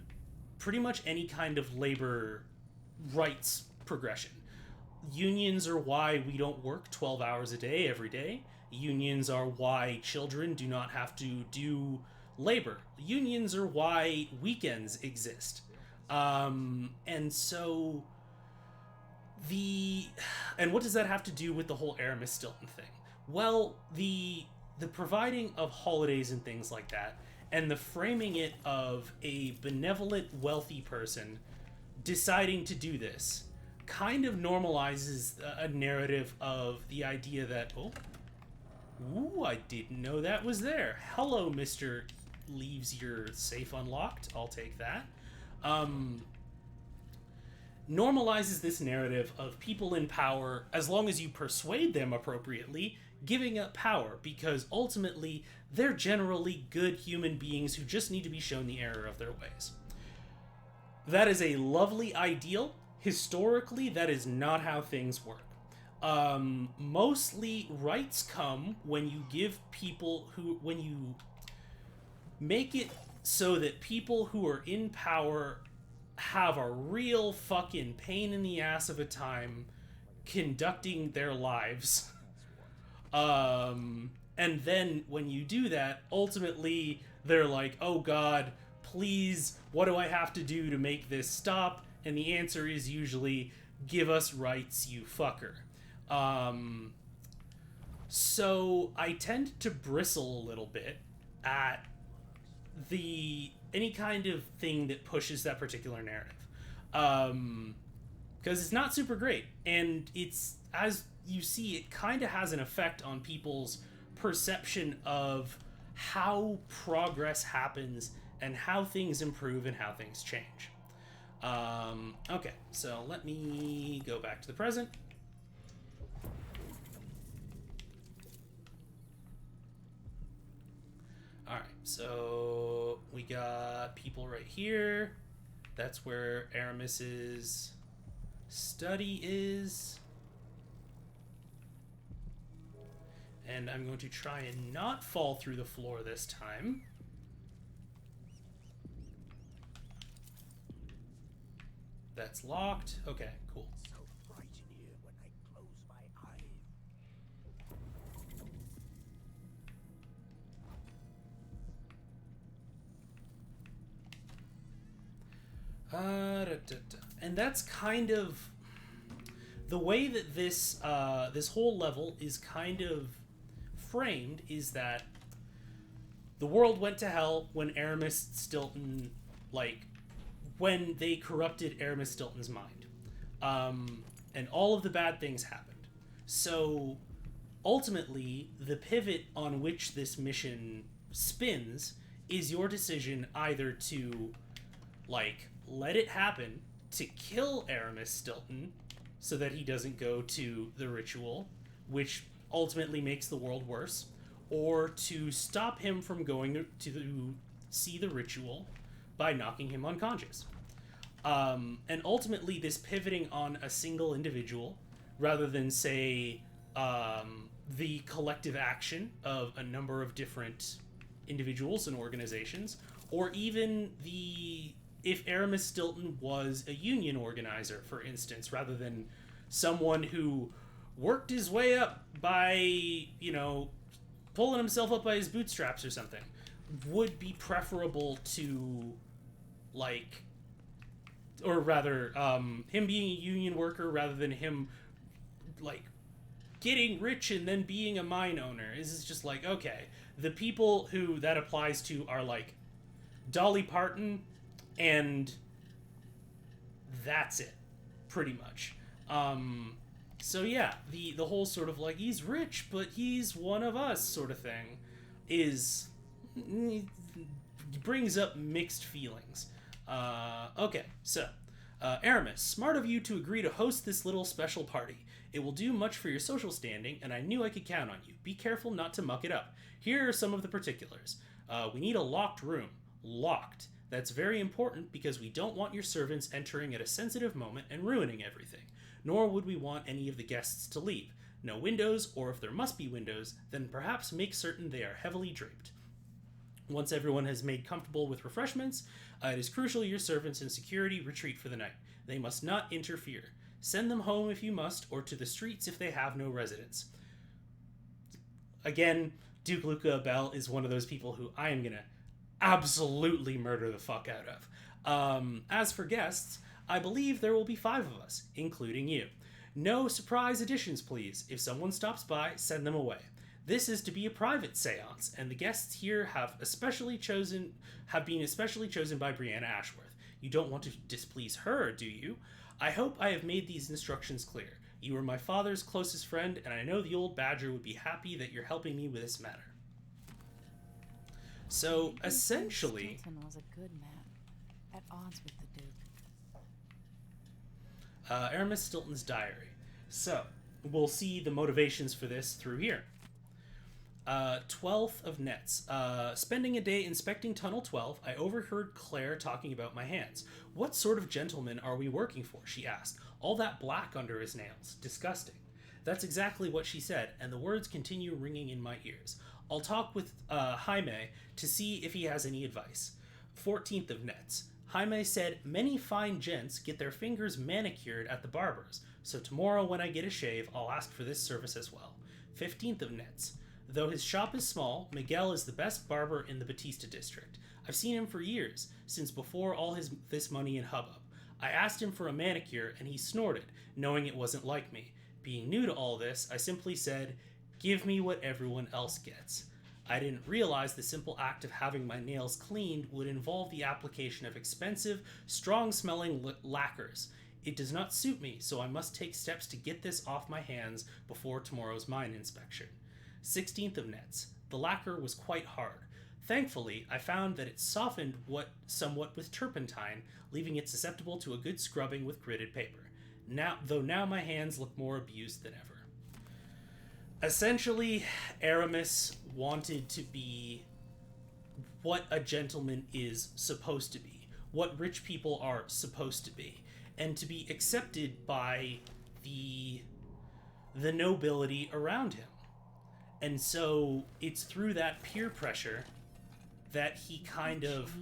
pretty much any kind of labor rights progression. Unions are why we don't work 12 hours a day every day. Unions are why children do not have to do labor. Unions are why weekends exist. And so and what does that have to do with the whole Aramis Stilton thing? Well, the providing of holidays and things like that, and the framing it of a benevolent, wealthy person deciding to do this, kind of normalizes a narrative of the idea that, ooh, I didn't know that was there. Hello, Mr. Leaves your safe unlocked. I'll take that. Normalizes this narrative of people in power, as long as you persuade them appropriately, giving up power, because ultimately they're generally good human beings who just need to be shown the error of their ways. That is a lovely ideal. Historically, that is not how things work. Mostly rights come when you give people when you make it so that people who are in power have a real fucking pain in the ass of a time conducting their lives. And then when you do that, ultimately they're like, oh God, please, what do I have to do to make this stop? And the answer is usually, give us rights, you fucker. So I tend to bristle a little bit at any kind of thing that pushes that particular narrative. Because it's not super great. And it's, as you see, it kind of has an effect on people's perception of how progress happens and how things improve and how things change. Okay, so let me go back to the present. Alright, so we got people right here. That's where Aramis's study is. And I'm going to try and not fall through the floor this time. That's locked. Okay, cool. So bright in here when I close my eyes. And that's kind of the way that this this whole level is kind of framed, is that the world went to hell when Aramis Stilton, when they corrupted Aramis Stilton's mind. And all of the bad things happened. So ultimately, the pivot on which this mission spins is your decision either to let it happen, to kill Aramis Stilton so that he doesn't go to the ritual, which ultimately makes the world worse, or to stop him from going to see the ritual by knocking him unconscious. And ultimately, this pivoting on a single individual, rather than, say, the collective action of a number of different individuals and organizations, or even if Aramis Stilton was a union organizer, for instance, rather than someone who worked his way up by, pulling himself up by his bootstraps or something, would be preferable to, or rather, him being a union worker rather than him, getting rich and then being a mine owner. Is just okay, the people who that applies to are, Dolly Parton, and that's it, pretty much. So yeah, the whole sort of he's rich, but he's one of us sort of thing brings up mixed feelings. Okay, so Aramis, smart of you to agree to host this little special party. It will do much for your social standing, and I knew I could count on you. Be careful not to muck it up. Here are some of the particulars. We need a locked room. Locked. That's very important because we don't want your servants entering at a sensitive moment and ruining everything, nor would we want any of the guests to leave. No windows, or if there must be windows, then perhaps make certain they are heavily draped. Once everyone has made comfortable with refreshments, it is crucial your servants and security retreat for the night. They must not interfere. Send them home if you must, or to the streets if they have no residence. Again, Duke Luca Bell is one of those people who I am going to absolutely murder the fuck out of. As for guests, I believe there will be 5 of us, including you. No surprise additions, please. If someone stops by, send them away. This is to be a private seance, and the guests here have been especially chosen by Brianna Ashworth. You don't want to displease her, do you? I hope I have made these instructions clear. You are my father's closest friend, and I know the old badger would be happy that you're helping me with this matter. So, essentially... Stilton was a good man, at odds with the Duke. Aramis Stilton's diary. So, we'll see the motivations for this through here. 12th of Nets. Spending a day inspecting Tunnel 12, I overheard Claire talking about my hands. What sort of gentleman are we working for? She asked. All that black under his nails. Disgusting. That's exactly what she said, and the words continue ringing in my ears. I'll talk with Jaime to see if he has any advice. 14th of Nets. Jaime said many fine gents get their fingers manicured at the barber's, so tomorrow when I get a shave, I'll ask for this service as well. 15th of Nets. Though his shop is small, Miguel is the best barber in the Batista district. I've seen him for years, since before all this money and hubbub. I asked him for a manicure, and he snorted, knowing it wasn't like me. Being new to all this, I simply said, "Give me what everyone else gets." I didn't realize the simple act of having my nails cleaned would involve the application of expensive, strong-smelling lacquers. It does not suit me, so I must take steps to get this off my hands before tomorrow's mine inspection. 16th of Nets. The lacquer was quite hard. Thankfully, I found that it softened somewhat with turpentine, leaving it susceptible to a good scrubbing with gritted paper. Now my hands look more abused than ever. Essentially, Aramis wanted to be what a gentleman is supposed to be, what rich people are supposed to be, and to be accepted by the nobility around him. And so it's through that peer pressure that he kind of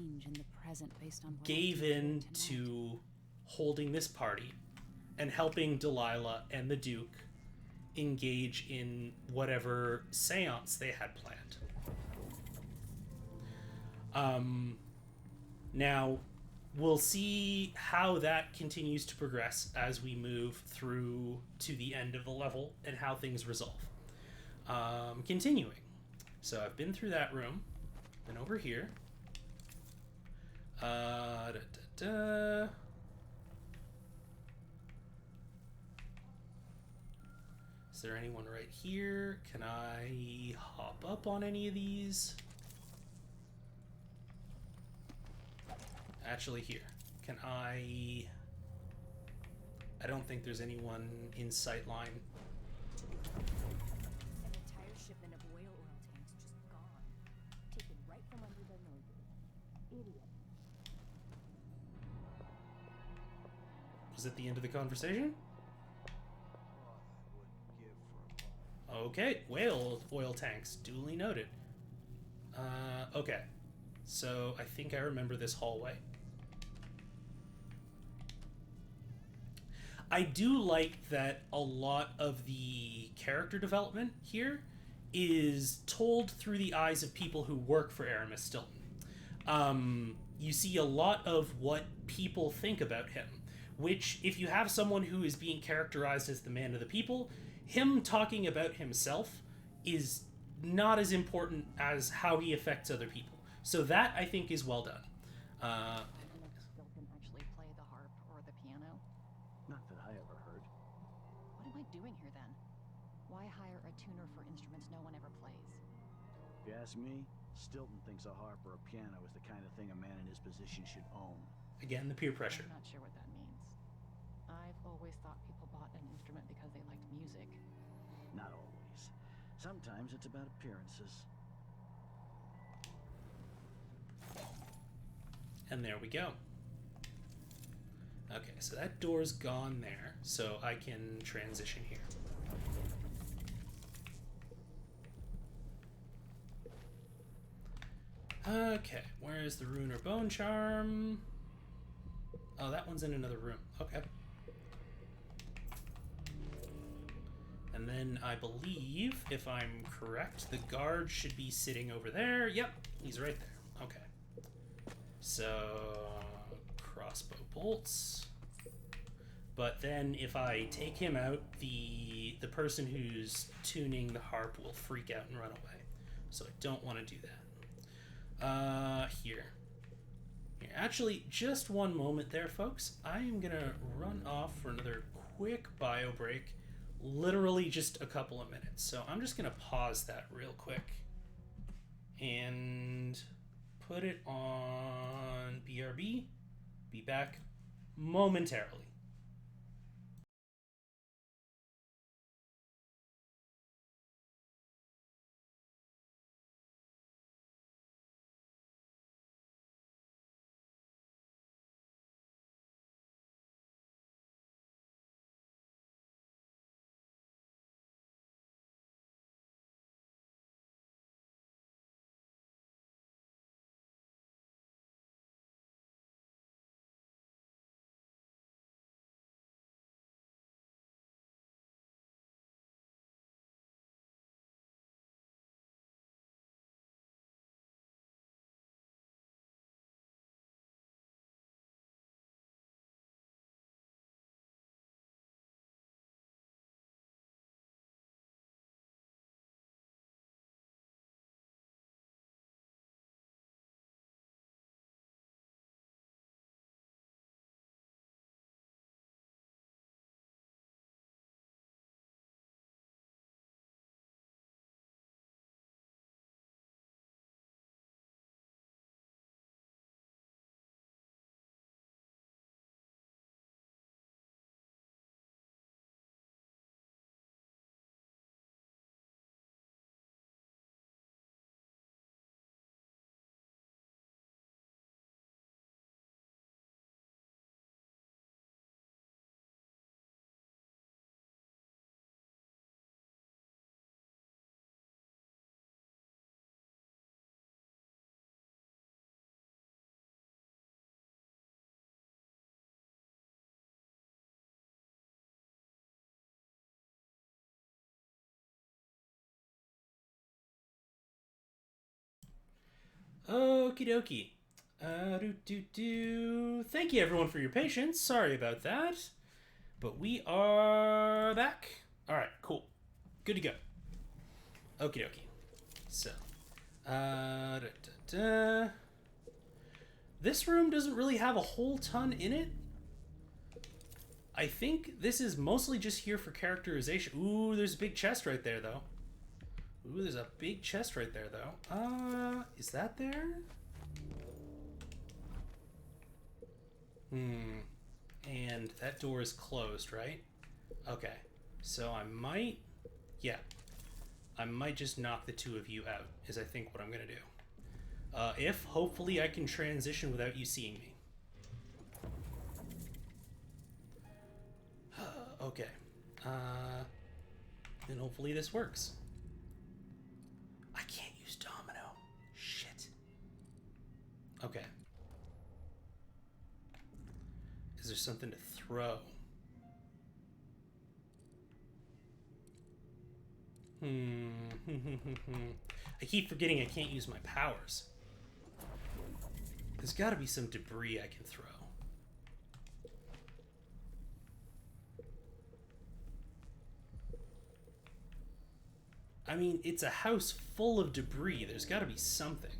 gave in to holding this party and helping Delilah and the Duke engage in whatever seance they had planned. Now, we'll see how that continues to progress as we move through to the end of the level and how things resolve. Continuing. So I've been through that room, been over here. Is there anyone right here? Can I hop up on any of these? Actually, here. Can I don't think there's anyone in sight line. An entire shipment of whale oil tanks just gone. Taken right from under their noses. Idiot. Was it the end of the conversation? Okay, whale oil tanks, duly noted. Okay, so I think I remember this hallway. I do like that a lot of the character development here is told through the eyes of people who work for Aramis Stilton. You see a lot of what people think about him, which, if you have someone who is being characterized as the man of the people, him talking about himself is not as important as how he affects other people. So that, I think, is well done. Stilton actually play the harp or the piano? Not that I ever heard. What am I doing here then? Why hire a tuner for instruments no one ever plays? If you ask me, Stilton thinks a harp or a piano is the kind of thing a man in his position should own. Again, the peer pressure. I'm not sure what that means. I've always thought people bought an instrument because they liked music. Not always. Sometimes it's about appearances. And there we go. Okay, so that door's gone there, so I can transition here. Okay, where's the rune or bone charm? Oh, that one's in another room. Okay. And then I believe, if I'm correct, the guard should be sitting over there. Yep, he's right there. Okay. So, crossbow bolts. But then if I take him out, the person who's tuning the harp will freak out and run away. So I don't want to do that. Here. Actually, just one moment there, folks. I am going to run off for another quick bio break. Literally just a couple of minutes. So I'm just going to pause that real quick. And put it on BRB. Be back momentarily. Okie dokie. Thank you everyone for your patience. Sorry about that. But we are back. Alright, cool. Good to go. Okie dokie. So. This room doesn't really have a whole ton in it. I think this is mostly just here for characterization. Ooh, there's a big chest right there, though. Ooh, there's a big chest right there, though. Is that there? And that door is closed, right? Okay. So I might... Yeah. I might just knock the two of you out, is I think what I'm going to do. If, hopefully, I can transition without you seeing me. Okay. And hopefully this works. I can't use domino. Shit. Okay. Is there something to throw? I keep forgetting I can't use my powers. There's got to be some debris I can throw. I mean, it's a house full of debris. There's got to be something.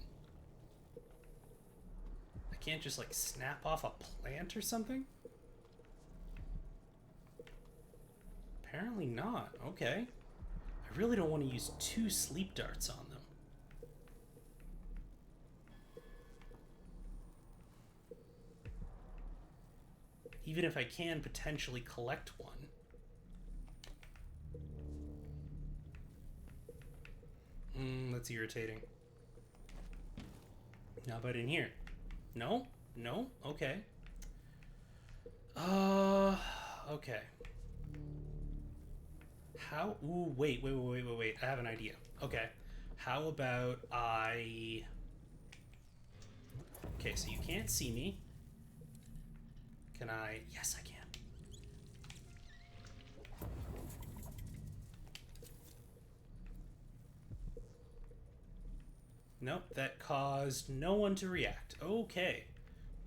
I can't just, like, snap off a plant or something? Apparently not. Okay. I really don't want to use 2 sleep darts on them. Even if I can potentially collect one. That's irritating. How about in here? No? No? Okay. Okay. How? Ooh, wait. I have an idea. Okay. How about I... Okay, so you can't see me. Can I? Yes, I can. Nope, that caused no one to react. Okay.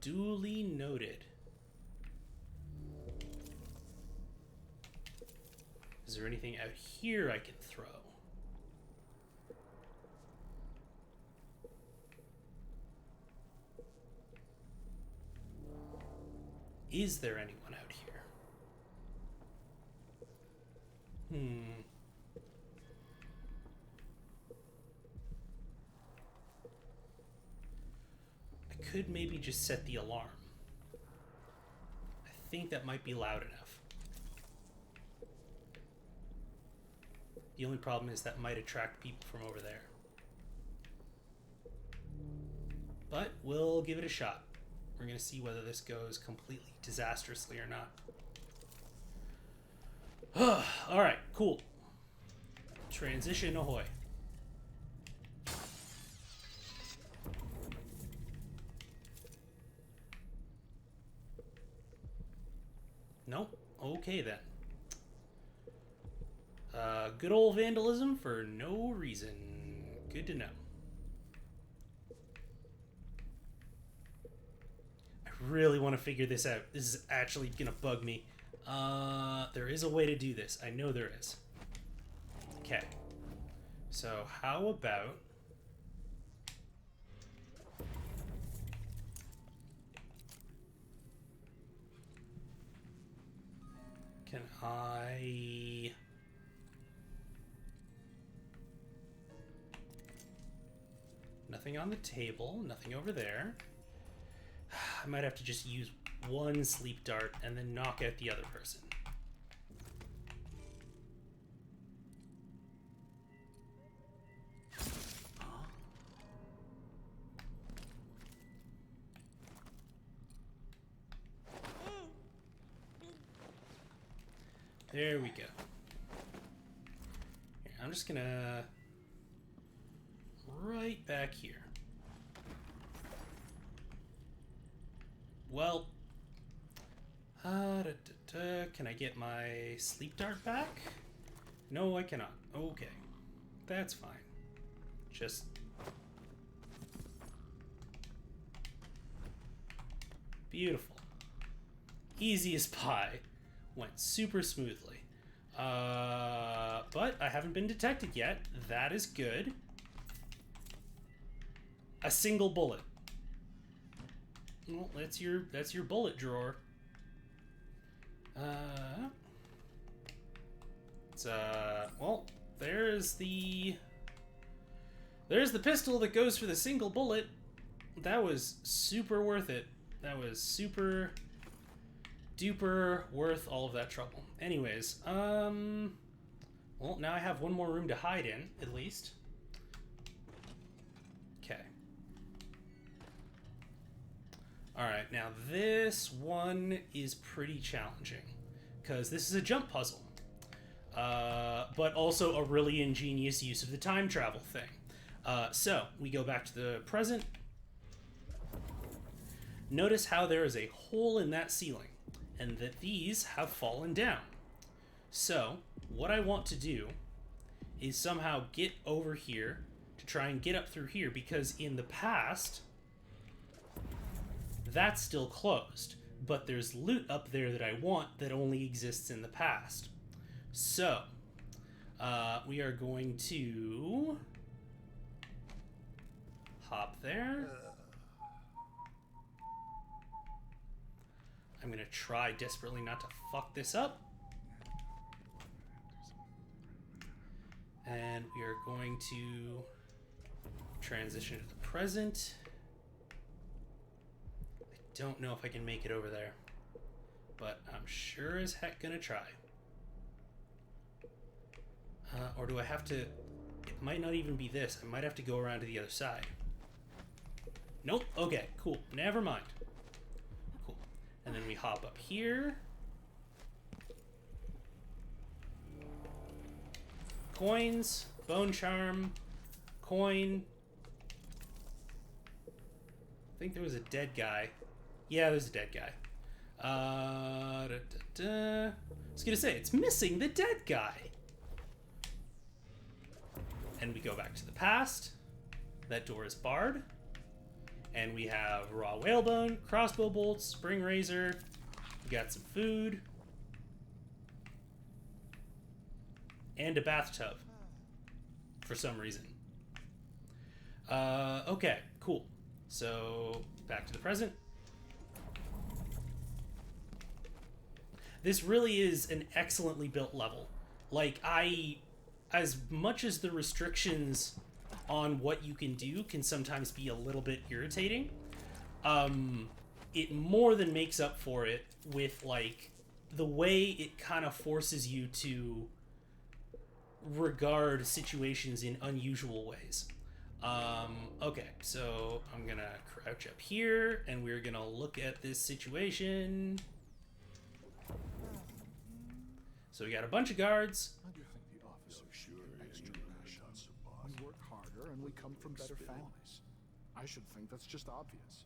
Duly noted. Is there anything out here I can throw? Is there anyone out here? I could maybe just set the alarm. I think that might be loud enough. The only problem is that might attract people from over there. But we'll give it a shot. We're going to see whether this goes completely disastrously or not. Alright, cool. Transition ahoy. Nope. Okay then. Good old vandalism for no reason. Good to know. I really want to figure this out. This is actually gonna bug me. There is a way to do this. I know there is. Okay. So how about... Can I... Nothing on the table, nothing over there. I might have to just use one sleep dart and then knock out the other person. There we go. Here, I'm just gonna... Right back here. Well, can I get my sleep dart back? No, I cannot. Okay, that's fine. Just beautiful. Easy as pie. Went super smoothly. But I haven't been detected yet. That is good. A single bullet. Well, that's your bullet drawer. Well, there's the pistol that goes for the single bullet. That was super worth it. That was super duper worth all of that trouble. Anyways, well, now I have one more room to hide in, at least. Okay. Alright, now this one is pretty challenging, because this is a jump puzzle, but also a really ingenious use of the time travel thing. So, we go back to the present. Notice how there is a hole in that ceiling, and that these have fallen down. So, what I want to do is somehow get over here to try and get up through here, because in the past... that's still closed, but there's loot up there that I want that only exists in the past. So, we are going to hop there. I'm going to try desperately not to fuck this up. And we are going to transition to the present. Don't know if I can make it over there, but I'm sure as heck gonna try. Or do I have to... It might not even be this. I might have to go around to the other side. Nope. Okay, cool. Never mind. And then we hop up here. Coins, bone charm, coin. I think there was a dead guy. Yeah, there's a dead guy. I was gonna say, it's missing the dead guy. And we go back to the past. That door is barred. And we have raw whalebone, crossbow bolts, spring razor. We got some food. And a bathtub. For some reason. Okay, cool. So, back to the present. This really is an excellently built level. Like, as much as the restrictions on what you can do can sometimes be a little bit irritating, it more than makes up for it with, like, the way it kind of forces you to regard situations in unusual ways. Okay, so I'm gonna crouch up here, and we're gonna look at this situation. So we got a bunch of guards. We work harder and we come from better families. I should think that's just obvious.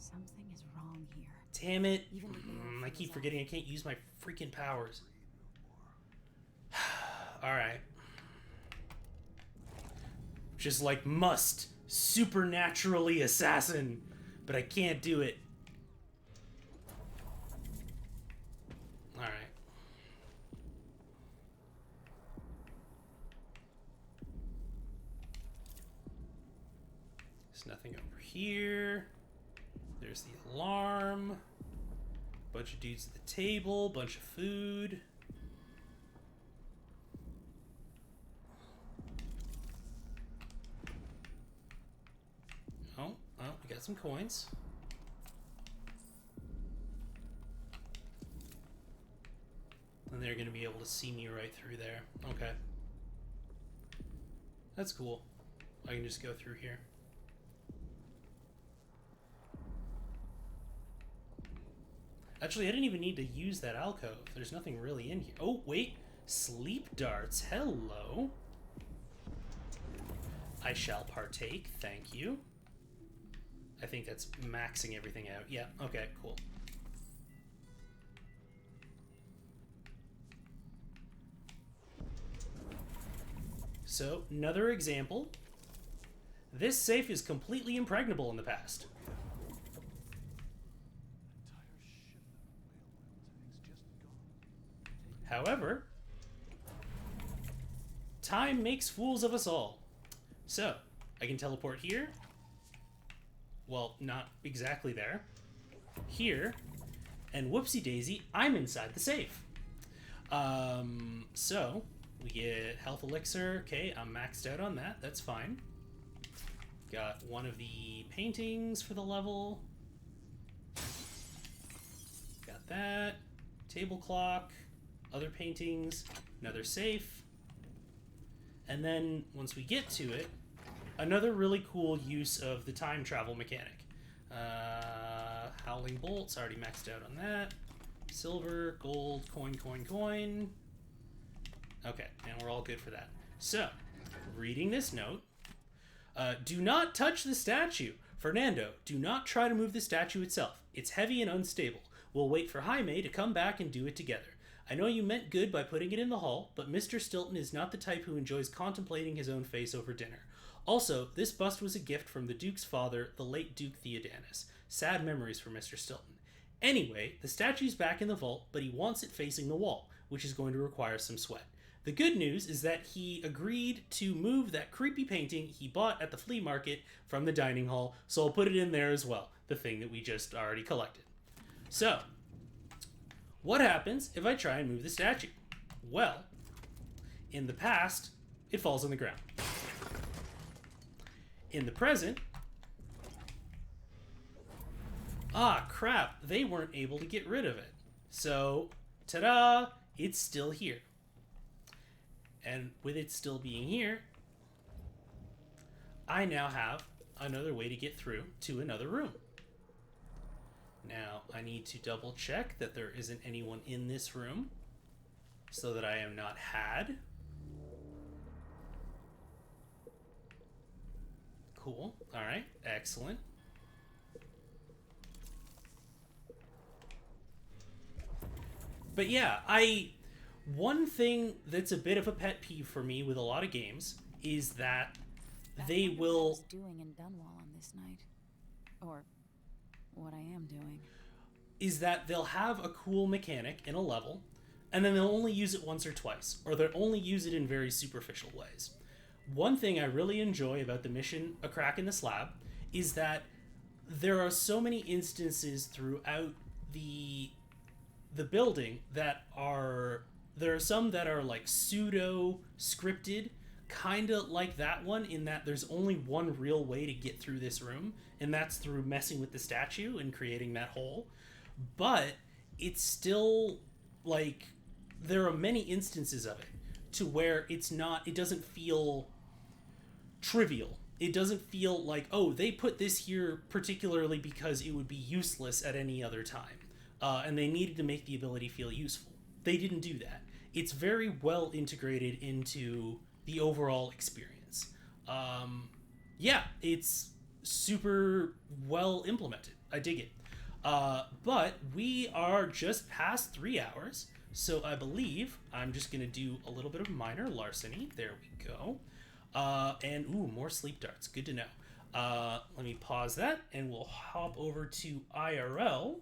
Something is wrong here. Damn it. I keep forgetting I can't use my freaking powers. Alright. Just like must supernaturally assassin, but I can't do it. Alright. There's nothing over here. There's the alarm. Bunch of dudes at the table, bunch of food. Oh, we got some coins. And they're gonna be able to see me right through there. Okay. That's cool. I can just go through here. Actually, I didn't even need to use that alcove. There's nothing really in here. Oh, wait. Sleep darts. Hello. I shall partake. Thank you. I think that's maxing everything out. Yeah, okay, cool. So, another example. This safe is completely impregnable in the past. However, time makes fools of us all. So, I can teleport here. Well, not exactly there. Here. And whoopsie daisy, I'm inside the safe. So, we get health elixir. Okay, I'm maxed out on that. That's fine. Got one of the paintings for the level. Got that. Table clock. Other paintings. Another safe. And then, once we get to it, another really cool use of the time travel mechanic. Howling bolts, already maxed out on that. Silver, gold, coin, coin, coin. Okay, and we're all good for that. So, reading this note. Do not touch the statue. Fernando, do not try to move the statue itself. It's heavy and unstable. We'll wait for Jaime to come back and do it together. I know you meant good by putting it in the hall, but Mr. Stilton is not the type who enjoys contemplating his own face over dinner. Also, this bust was a gift from the Duke's father, the late Duke Theodanis. Sad memories for Mr. Stilton. Anyway, the statue's back in the vault, but he wants it facing the wall, which is going to require some sweat. The good news is that he agreed to move that creepy painting he bought at the flea market from the dining hall, so I'll put it in there as well, the thing that we just already collected. So, what happens if I try and move the statue? Well, in the past, it falls on the ground. In the present, ah, crap, they weren't able to get rid of it. So, ta-da, it's still here. And with it still being here, I now have another way to get through to another room. Now, I need to double check that there isn't anyone in this room so that I am not had. Cool. All right. Excellent. But yeah, one thing that's a bit of a pet peeve for me with a lot of games is that they will doing in Dunwall on this night, or what I am doing, is that they'll have a cool mechanic in a level, and then they'll only use it once or twice, or they'll only use it in very superficial ways. One thing I really enjoy about the mission A Crack in the Slab is that there are so many instances throughout the building that are, there are some that are like pseudo scripted, kind of like that one, in that there's only one real way to get through this room, and that's through messing with the statue and creating that hole. But it's still like, there are many instances of it to where it's not, it doesn't feel trivial. It doesn't feel like, oh, they put this here particularly because it would be useless at any other time. And they needed to make the ability feel useful. They didn't do that. It's very well integrated into the overall experience. Yeah, it's super well implemented. I dig it. But we are just past 3 hours, so I believe I'm just going to do a little bit of minor larceny. There we go. And, ooh, more sleep darts. Good to know. Let me pause that, and we'll hop over to IRL.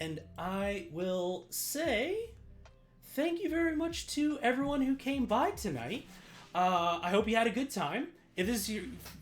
And I will say thank you very much to everyone who came by tonight. I hope you had a good time. If this is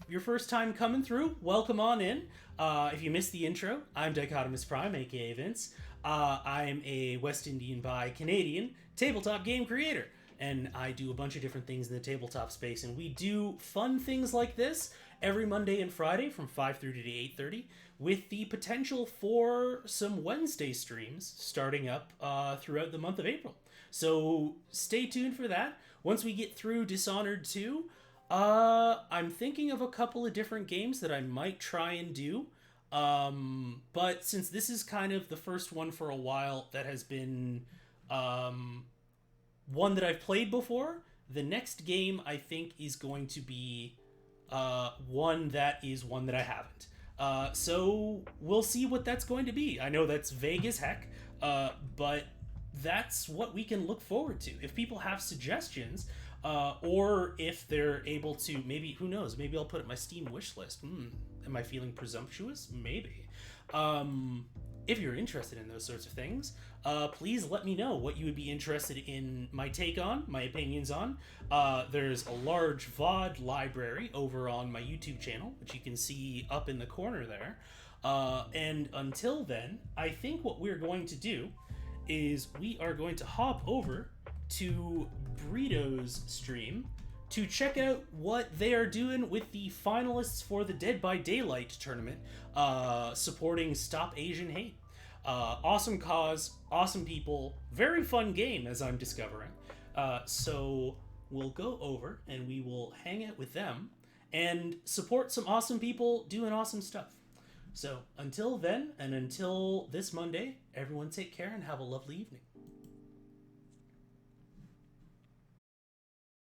your first time coming through, welcome on in. If you missed the intro, I'm Dichotomous Prime, aka Vince. I'm a West Indian by Canadian tabletop game creator, and I do a bunch of different things in the tabletop space, and we do fun things like this every Monday and Friday from 5:30 to 8:30, with the potential for some Wednesday streams starting up throughout the month of April. So stay tuned for that. Once we get through Dishonored 2, I'm thinking of a couple of different games that I might try and do. But since this is kind of the first one for a while that has been one that I've played before, the next game I think is going to be one that I haven't. So we'll see what that's going to be. I know that's vague as heck, but that's what we can look forward to. If people have suggestions, or if they're able to, maybe, who knows, maybe I'll put it on my Steam wish list. Am I feeling presumptuous? Maybe. If you're interested in those sorts of things, please let me know what you would be interested in my take on, my opinions on. There's a large VOD library over on my YouTube channel, which you can see up in the corner there. And until then, I think what we're going to do is we are going to hop over to Burrito's stream to check out what they are doing with the finalists for the Dead by Daylight tournament, supporting Stop Asian Hate. Awesome cause, awesome people, very fun game, as I'm discovering. So we'll go over and we will hang out with them and support some awesome people doing awesome stuff. So until then, and until this Monday, everyone take care and have a lovely evening.